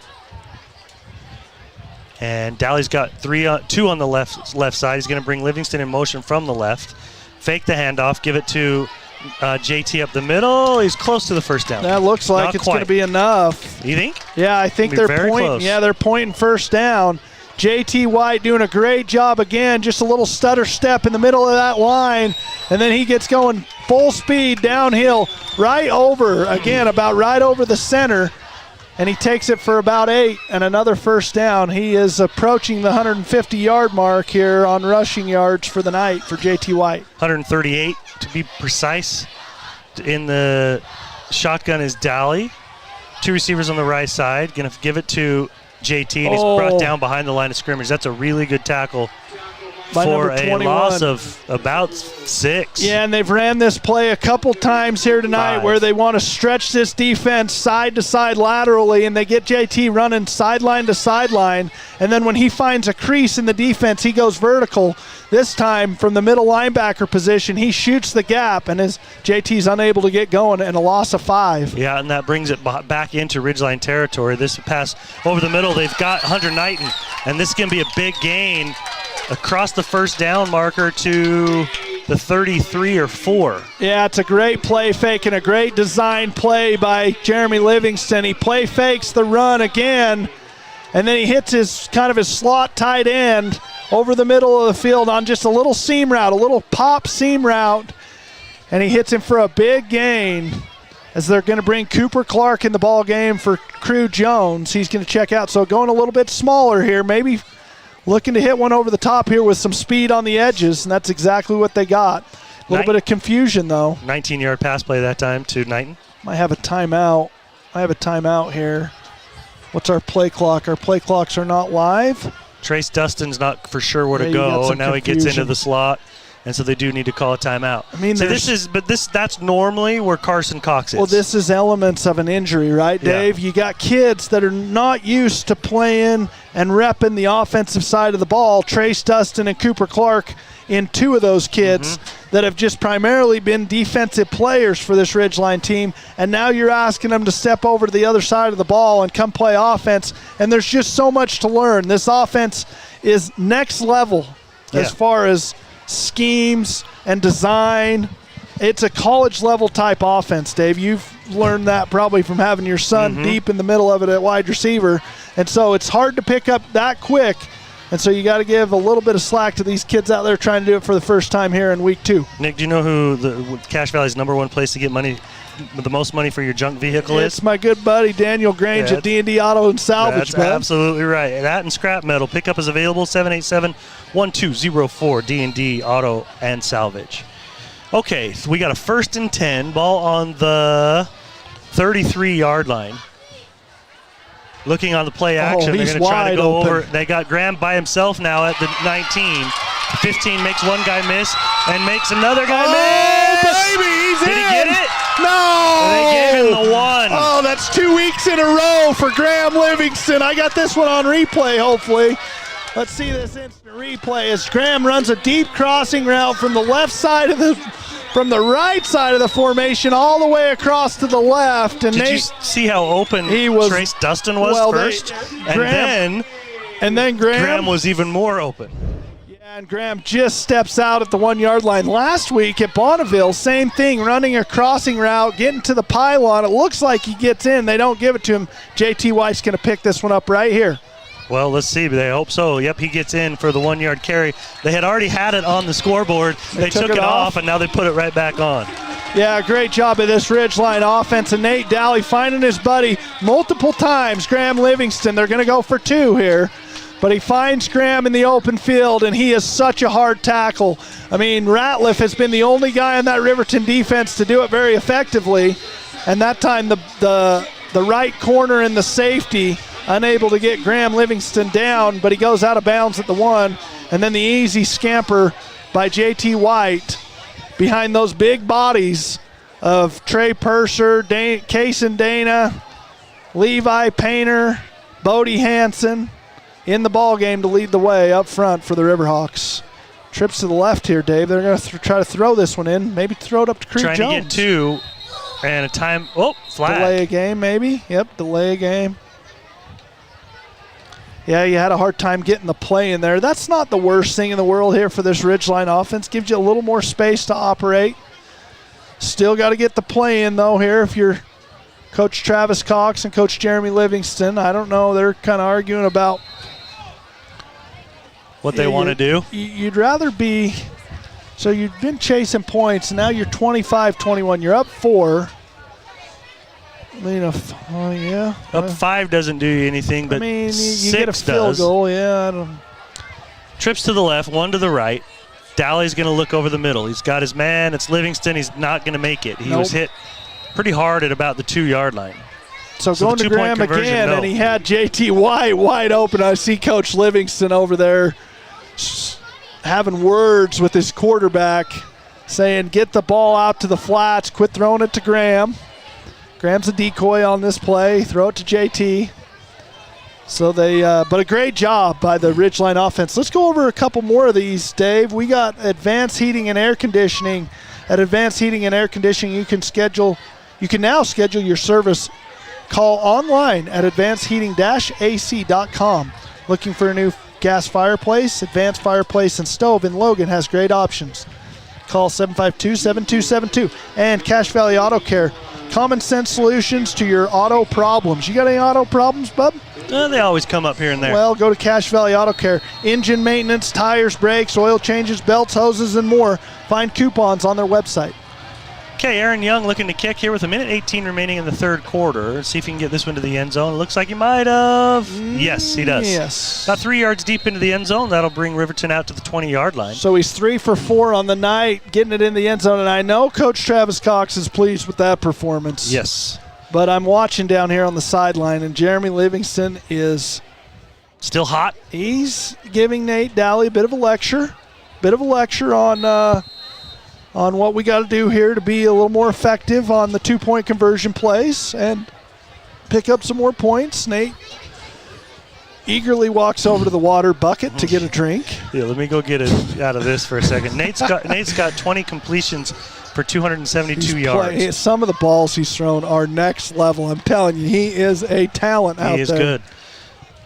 And Dowley's got 2 on the left side. He's going to bring Livingston in motion from the left. Fake the handoff, give it to JT up the middle. He's close to the first down. That looks like Not it's quite. going to be enough. You think? Yeah, I think they're very pointing. close. Yeah, they're pointing first down. JT White doing a great job again, just a little stutter step in the middle of that line, and then he gets going full speed downhill right over the center, and he takes it for about 8 and another first down. He is approaching the 150-yard mark here on rushing yards for the night for JT White. 138 to be precise. In the shotgun is Dowley. 2 receivers on the right side. Going to give it to JT, and he's brought down behind the line of scrimmage. That's a really good tackle By for number a 21. loss of about 6. Yeah, and they've ran this play a couple times here tonight 5. where they want to stretch this defense side to side laterally, and they get JT running sideline to sideline, and then when he finds a crease in the defense, he goes vertical. This time from the middle linebacker position, he shoots the gap, and as JT's unable to get going, and a loss of 5. Yeah, and that brings it back into Ridgeline territory. This pass over the middle, they've got Hunter Knighton, and this can be a big gain across the first down marker to the 33 or 4. Yeah, it's a great play fake and a great design play by Jeremy Livingston. He play fakes the run again, and then he hits his slot tight end over the middle of the field on just a little seam route, a little pop seam route, and he hits him for a big gain as they're going to bring Cooper Clark in the ball game for Crew Jones. He's going to check out, so going a little bit smaller here, maybe looking to hit one over the top here with some speed on the edges, and that's exactly what they got. A little bit of confusion, though. 19-yard pass play that time to Knighton. I have a timeout here. What's our play clock? Our play clocks are not live. Trace Dustin's not for sure where to Yeah, you got go, some and now he gets confusion. into the slot. And so they do need to call a timeout. I mean, so that's normally where Carson Cox is. Well, this is elements of an injury, right, Dave? Yeah. You got kids that are not used to playing and repping the offensive side of the ball. Trace Dustin and Cooper Clark in two of those kids that have just primarily been defensive players for this Ridgeline team, and now you're asking them to step over to the other side of the ball and come play offense, and there's just so much to learn. This offense is next level as far as schemes and design. It's a college level type offense, Dave. You've learned that probably from having your son deep in the middle of it at wide receiver, and so it's hard to pick up that quick. And so you got to give a little bit of slack to these kids out there trying to do it for the first time here in week 2. Nick, do you know who Cache Valley's number one place to get money, the most money for your junk vehicle is? It's my good buddy Daniel Grange at D&D Auto and Salvage. That's absolutely right. That and scrap metal. Pickup is available, 787-1204, D&D Auto and Salvage. Okay, so we got a 1st and 10, ball on the 33-yard line. Looking on the play action, they're going to try to go over. They got Graham by himself now at the 19. 15 makes one guy miss and makes another guy miss. Baby, he's Did he get it? No. They gave him the one. Oh, that's 2 weeks in a row for Graham Livingston. I got this one on replay, hopefully. Let's see this instant replay as Graham runs a deep crossing route from the right side of the formation all the way across to the left. And Did you see how open Trace Dustin was first? And then Graham was even more open. Yeah, and Graham just steps out at the 1-yard line. Last week at Bonneville, same thing, running a crossing route, getting to the pylon. It looks like he gets in. They don't give it to him. JT White's going to pick this one up right here. Well, let's see. They hope so. Yep, he gets in for the 1-yard carry. They had already had it on the scoreboard. They took it off, and now they put it right back on. Yeah, great job of this Ridgeline offense. And Nate Dally finding his buddy multiple times. Graham Livingston, they're going to go for 2 here. But he finds Graham in the open field, and he is such a hard tackle. I mean, Ratliff has been the only guy in that Riverton defense to do it very effectively. And that time the right corner and the safety unable to get Graham Livingston down, but he goes out of bounds at the 1. And then the easy scamper by JT White behind those big bodies of Trey Purser, Case and Dana, Levi Painter, Bodie Hansen in the ball game to lead the way up front for the Riverhawks. Trips to the left here, Dave. They're going to try to throw this one in, maybe throw it up to Creed Jones. Trying to get 2 and a time. Oh, flag. Delay a game maybe. Yep, delay a game. Yeah, you had a hard time getting the play in there. That's not the worst thing in the world here for this Ridgeline offense. Gives you a little more space to operate. Still got to get the play in, though, here if you're Coach Travis Cox and Coach Jeremy Livingston. I don't know. They're kind of arguing about what they want to do. You'd rather be – so you've been chasing points, and now you're 25-21. You're up 4. I mean, yeah. Up 5 doesn't do you anything, but I mean, you 6 get a field goal, yeah. I don't. Trips to the left, 1 to the right. Dowley's going to look over the middle. He's got his man. It's Livingston. He's not going to make it. He was hit pretty hard at about the 2-yard line. So going to Graham again, and he had JT White wide open. I see Coach Livingston over there having words with his quarterback, saying, get the ball out to the flats, quit throwing it to Graham. Graham's a decoy on this play. Throw it to JT. So but a great job by the Ridgeline offense. Let's go over a couple more of these, Dave. We got Advanced Heating and Air Conditioning. At Advanced Heating and Air Conditioning, you can now schedule your service call online at advancedheating-ac.com. Looking for a new gas fireplace? Advanced Fireplace and Stove in Logan has great options. Call 752-7272. And Cache Valley Auto Care. Common sense solutions to your auto problems. You got any auto problems, bub? They always come up here and there. Well, go to Cache Valley Auto Care. Engine maintenance, tires, brakes, oil changes, belts, hoses, and more. Find coupons on their website. Okay, Aaron Young looking to kick here with 1:18 remaining in the 3rd quarter. See if he can get this one to the end zone. Looks like he might have. Yes, he does. Yes. About 3 yards deep into the end zone. That'll bring Riverton out to the 20-yard line. So he's 3 for 4 on the night, getting it in the end zone. And I know Coach Travis Cox is pleased with that performance. Yes. But I'm watching down here on the sideline, and Jeremy Livingston is still hot. He's giving Nate Dally a bit of a lecture. bit of a lecture on what we got to do here to be a little more effective on the 2-point conversion plays and pick up some more points. Nate eagerly walks over to the water bucket to get a drink. Yeah, let me go get it out of this for a second. Nate's got 20 completions for 272 yards. Some of the balls he's thrown are next level. I'm telling you, he is a talent out there. He is good.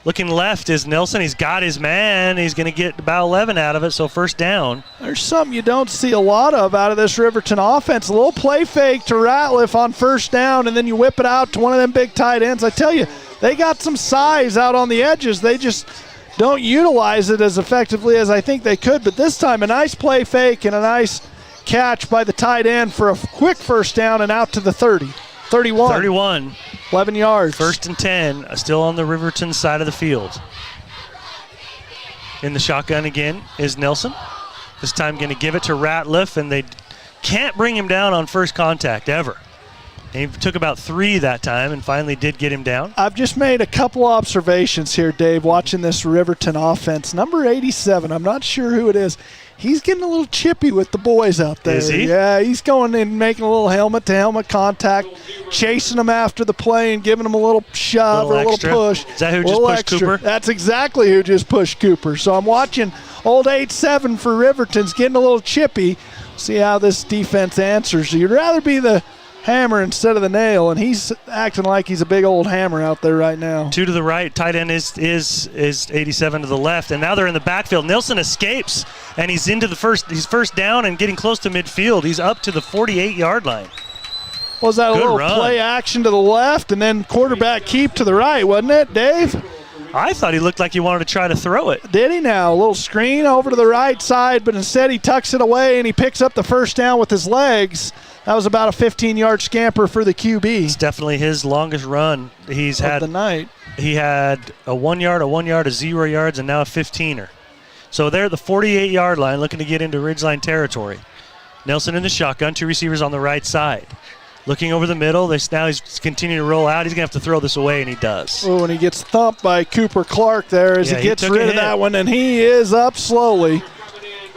Looking left is Nelson. He's got his man. He's going to get about 11 out of it, so first down. There's something you don't see a lot of out of this Riverton offense. A little play fake to Ratliff on first down, and then you whip it out to one of them big tight ends. I tell you, they got some size out on the edges. They just don't utilize it as effectively as I think they could. But this time, a nice play fake and a nice catch by the tight end for a quick first down and out to the 30. 31. 11 yards. First and 10, still on the Riverton side of the field. In the shotgun again is Nelson. This time going to give it to Ratliff, and they can't bring him down on first contact ever. And he took about 3 that time and finally did get him down. I've just made a couple observations here, Dave, watching this Riverton offense. Number 87, I'm not sure who it is. He's getting a little chippy with the boys out there. Is he? Yeah, he's going in making a little helmet-to-helmet contact, chasing them after the play and giving them a little shove or a little push. Is that who just pushed Cooper? That's exactly who just pushed Cooper. So I'm watching old 8-7 for Riverton's getting a little chippy. See how this defense answers. You'd rather be the hammer instead of the nail, and he's acting like he's a big old hammer out there right now. 2 to the right, tight end is 87 to the left, and now they're in the backfield. Nilsson escapes, and he's he's first down and getting close to midfield. He's up to the 48-yard line. Was that a Good little run. play action to the left and then quarterback keep to the right, wasn't it, Dave? I thought he looked like he wanted to try to throw it. Did he now? A little screen over to the right side, but instead he tucks it away and he picks up the first down with his legs. That was about a 15-yard scamper for the QB. It's definitely his longest run he's had the night. He had a 1 yard, a 0 yards, and now a 15er. So they're at the 48-yard line looking to get into Ridgeline territory. Nelson in the shotgun, 2 receivers on the right side. Looking over the middle, now he's continuing to roll out. He's going to have to throw this away, and he does. Oh, and he gets thumped by Cooper Clark there as he gets rid of that one, and he is up slowly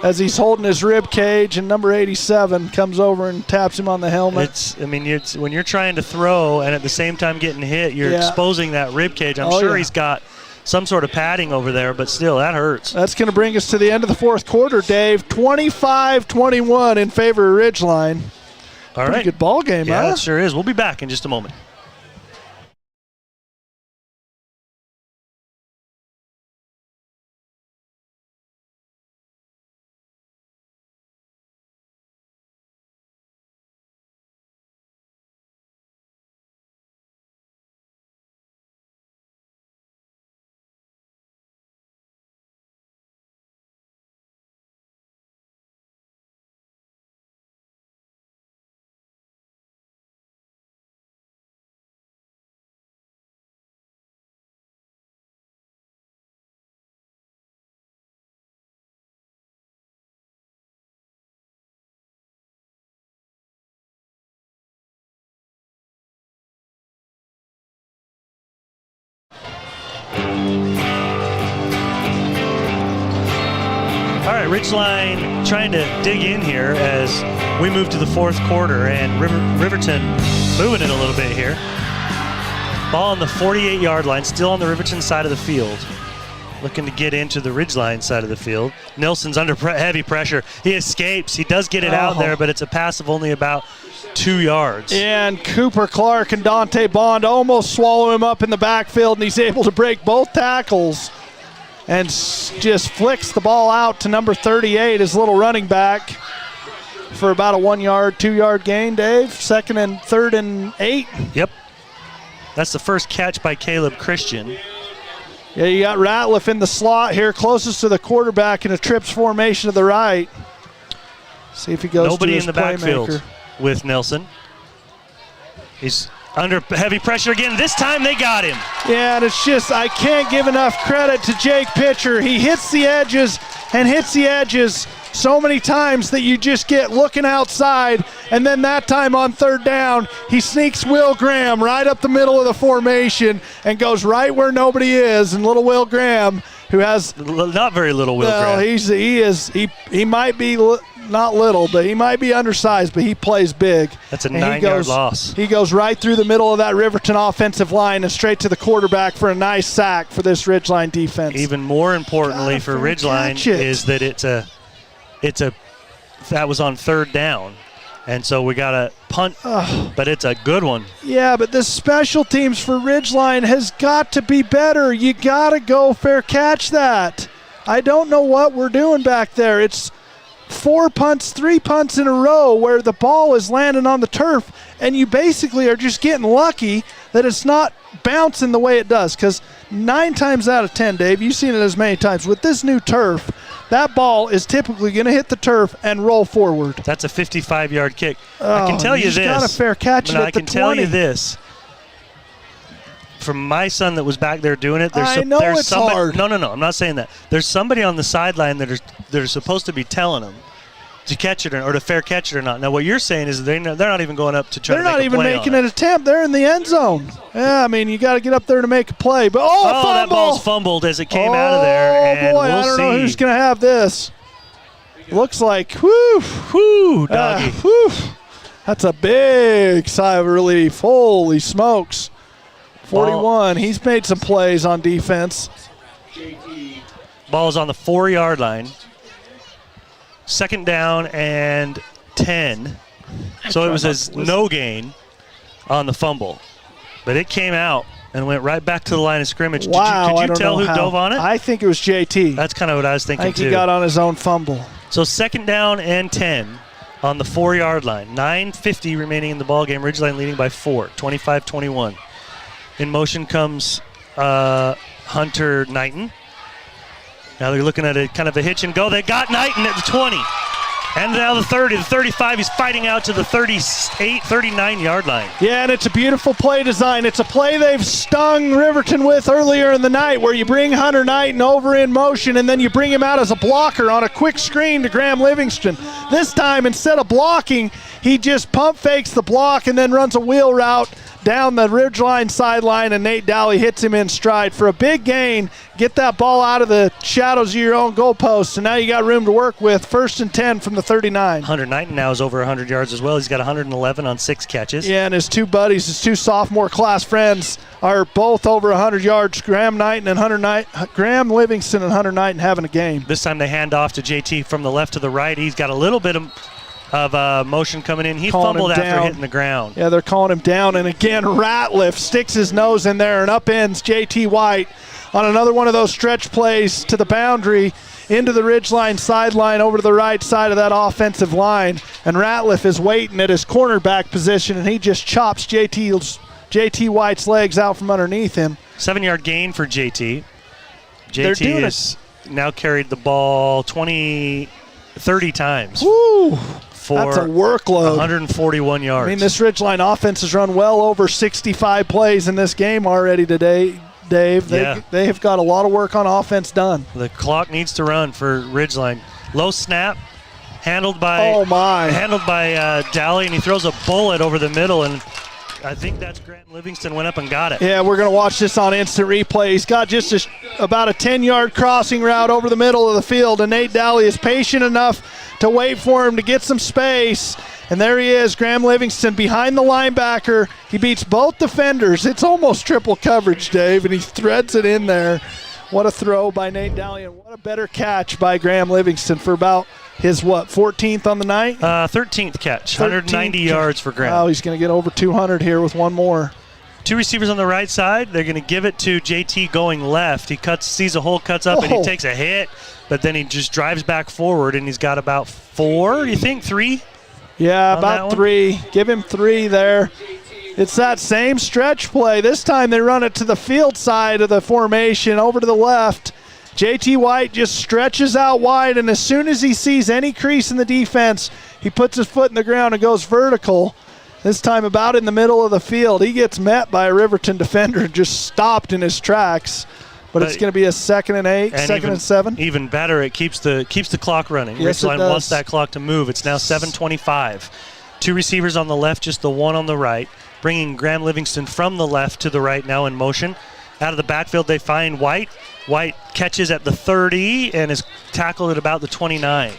as he's holding his rib cage, and number 87 comes over and taps him on the helmet. When you're trying to throw and at the same time getting hit, you're exposing that rib cage. I'm sure he's got some sort of padding over there, but still, that hurts. That's going to bring us to the end of the fourth quarter, Dave. 25-21 in favor of Ridgeline. All right. Pretty good ball game, huh? Yeah, it sure is. We'll be back in just a moment. All right, Ridgeline trying to dig in here as we move to the fourth quarter, and Riverton moving it a little bit here. Ball on the 48-yard line, still on the Riverton side of the field. Looking to get into the Ridgeline side of the field. Nelson's under heavy pressure. He escapes. He does get it out there, but it's a pass of only about 2 yards. And Cooper Clark and Dante Bond almost swallow him up in the backfield, and he's able to break both tackles and just flicks the ball out to number 38, his little running back, for about a 1 yard, 2 yard gain, Dave. Second and 3rd and 8. Yep. That's the first catch by Caleb Christian. Yeah, you got Ratliff in the slot here, closest to the quarterback in a trips formation to the right. See if he goes Nobody to his in the backfield with Nelson. He's under heavy pressure again. This time they got him. Yeah, and it's just, I can't give enough credit to Jake Pitcher. He hits the edges and hits the edges so many times that you just get looking outside, and then that time on 3rd down, he sneaks Will Graham right up the middle of the formation and goes right where nobody is, and little Will Graham who has not very little wheel well, grab. he might be not little, but he might be undersized, but he plays big. That's a 9-yard loss. He goes right through the middle of that Riverton offensive line and straight to the quarterback for a nice sack for this Ridgeline defense. Even more importantly for Ridgeline is that that was on third down. And so we got a punt, but it's a good one. Yeah, but the special teams for Ridgeline has got to be better. You got to go fair catch that. I don't know what we're doing back there. It's 3 punts in a row where the ball is landing on the turf, and you basically are just getting lucky that it's not bouncing the way it does. Because 9 times out of 10, Dave, you've seen it as many times, with this new turf, that ball is typically going to hit the turf and roll forward. That's a 55-yard kick. I can tell you this. You got a fair catch it at the 20. I can tell you this. From my son that was back there doing it, there's somebody, hard. No, I'm not saying that. There's somebody on the sideline that are supposed to be telling him to catch it or to fair catch it or not. Now, what you're saying is they're not even going up to try to make a play. They're not even making an attempt. They're in the end zone. Yeah, I mean, you got to get up there to make a play. But fumble! That ball's fumbled as it came out of there. And boy, I don't know who's going to have this. Looks like, doggy. That's a big sigh of relief. Holy smokes. 41. He's made some plays on defense. Ball's on the 4-yard line. 2nd down and 10. So it was no gain on the fumble. But it came out and went right back to the line of scrimmage. Wow, Could you tell who dove on it? I think it was JT. That's kind of what I was thinking, I think he got on his own fumble. So 2nd down and 10 on the 4-yard line. 9:50 remaining in the ballgame. Ridgeline leading by 4, 25-21. In motion comes Hunter Knighton. Now they're looking at a kind of a hitch and go. They got Knighton at the 20. And now the 30, the 35. He's fighting out to the 38, 39-yard line. Yeah, and it's a beautiful play design. It's a play they've stung Riverton with earlier in the night where you bring Hunter Knighton over in motion and then you bring him out as a blocker on a quick screen to Graham Livingston. This time, instead of blocking, he just pump fakes the block and then runs a wheel route down the Ridgeline sideline, and Nate Dowley hits him in stride for a big gain. Get that ball out of the shadows of your own goalposts, and now you got room to work with. 1st and 10 from the 39. Hunter Knighton now is over 100 yards as well. He's got 111 on 6 catches. Yeah, and his 2 buddies, his 2 sophomore class friends, are both over 100 yards. Graham Livingston and Hunter Knighton having a game. This time they hand off to JT from the left to the right. He's got a little bit of motion coming in. He fumbled after hitting the ground. Yeah, they're calling him down. And again, Ratliff sticks his nose in there and upends JT White on another one of those stretch plays to the boundary into the Ridgeline sideline over to the right side of that offensive line. And Ratliff is waiting at his cornerback position, and he just chops JT White's legs out from underneath him. 7-yard gain for JT. JT has now carried the ball 30 times. Woo! That's a workload. 141 yards. I mean, this Ridgeline offense has run well over 65 plays in this game already today, Dave. They have got a lot of work on offense done. The clock needs to run for Ridgeline. Low snap, handled by Dowley, and he throws a bullet over the middle, and I think that's Grant Livingston went up and got it. Yeah, we're going to watch this on instant replay. He's got just about a 10-yard crossing route over the middle of the field, and Nate Dowley is patient enough to wait for him to get some space. And there he is, Graham Livingston behind the linebacker. He beats both defenders. It's almost triple coverage, Dave, and he threads it in there. What a throw by Nate Dowley, and what a better catch by Graham Livingston for about his, 14th on the night? 13th catch, 190 yards for Graham. Oh, he's going to get over 200 here with one more. 2 receivers on the right side. They're going to give it to JT going left. He sees a hole, cuts up, and he takes a hit, but then he just drives back forward, and he's got about 4, you think, 3? Yeah, about 3. Give him 3 there. It's that same stretch play. This time they run it to the field side of the formation over to the left. JT White just stretches out wide, and as soon as he sees any crease in the defense, he puts his foot in the ground and goes vertical. This time about in the middle of the field. He gets met by a Riverton defender and just stopped in his tracks. But it's going to be a 2nd and 8, 2nd and 7. Even better, it keeps the clock running. Yes, Ridgeline wants that clock to move. It's now 7:25. 2 receivers on the left, just the one on the right. Bringing Graham Livingston from the left to the right now in motion. Out of the backfield, they find White. White catches at the 30 and is tackled at about the 29.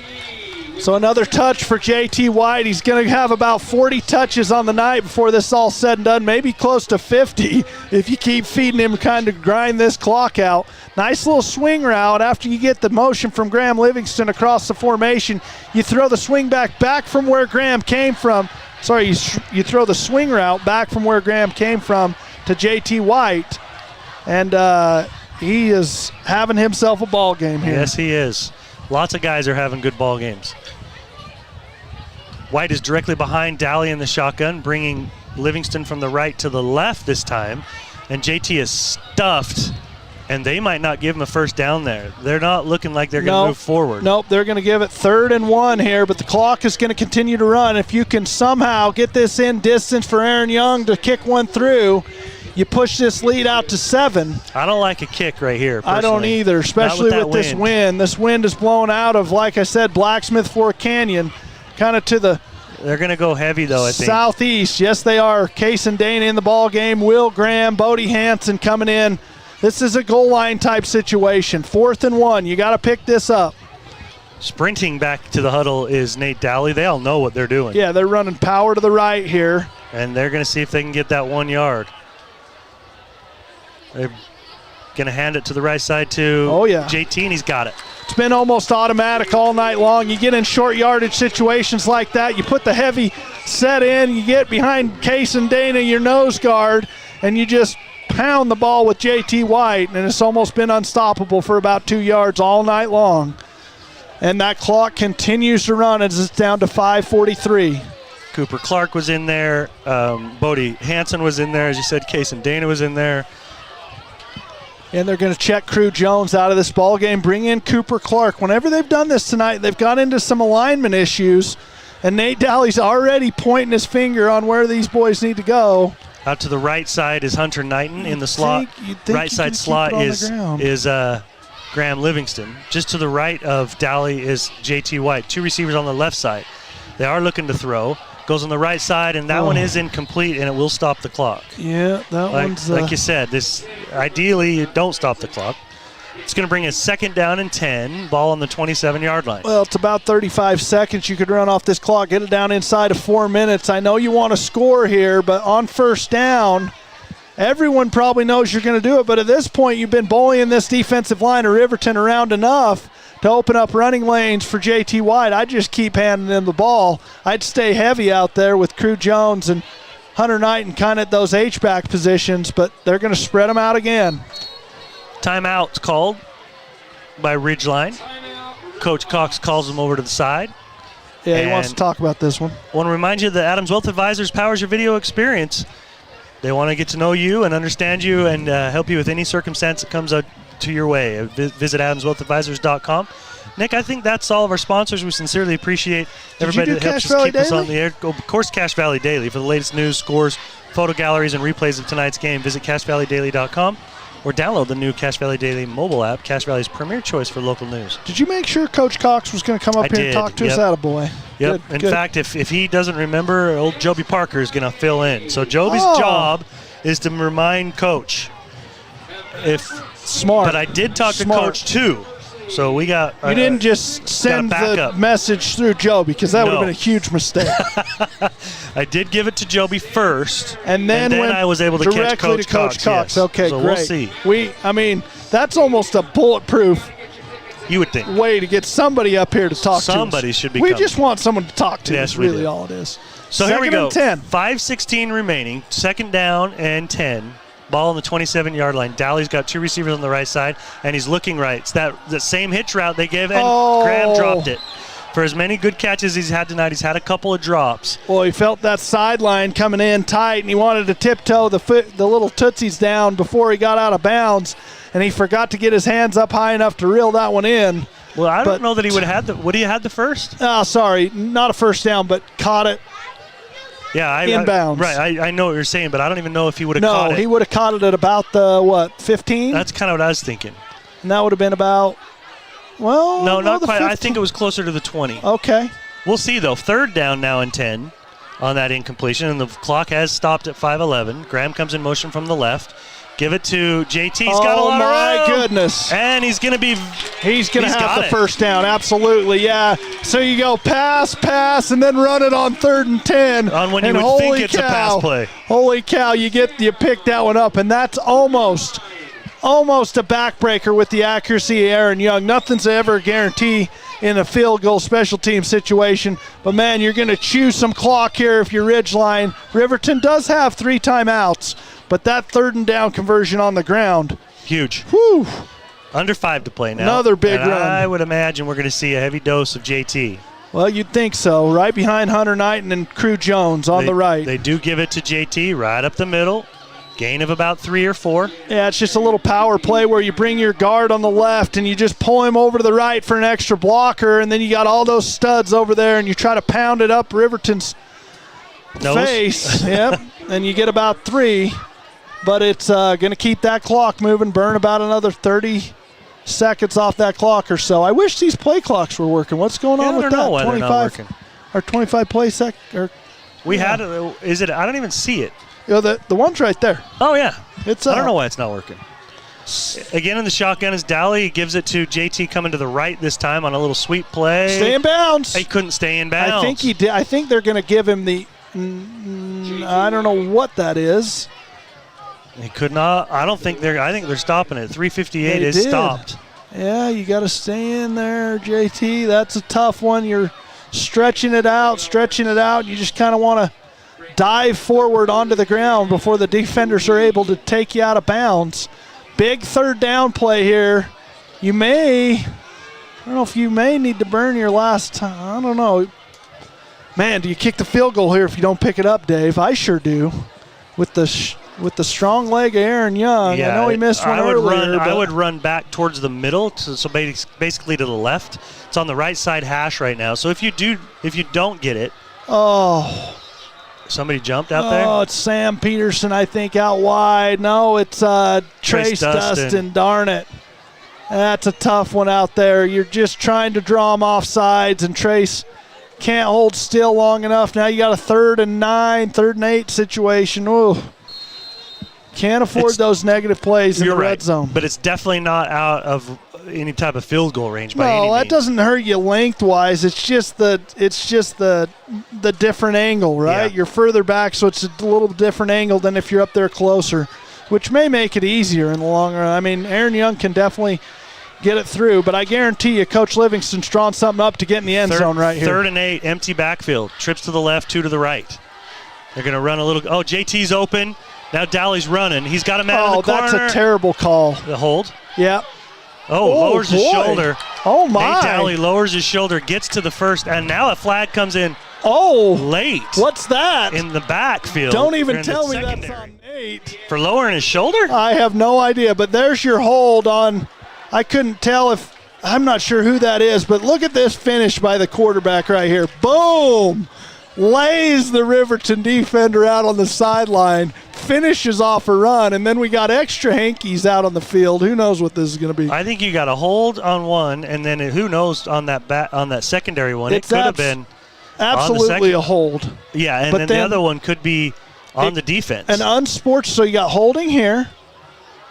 So another touch for JT White. He's going to have about 40 touches on the night before this is all said and done, maybe close to 50 if you keep feeding him, kind of grind this clock out. Nice little swing route after you get the motion from Graham Livingston across the formation. You throw the swing back from where Graham came from. Sorry, you throw the swing route back from where Graham came from to JT White, and he is having himself a ball game here. Yes, he is. Lots of guys are having good ball games. White is directly behind Daly in the shotgun, bringing Livingston from the right to the left this time. And JT is stuffed, and they might not give him a first down there. They're not looking like they're going to move forward. Nope, they're going to give it 3rd and 1 here, but the clock is going to continue to run. If you can somehow get this in distance for Aaron Young to kick one through, you push this lead out to 7. I don't like a kick right here, personally. I don't either, especially with this wind. This wind is blowing out of, like I said, Blacksmith Fork Canyon, kind of to the They're going to go heavy, though, I think. southeast. Yes, they are. Case and Dana in the ball game. Will Graham, Bodie Hansen coming in. This is a goal line type situation. 4th and 1. You got to pick this up. Sprinting back to the huddle is Nate Daly. They all know what they're doing. Yeah, they're running power to the right here. And they're going to see if they can get that 1 yard. They're going to hand it to the right side to JT, and he's got it. It's been almost automatic all night long. You get in short yardage situations like that. You put the heavy set in. You get behind Case and Dana, your nose guard, and you just pound the ball with JT White, and it's almost been unstoppable for about 2 yards all night long. And that clock continues to run as it's down to 5:43. Cooper Clark was in there. Bodie Hansen was in there. As you said, Case and Dana was in there. And they're going to check Crew Jones out of this ball game, bring in Cooper Clark. Whenever they've done this tonight, they've got into some alignment issues, and Nate Daly's already pointing his finger on where these boys need to go. Out to the right side is Hunter Knighton in the slot. Right side slot is Graham Livingston. Just to the right of Daly is JT White. 2 receivers on the left side. They are looking to throw. Goes on the right side, and that one is incomplete, and it will stop the clock. Yeah, that one's... Like you said, this ideally you don't stop the clock. It's going to bring a 2nd down and 10, ball on the 27-yard line. Well, it's about 35 seconds you could run off this clock, get it down inside of 4 minutes. I know you want to score here, but on 1st down, everyone probably knows you're going to do it, but at this point you've been bullying this defensive line of Riverton around enough to open up running lanes for JT White. I'd just keep handing them the ball. I'd stay heavy out there with Crew Jones and Hunter Knighton kind of at those H-back positions, but they're going to spread them out again. Timeout called by Ridgeline. Coach Cox calls them over to the side. Yeah, he wants to talk about this one. I want to remind you that Adams Wealth Advisors powers your video experience. They want to get to know you and understand you and help you with any circumstance that comes up to your way. Visit AdamsWealthAdvisors.com. Nick, I think that's all of our sponsors. We sincerely appreciate everybody that helps us keep us on the air. Of course, Cache Valley Daily. For the latest news, scores, photo galleries, and replays of tonight's game, visit CacheValleyDaily.com or download the new Cache Valley Daily mobile app, Cache Valley's premier choice for local news. Did you make sure Coach Cox was going to come up here and talk to us? Attaboy. Yep. Good, In fact, if he doesn't remember, old Joby Parker is going to fill in. So Joby's job is to remind Coach. Smart. But I did talk to Coach too. So we got. You didn't just send the message through Joby, because that would have been a huge mistake. I did give it to Joby first, and then I was able to catch Coach Cox. Yes. Okay, so great. We'll see. I mean, that's almost a bulletproof. You would think. Way to get somebody up here to talk to us. Somebody should be. We just want someone to talk to. Yes, is really all it is. So here we go. 10. 5:16 remaining. 2nd down and 10. Ball on the 27-yard line. Daly's got 2 receivers on the right side, and he's looking right. It's that same hitch route they gave, and Graham dropped it. For as many good catches he's had tonight, he's had a couple of drops. Well, he felt that sideline coming in tight, and he wanted to tiptoe the little tootsies down before he got out of bounds, and he forgot to get his hands up high enough to reel that one in. Well, I don't know that he would have had would he have had the first? Oh, sorry. Not a first down, but caught it. Yeah, inbounds. I know what you're saying, but I don't even know if he would have caught it. No, he would have caught it at about the, 15? That's kind of what I was thinking. And that would have been about, No, not quite. 15. I think it was closer to the 20. Okay. We'll see, though. 3rd down now and 10 on that incompletion, and the clock has stopped at 5:11. Graham comes in motion from the left. Give it to JT. He's got a lot of room. Oh, my goodness. And he's going to be... He's going to have the first down. Absolutely, yeah. So you go pass, and then run it on 3rd and 10. On when you would think it's a pass play. Holy cow, you pick that one up, and that's almost a backbreaker with the accuracy of Aaron Young. Nothing's ever a guarantee in a field goal special team situation. But, man, you're going to chew some clock here if you're Ridgeline. Riverton does have 3 timeouts, but that 3rd and down conversion on the ground. Huge. Whew. Under 5 to play now. Another big run. I would imagine we're going to see a heavy dose of JT. Well, you'd think so. Right behind Hunter Knighton and Crew Jones on the right. They do give it to JT right up the middle. Gain of about 3 or 4. Yeah, it's just a little power play where you bring your guard on the left and you just pull him over to the right for an extra blocker, and then you got all those studs over there and you try to pound it up Riverton's face. Yep, and you get about 3, but it's going to keep that clock moving, burn about another 30 seconds off that clock or so. I wish these play clocks were working. What's going on with that? I don't know why they're not working. Or 25 play sec. We had it. Is it? I don't even see it. You know, the one's right there. Oh, yeah. I don't know why it's not working. Again, in the shotgun is Dowley. He gives it to JT coming to the right this time on a little sweep play. Stay in bounds. He couldn't stay in bounds. I think he did. I think they're going to give him the I don't know what that is. He could not. I think they're stopping it. 3:58 is stopped. Yeah, you got to stay in there, JT. That's a tough one. You're stretching it out. You just kind of want to dive forward onto the ground before the defenders are able to take you out of bounds. Big 3rd down play here. I don't know if you may need to burn your last time. I don't know. Man, do you kick the field goal here if you don't pick it up, Dave? I sure do. With the strong leg of Aaron Young. Yeah, I know he missed one earlier. I would run back towards the middle, so basically to the left. It's on the right side hash right now. So if you don't get it. Oh. Somebody jumped out there? Oh, it's Sam Peterson, I think, out wide. No, it's Trace Dustin. Darn it. That's a tough one out there. You're just trying to draw him off sides, and Trace can't hold still long enough. Now you got a 3rd and 9, 3rd and 8 situation. Ooh. Can't afford those negative plays in the red zone. But it's definitely not out of any type of field goal range by any means. No, that doesn't hurt you lengthwise. It's just the different angle, right? Yeah. You're further back, so it's a little different angle than if you're up there closer, which may make it easier in the long run. I mean, Aaron Young can definitely get it through, but I guarantee you Coach Livingston's drawn something up to get in the end zone right here. 3rd and 8, empty backfield. Trips to the left, 2 to the right. They're going to run a little. Oh, JT's open. Now Dowley's running. He's got a man in the corner. Oh, that's a terrible call. The hold? Yep. Lowers his shoulder. Oh, my. Nate Dowley lowers his shoulder, gets to the first, and now a flag comes in late. What's that? In the backfield. Don't even tell me that's on Nate. For lowering his shoulder? I have no idea, but there's your hold on. I couldn't tell if, I'm not sure who that is, but look at this finish by the quarterback right here. Boom! Lays the Riverton defender out on the sideline, finishes off a run, and then we got extra hankies out on the field. Who knows what this is going to be? I think you got a hold on one, and then who knows on that secondary one. It could have been absolutely a hold. Yeah, and then the other one could be on the defense. An unsports, so you got holding here.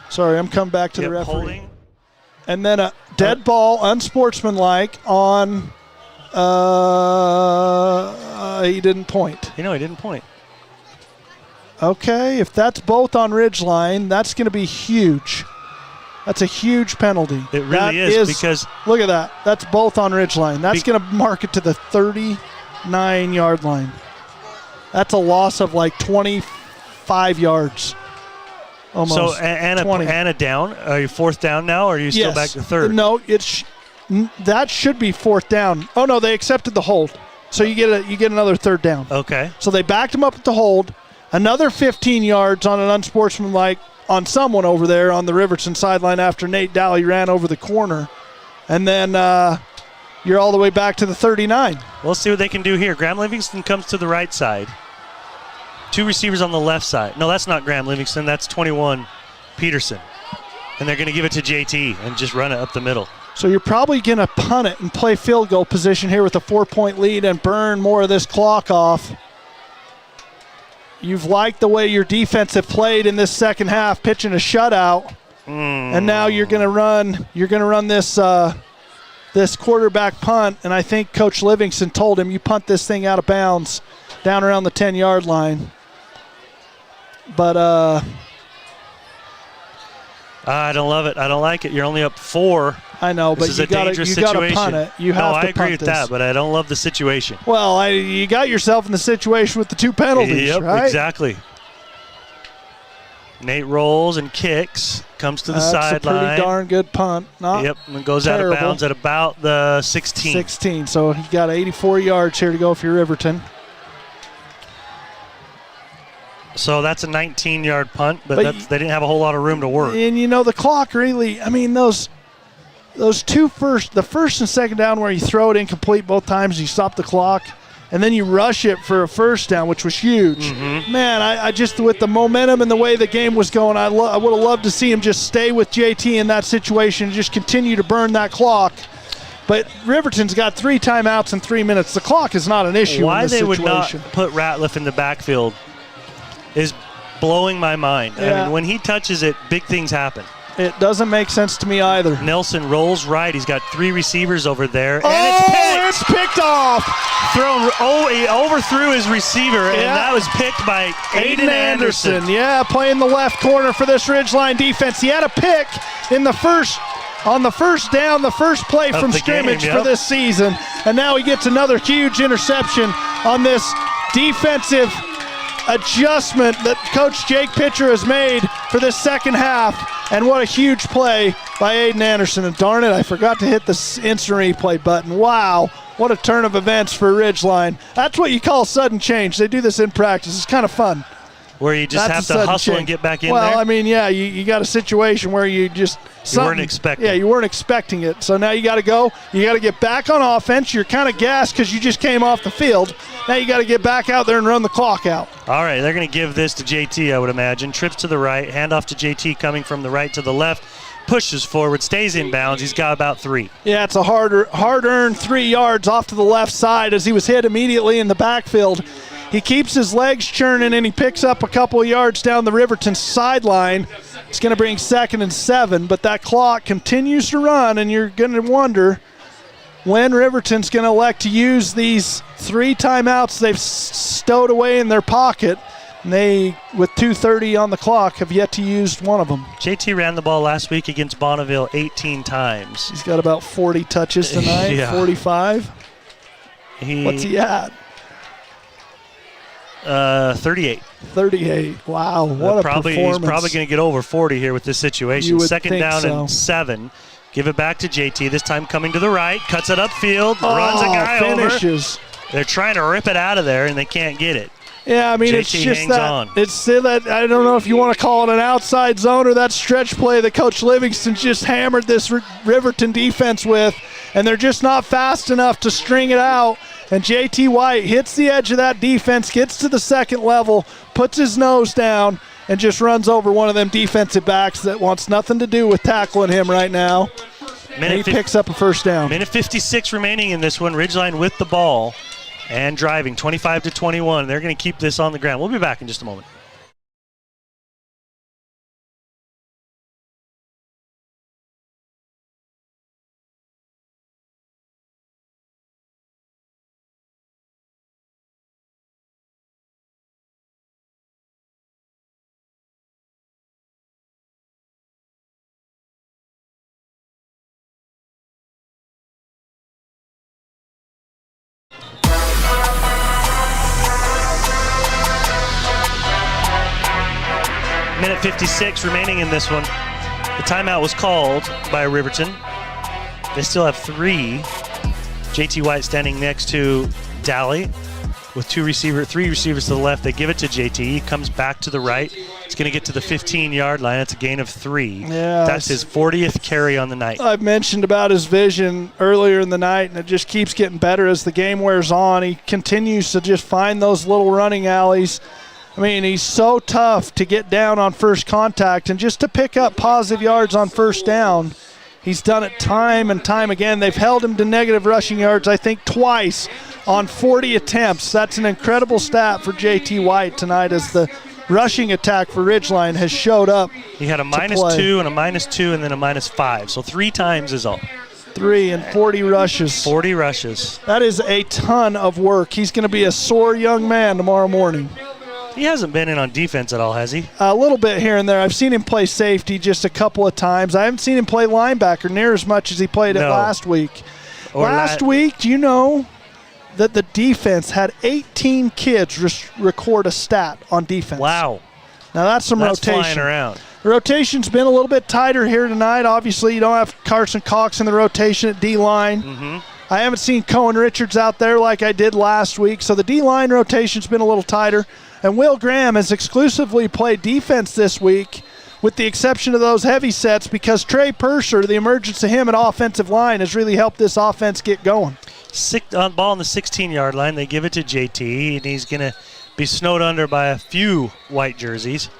Sorry, I'm coming back to the referee. Holding. And then a dead ball, unsportsmanlike on. He didn't point. He didn't point. Okay, if that's both on Ridgeline, that's going to be huge. That's a huge penalty. It really is because look at that. That's both on Ridgeline. That's going to mark it to the 39-yard line. That's a loss of like 25 yards. Almost. So and a down. Are you 4th down now, or are you still back to 3rd? No, that should be 4th down. Oh no, they accepted the hold, so you get another 3rd down. Okay. So they backed him up at the hold, another 15 yards on an unsportsmanlike on someone over there on the Riverton sideline after Nate Dowley ran over the corner, and then you're all the way back to the 39. We'll see what they can do here. Graham Livingston comes to the right side. 2 receivers on the left side. No, that's not Graham Livingston. That's 21 Peterson. And they're going to give it to JT and just run it up the middle. So you're probably going to punt it and play field goal position here with a 4-point lead and burn more of this clock off. you've liked the way your defense have played in this second half, pitching a shutout, and now you're going to run this this quarterback punt, and I think Coach Livingston told him, you punt this thing out of bounds down around the 10-yard line. But I don't love it. I don't like it. You're only up 4. I know, this but is you a dangerous situation. Punt it. You have to I agree punt with this. that, but I don't love the situation. Well, you got yourself in the situation with the 2 penalties, yep, right? Exactly. Nate rolls and kicks, comes to the sideline. That's a pretty darn good punt. Not and goes terrible. Out of bounds at about the 16. 16, so he got 84 yards here to go for Riverton. So that's a 19-yard punt, but they didn't have a whole lot of room to work. And, the clock really, I mean, those the first and second down where you throw it incomplete both times, you stop the clock, and then you rush it for a first down, which was huge. Mm-hmm. Man, I just, with the momentum and the way the game was going, I would have loved to see him just stay with JT in that situation and just continue to burn that clock. But Riverton's got 3 timeouts in 3 minutes. The clock is not an issue in this situation. Why they would not put Ratliff in the backfield is blowing my mind. Yeah. I mean, when he touches it, big things happen. It doesn't make sense to me either. Nelson rolls right. He's got 3 receivers over there. And it's picked off. He overthrew his receiver, and that was picked by Aiden Anderson. Yeah, playing the left corner for this Ridgeline defense. He had a pick on the first down, the first play from scrimmage for this season. And now he gets another huge interception on this defensive adjustment that Coach Jake Pitcher has made for this second half. And what a huge play by Aiden Anderson. And darn it, I forgot to hit the instant replay button. Wow, what a turn of events for Ridgeline. That's what you call sudden change. They do this in practice. It's kind of fun. Where you just have to hustle and get back in there? Well, I mean, yeah, you got a situation where you just – you weren't expecting. Yeah, you weren't expecting it. So now you got to go. You got to get back on offense. You're kind of gassed because you just came off the field. Now you got to get back out there and run the clock out. All right, they're going to give this to JT, I would imagine. Trips to the right, handoff to JT coming from the right to the left. Pushes forward, stays in bounds. He's got about 3. Yeah, it's a hard-earned 3 yards off to the left side as he was hit immediately in the backfield. He keeps his legs churning, and he picks up a couple of yards down the Riverton sideline. It's going to bring 2nd and 7, but that clock continues to run, and you're going to wonder when Riverton's going to elect to use these 3 timeouts they've stowed away in their pocket. And they, with 2:30 on the clock, have yet to use one of them. JT ran the ball last week against Bonneville 18 times. He's got about 40 touches tonight, 45. What's he at? 38. 38. Wow, what a performance. He's probably going to get over 40 here with this situation. You would 2nd down and 7. Give it back to JT, this time coming to the right. Cuts it upfield, runs a guy finishes. Over. They're trying to rip it out of there, and they can't get it. Yeah, I mean, JT it's just hangs that. on. It's still that. I don't know if you want to call it an outside zone or that stretch play that Coach Livingston just hammered this Riverton defense with, and they're just not fast enough to string it out. And JT White hits the edge of that defense, gets to the second level, puts his nose down, and just runs over one of them defensive backs that wants nothing to do with tackling him right now. And he picks up a first down. Minute 56 remaining in this one. Ridgeline with the ball and driving 25-21. They're going to keep this on the ground. We'll be back in just a moment. Minute 56 remaining in this one. The timeout was called by Riverton. They still have 3. JT White standing next to Daly with 3 receivers to the left. They give it to JT. He comes back to the right. He's going to get to the 15-yard line. That's a gain of 3. Yeah, that's his 40th carry on the night. I've mentioned about his vision earlier in the night, and it just keeps getting better as the game wears on. He continues to just find those little running alleys. I mean, he's so tough to get down on first contact, and just to pick up positive yards on first down, He's done it time and time again. They've held him to negative rushing yards, I think, twice on 40 attempts. That's an incredible stat for J.T. White tonight as the rushing attack for Ridgeline has showed up. He had a -2 and a -2 and then a -5. So 3 times is all. 3 and 40 rushes. 40 rushes. That is a ton of work. He's going to be a sore young man tomorrow morning. He hasn't been in on defense at all, has he? A little bit here and there. I've seen him play safety just a couple of times. I haven't seen him play linebacker near as much as he played it last week. Last week, do you know that the defense had 18 kids record a stat on defense? Wow. Now that's some rotation. Flying around. The rotation's been a little bit tighter here tonight. Obviously, you don't have Carson Cox in the rotation at D-line. Mm-hmm. I haven't seen Cohen Richards out there like I did last week, so the D-line rotation's been a little tighter. And Will Graham has exclusively played defense this week, with the exception of those heavy sets, because Trey Purser, the emergence of him at offensive line, has really helped this offense get going. Ball on the 16-yard line. They give it to JT, and he's going to be snowed under by a few white jerseys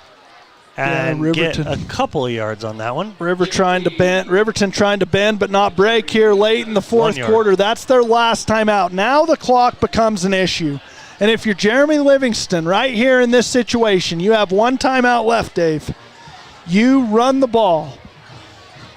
and get a couple of yards on that one. Riverton trying to bend but not break here late in the fourth quarter. That's their last timeout. Now the clock becomes an issue. And if you're Jeremy Livingston right here in this situation, you have 1 timeout left, Dave. You run the ball.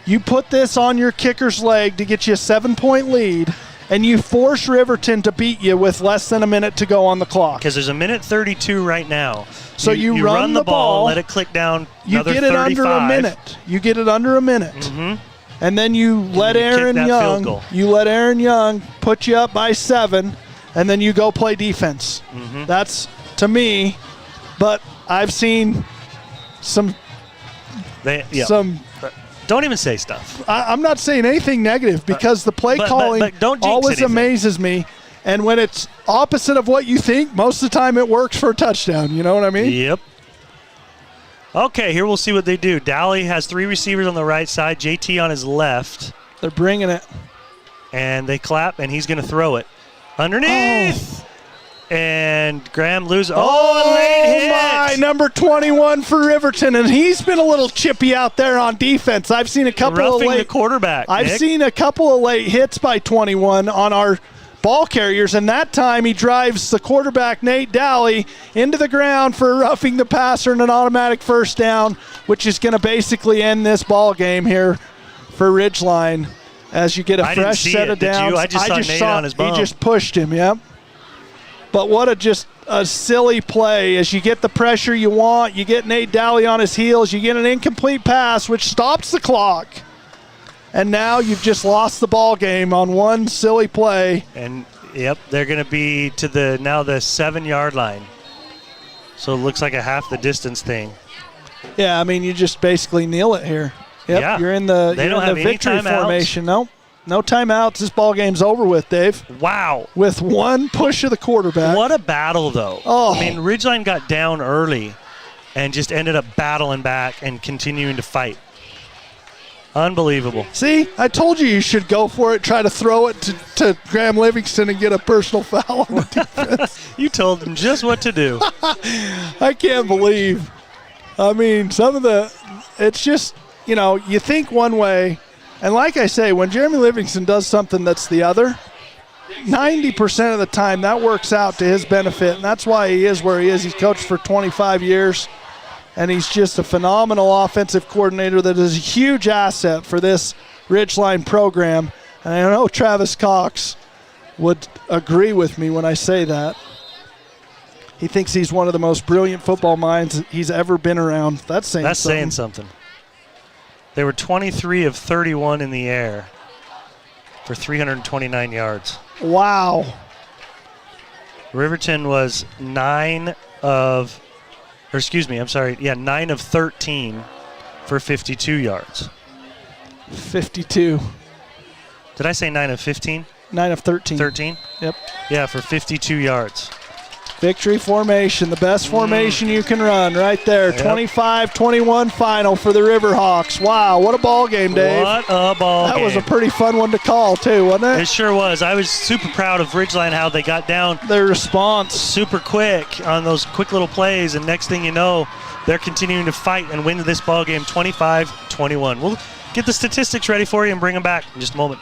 You put this on your kicker's leg to get you a 7-point lead, and you force Riverton to beat you with less than a minute to go on the clock. Because there's a minute 32 right now. So you run the ball, let it click down. You get it 35. under a minute. You get it under a minute. Mm-hmm. And then you let Aaron Young put you up by 7, and then you go play defense. Mm-hmm. That's, to me, but I've seen some. Don't even say stuff. I'm not saying anything negative because the play calling always amazes me. And when it's opposite of what you think, most of the time it works for a touchdown. You know what I mean? Yep. Okay, here we'll see what they do. Dowley has 3 receivers on the right side, JT on his left. They're bringing it. And they clap, and he's going to throw it. Underneath! And Graham loses. Oh, late hit. My, number 21 for Riverton, and he's been a little chippy out there on defense. I've seen a couple Roughing of late the quarterback. I've seen a couple of late hits by 21 on our ball carriers, and that time he drives the quarterback, Nate Dowley, into the ground for roughing the passer and an automatic first down, which is going to basically end this ball game here for Ridgeline as you get a fresh set of downs. I just saw Nate on his bum. He just pushed him, yep. But what a silly play. As you get the pressure you want, you get Nate Dowley on his heels, you get an incomplete pass, which stops the clock. And now you've just lost the ball game on one silly play. And, yep, they're going to be to the 7-yard line. So it looks like a half the distance thing. Yeah, I mean, you just basically kneel it here. Yep, yeah. You're in the victory formation. Nope. No timeouts. This ball game's over with, Dave. Wow. With one push of the quarterback. What a battle, though. Oh. I mean, Ridgeline got down early and just ended up battling back and continuing to fight. Unbelievable. See, I told you should go for it, try to throw it to Graham Livingston and get a personal foul on the defense. You told him just what to do. I can't believe. I mean, it's just, you think one way. And like I say, when Jeremy Livingston does something that's the other, 90% of the time that works out to his benefit, and that's why he is where he is. He's coached for 25 years, and he's just a phenomenal offensive coordinator that is a huge asset for this Ridgeline program. And I know Travis Cox would agree with me when I say that. He thinks he's one of the most brilliant football minds he's ever been around. That's saying something. They were 23 of 31 in the air for 329 yards. Wow. Riverton was 9 of 13 for 52 yards. 52. Did I say 9 of 15? 9 of 13. 13? Yep. Yeah, for 52 yards. Victory formation, the best formation you can run right there. Yep. 25-21 final for the Riverhawks. Wow, what a ball game, Dave. What a ball game. That was a pretty fun one to call, too, wasn't it? It sure was. I was super proud of Ridgeline, how they got down. Their response. Super quick on those quick little plays, and next thing you know, they're continuing to fight and win this ball game 25-21. We'll get the statistics ready for you and bring them back in just a moment.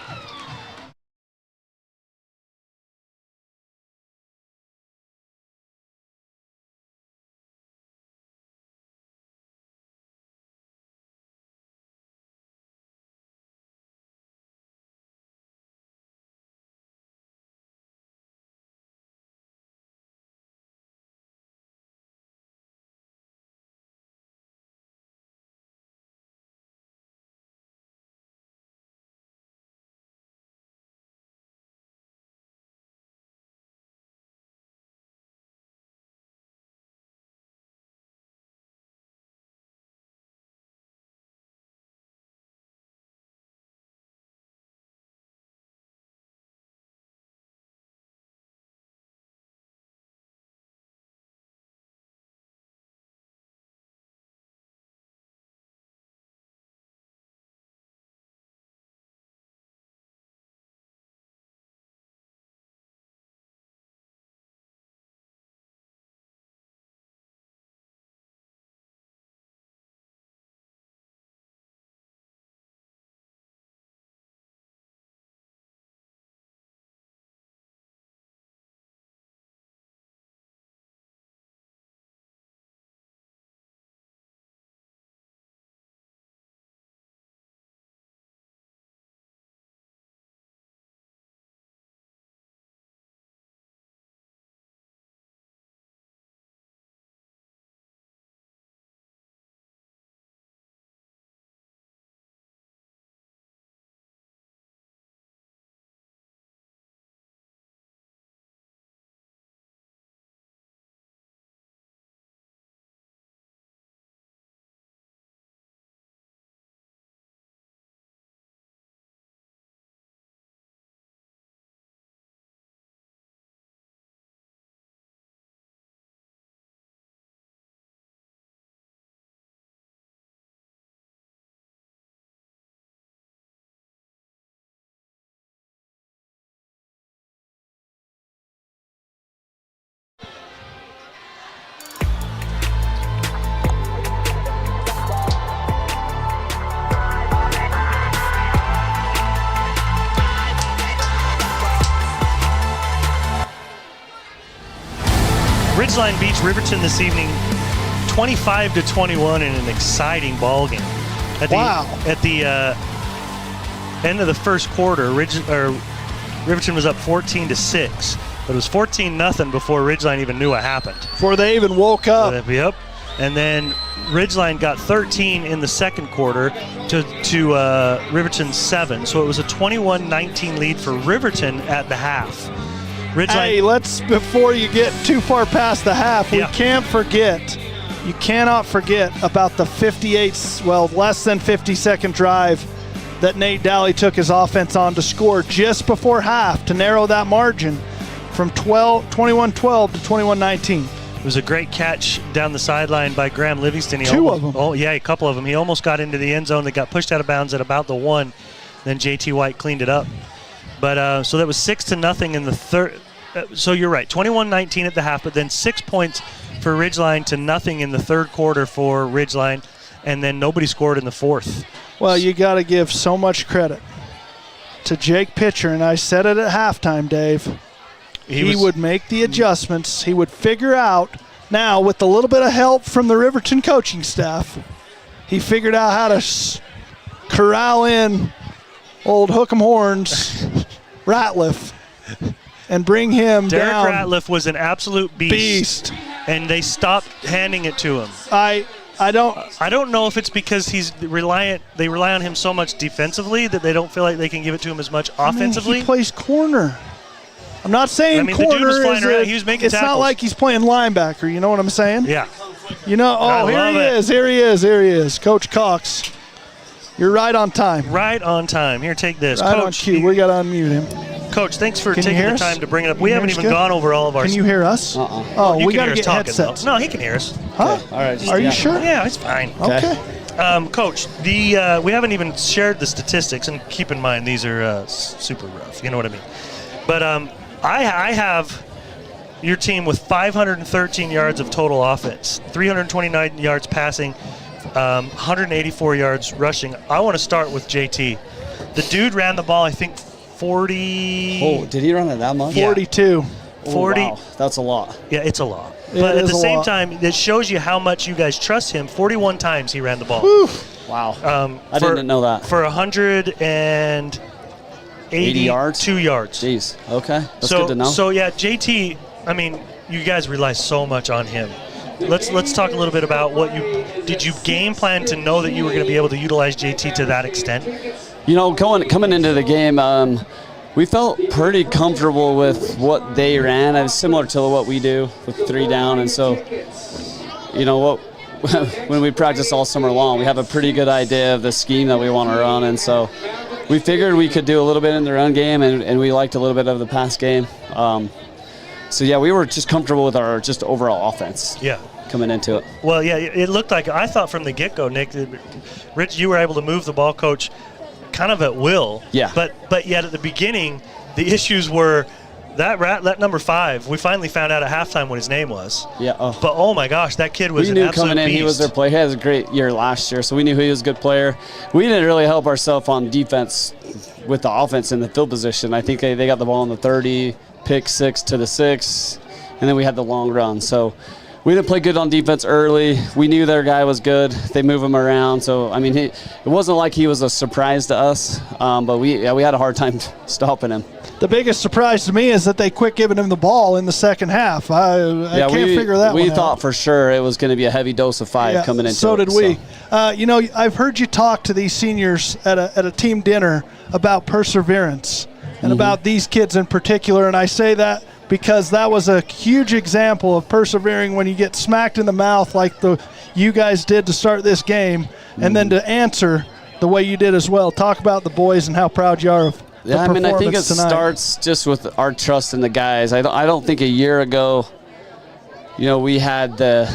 Ridgeline beats Riverton this evening 25-21 in an exciting ball game. At the end of the first quarter, Riverton was up 14-6, but it was 14-0 before Ridgeline even knew what happened. Before they even woke up. Yep. And then Ridgeline got 13 in the second quarter to Riverton's 7. So it was a 21-19 lead for Riverton at the half. Ridgeline, before you get too far past the half, we can't forget, you cannot forget about the less than 50-second drive that Nate Daly took his offense on to score just before half to narrow that margin from 21-12 to 21-19. It was a great catch down the sideline by Graham Livingston. Two of them. Oh, yeah, a couple of them. He almost got into the end zone. They got pushed out of bounds at about the 1. Then J.T. White cleaned it up. But so that was 6-0 in the third. So you're right, 21-19 at the half, but then 6 points for Ridgeline to nothing in the third quarter for Ridgeline, and then nobody scored in the fourth. Well, you got to give so much credit to Jake Pitcher, and I said it at halftime, Dave. He would make the adjustments. He would figure out. Now, with a little bit of help from the Riverton coaching staff, he figured out how to corral in old hook 'em horns, Ratliff, and bring him down. Derek Ratliff was an absolute beast. And they stopped handing it to him. I don't know if it's because they rely on him so much defensively that they don't feel like they can give it to him as much offensively. He plays corner. I'm not saying the corner dude was flying around. He was making it's tackles. Not like he's playing linebacker. You know what I'm saying? Yeah. Here he is. Coach Cox. You're right on time. Right on time. Here, take this. Right Coach, on cue. We got to unmute him. Coach, thanks for taking the time to bring it up. We haven't even good? gone over all of our... Can you hear us? Oh, we got to get headsets. No, he can hear us. Huh? Okay. All right. Are you sure? Yeah, it's fine. Okay. Coach, we haven't even shared the statistics, and keep in mind these are super rough. You know what I mean? But I have your team with 513 yards of total offense, 329 yards passing, 184 yards rushing. I want to start with JT. The dude ran the ball, I think, 40. Oh, did he run it that much? 42. 40. Wow, that's a lot. Yeah, it's a lot. But at the same time, it shows you how much you guys trust him. 41 times he ran the ball. Whew. Wow. I didn't know that. For 180 yards? 2 yards. Jeez. Okay. That's good to know. So, yeah, JT, I mean, you guys rely so much on him. Let's talk a little bit about did you game plan to know that you were going to be able to utilize JT to that extent? You know, coming into the game, we felt pretty comfortable with what they ran. It was similar to what we do with 3 down. And so, you know, when we practice all summer long, we have a pretty good idea of the scheme that we want to run. And so we figured we could do a little bit in the run game, and we liked a little bit of the pass game. So, yeah, we were just comfortable with our just overall offense. Yeah. Coming into it. Well, yeah, it looked like, I thought from the get-go, Nick, Rich, you were able to move the ball, coach, kind of at will. Yeah. But yet at the beginning, the issues were that number 5. We finally found out at halftime what his name was. Yeah. But oh my gosh, that kid was we an knew absolute coming in beast. he was their player. He had a great year last year, so we knew he was a good player. We didn't really help ourselves on defense with the offense in the field position. I think they got the ball in the 30, pick 6 to the 6, and then we had the long run. So we didn't play good on defense early. We knew their guy was good. They move him around. So, I mean, it wasn't like he was a surprise to us, but we had a hard time stopping him. The biggest surprise to me is that they quit giving him the ball in the second half. I can't figure that one out. We thought for sure it was going to be a heavy dose of 5 coming into it. So did we. You know, I've heard you talk to these seniors at a team dinner about perseverance and about these kids in particular, and I say that because that was a huge example of persevering when you get smacked in the mouth like you guys did to start this game, and then to answer the way you did as well. Talk about the boys and how proud you are of the I mean, I think it tonight. starts just with our trust in the guys. I don't think a year ago, you know, we had the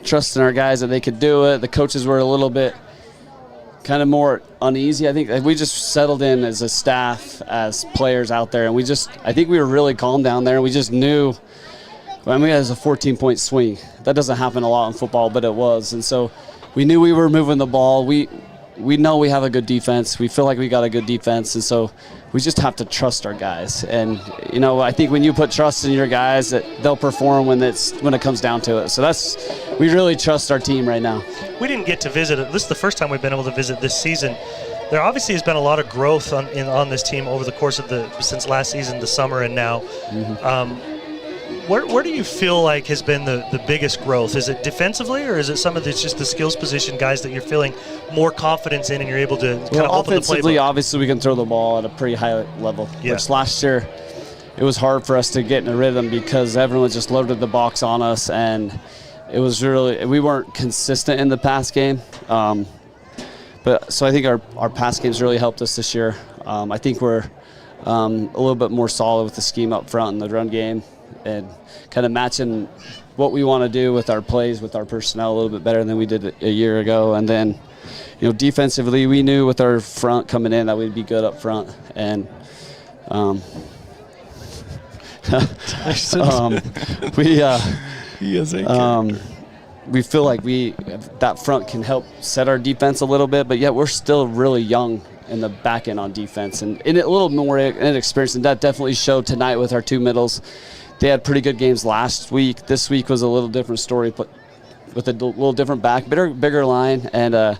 trust in our guys that they could do it. The coaches were a little bit kind of more uneasy. I think we just settled in as a staff, as players out there, and I think we were really calm down there. We just knew, I mean, it was a 14-point swing. That doesn't happen a lot in football, but it was. And so we knew we were moving the ball. We know we have a good defense. We feel like we got a good defense, and so we just have to trust our guys. And, you know, I think when you put trust in your guys, that they'll perform when it comes down to it. So we really trust our team right now. We didn't get to visit it. This is the first time we've been able to visit this season. There obviously has been a lot of growth on this team over the course of since last season, the summer, and now. Where do you feel like has been the biggest growth? Is it defensively, or is it some of it's just the skills position guys that you're feeling more confidence in and you're able to kind of open the playbook? Offensively, obviously, we can throw the ball at a pretty high level. Yeah. Which last year, it was hard for us to get in a rhythm because everyone just loaded the box on us, and we weren't consistent in the pass game. So I think our pass games really helped us this year. I think we're a little bit more solid with the scheme up front in the run game, and kind of matching what we want to do with our plays, with our personnel a little bit better than we did a year ago. And then, you know, defensively, we knew with our front coming in that we'd be good up front. And we feel like that front can help set our defense a little bit, but yet we're still really young in the back end on defense and a little more inexperienced, and that definitely showed tonight with our 2 middles. They had pretty good games last week. This week was a little different story, but with a little different back, bigger line, and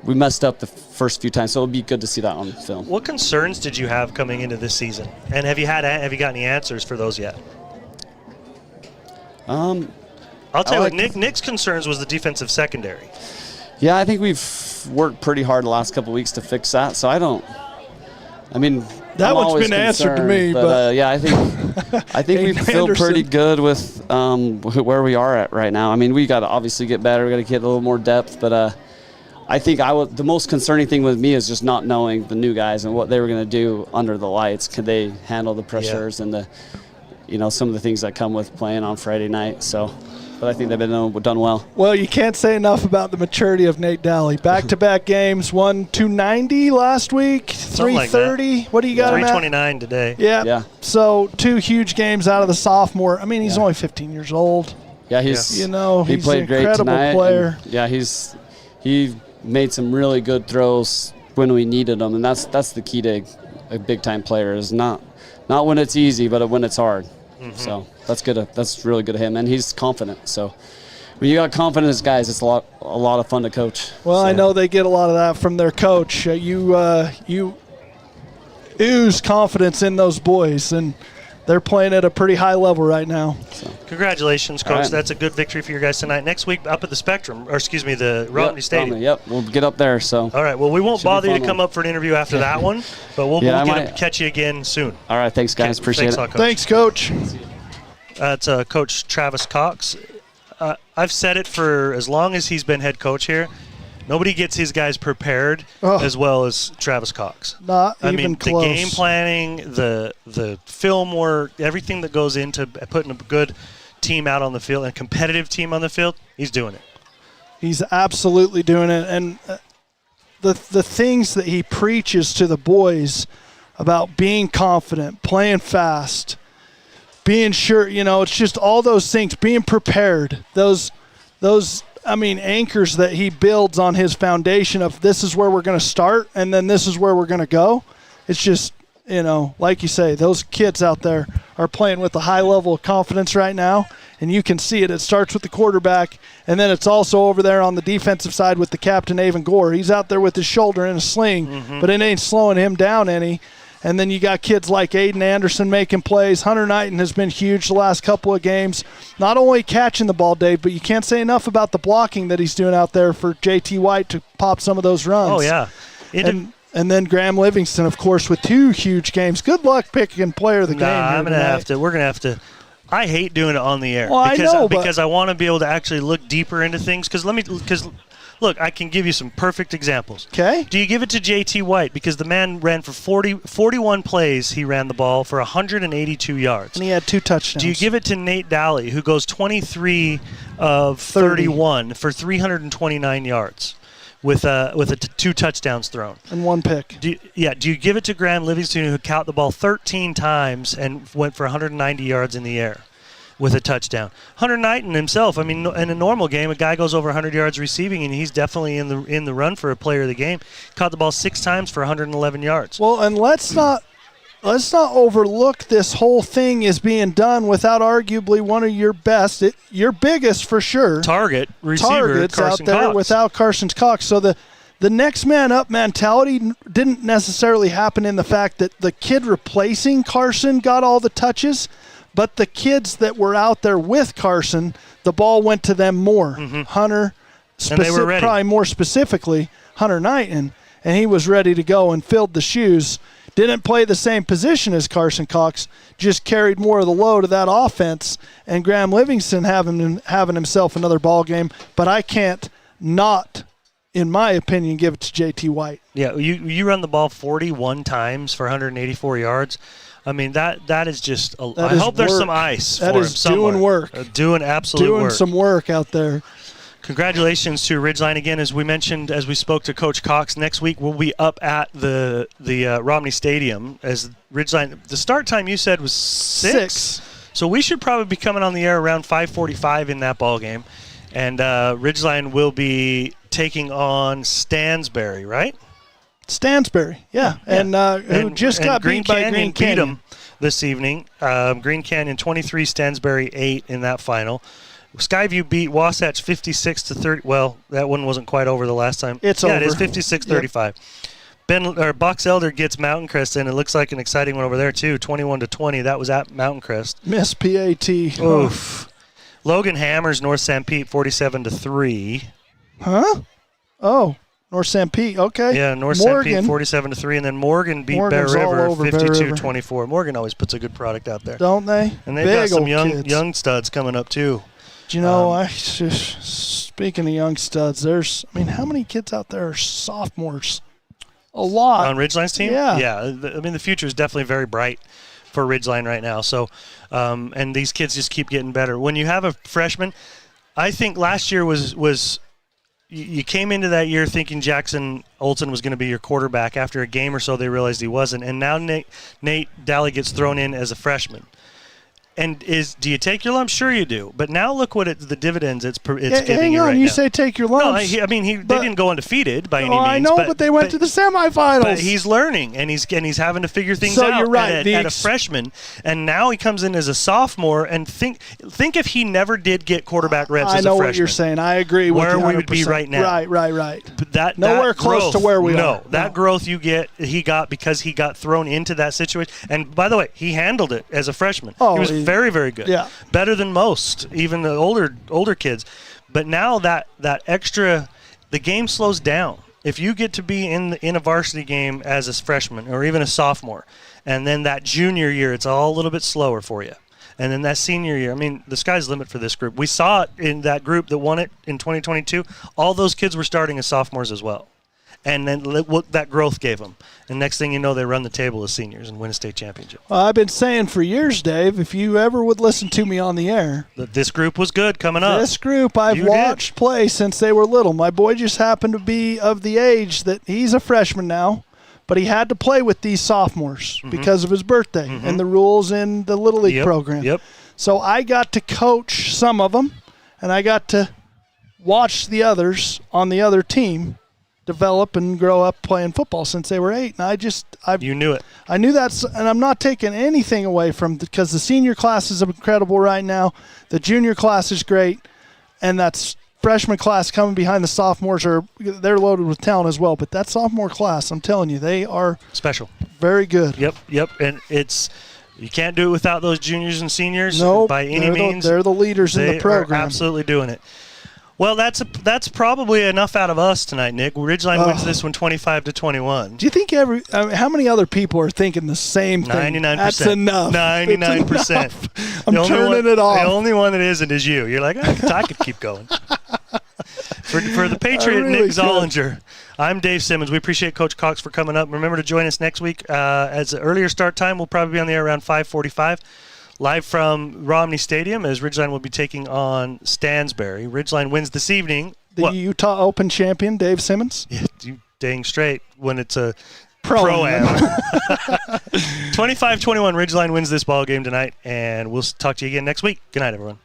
we messed up the first few times, so it'll be good to see that on film. What concerns did you have coming into this season, and have you got any answers for those yet? I'll tell you what, Nick's concerns was the defensive secondary. Yeah, I think we've worked pretty hard the last couple of weeks to fix that. So that one's been answered to me. But yeah, I think we feel pretty good with where we are at right now. I mean, we got to obviously get better. We got to get a little more depth. But I think the most concerning thing with me is just not knowing the new guys and what they were going to do under the lights. Could they handle the pressures and some of the things that come with playing on Friday night? So. But I think they've been done well. Well, you can't say enough about the maturity of Nate Daly. Back-to-back games, 290 last week, 330. What do you got him at? 329 today. Yeah. So 2 huge games out of the sophomore. I mean, he's only 15 years old. Yeah, he's he he played played an great incredible tonight. player. And, yeah, he made some really good throws when we needed them, and that's the key to a big time player is not when it's easy, but when it's hard. So that's good. That's really good of him, and he's confident. So when you got confident guys, it's a lot of fun to coach. Well, so. I know they get a lot of that from their coach. You ooze confidence in those boys, and they're playing at a pretty high level right now. So. Congratulations, Coach. Right. That's a good victory for you guys tonight. Next week up at the Spectrum, or excuse me, the Romney Stadium. Romney, yep, we'll get up there. So. All right. Well, we won't Should be bother you fun to come one. up for an interview after that one, but we'll catch you again soon. All right. Thanks, guys. Okay, Appreciate thanks a it. lot, Coach. Thanks, Coach. That's Coach Travis Cox. I've said it for as long as he's been head coach here. Nobody gets his guys prepared as well as Travis Cox. Not even close. The game planning, the film work, everything that goes into putting a good team out on the field, a competitive team on the field, he's doing it. He's absolutely doing it. And the things that he preaches to the boys about being confident, playing fast, being sure, it's just all those things, being prepared, those anchors that he builds on his foundation of this is where we're going to start and then this is where we're going to go. It's just, like you say, those kids out there are playing with a high level of confidence right now, and you can see it. It starts with the quarterback, and then it's also over there on the defensive side with the captain, Avon Gore. He's out there with his shoulder in a sling, but it ain't slowing him down any. And then you got kids like Aiden Anderson making plays. Hunter Knighton has been huge the last couple of games. Not only catching the ball, Dave, but you can't say enough about the blocking that he's doing out there for JT White to pop some of those runs. Oh, yeah. And then Graham Livingston, of course, with 2 huge games. Good luck picking player of the game. We're gonna have to. I hate doing it on the air because I want to be able to actually look deeper into things. Look, I can give you some perfect examples. Okay. Do you give it to JT White? Because the man ran for 41 plays. He ran the ball for 182 yards. And he had 2 touchdowns. Do you give it to Nate Daly, who goes 23 of 31 for 329 yards with 2 touchdowns thrown? And 1 pick. Do you give it to Graham Livingston, who caught the ball 13 times and went for 190 yards in the air with a touchdown? Hunter Knighton himself, in a normal game, a guy goes over 100 yards receiving, and he's definitely in the run for a player of the game. Caught the ball 6 times for 111 yards. Well, and let's not overlook this whole thing is being done without arguably one of your best, your biggest for sure. Target receiver, targets Carson out there Cox. without Carson Cox. So the next man up mentality didn't necessarily happen in the fact that the kid replacing Carson got all the touches, but the kids that were out there with Carson, the ball went to them more. Hunter, and they were ready. Probably more specifically, Hunter Knighton, and he was ready to go and filled the shoes. Didn't play the same position as Carson Cox, just carried more of the load of that offense, and Graham Livingston having himself another ball game. But I can't not, in my opinion, give it to JT White. Yeah, you run the ball 41 times for 184 yards. That is just. I hope there's some ice for him somewhere. Doing work. Doing absolute work. Doing some work out there. Congratulations to Ridgeline again. As we mentioned, as we spoke to Coach Cox, next week we'll be up at the Romney Stadium as Ridgeline. The start time you said was 6. So we should probably be coming on the air around 5:45 in that ball game, and Ridgeline will be taking on Stansbury, right? Stansbury, yeah. And who just got beat by Green Canyon. Beat them this evening. Green Canyon 23, Stansbury 8 in that final. Skyview beat Wasatch 56-30. Well, that one wasn't quite over the last time. It's over. Yeah, it is 56-35. Yep. Box Elder gets Mountain Crest, and it looks like an exciting one over there too. 21-20. That was at Mountain Crest. Miss PAT. Oof. Logan hammers North St. Pete 47-3. Huh? Oh. North St. Pete, okay. Yeah, North St. Pete 47-3, and then Morgan beat Bear River 52-24. Morgan always puts a good product out there, don't they? And they've got some young studs coming up too. Do you know? Speaking of young studs, how many kids out there are sophomores? A lot on Ridgeline's team. Yeah. The future is definitely very bright for Ridgeline right now. So, and these kids just keep getting better. When you have a freshman, I think last year was. You came into that year thinking Jackson Olsen was going to be your quarterback. After a game or so, they realized he wasn't. And now Nate Daly gets thrown in as a freshman. And do you take your lumps? Sure you do. But now look what the dividends it's giving hang you on, right you now. say take your lumps. No, they didn't go undefeated by any means. I know, but they went to the semifinals. But he's learning, and he's having to figure things out. You're right. At a freshman, and now he comes in as a sophomore. And think if he never did get quarterback reps as a freshman. I know what you're saying. I agree with you. Where we would be right now. Right. But nowhere close to where we are. No, that growth he got because he got thrown into that situation. And by the way, he handled it as a freshman. He was very, very good. Yeah. Better than most, even the older kids. But now that extra, the game slows down. If you get to be in a varsity game as a freshman or even a sophomore, and then that junior year, it's all a little bit slower for you. And then that senior year, I mean, the sky's the limit for this group. We saw it in that group that won it in 2022. All those kids were starting as sophomores as well. And then what that growth gave them. And next thing you know, they run the table as seniors and win a state championship. Well, I've been saying for years, Dave, if you ever would listen to me on the air. This group was good coming up. This group I've watched play since they were little. My boy just happened to be of the age that he's a freshman now, but he had to play with these sophomores because of his birthday and the rules in the Little League program. Yep. So I got to coach some of them, and I got to watch the others on the other team develop and grow up playing football since they were 8. And you knew it. I knew that, and I'm not taking anything away from because the senior class is incredible right now. The junior class is great, and that's freshman class coming behind the sophomores they're loaded with talent as well. But that sophomore class, I'm telling you, they are special, very good. Yep, and you can't do it without those juniors and seniors. Nope, by any means. They're the leaders in the program. They are absolutely doing it. Well, that's probably enough out of us tonight, Nick. Ridgeline wins this one 25-21. Do you think how many other people are thinking the same thing? 99%. That's enough. 99%. I'm turning it off. The only one that isn't is you. You're like, I could keep going. For the Patriot, really Nick Zollinger, I'm Dave Simmons. We appreciate Coach Cox for coming up. Remember to join us next week. As an earlier start time, we'll probably be on the air around 5:45. Live from Romney Stadium as Ridgeline will be taking on Stansbury. Ridgeline wins this evening. The Utah Open champion, Dave Simmons. Yeah, you dang straight when it's a Pro-Am. 25-21, Ridgeline wins this ball game tonight, and we'll talk to you again next week. Good night, everyone.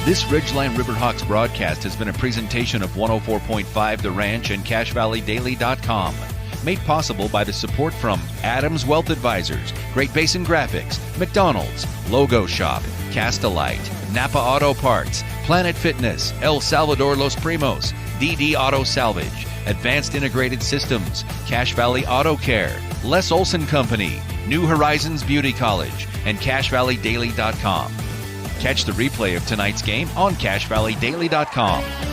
This Ridgeline Riverhawks broadcast has been a presentation of 104.5 The Ranch and CashValleyDaily.com. Made possible by the support from Adams Wealth Advisors, Great Basin Graphics, McDonald's, Logo Shop, Castelite, Napa Auto Parts, Planet Fitness, El Salvador Los Primos, DD Auto Salvage, Advanced Integrated Systems, Cache Valley Auto Care, Les Olson Company, New Horizons Beauty College, and CashValleyDaily.com. Catch the replay of tonight's game on CashValleyDaily.com.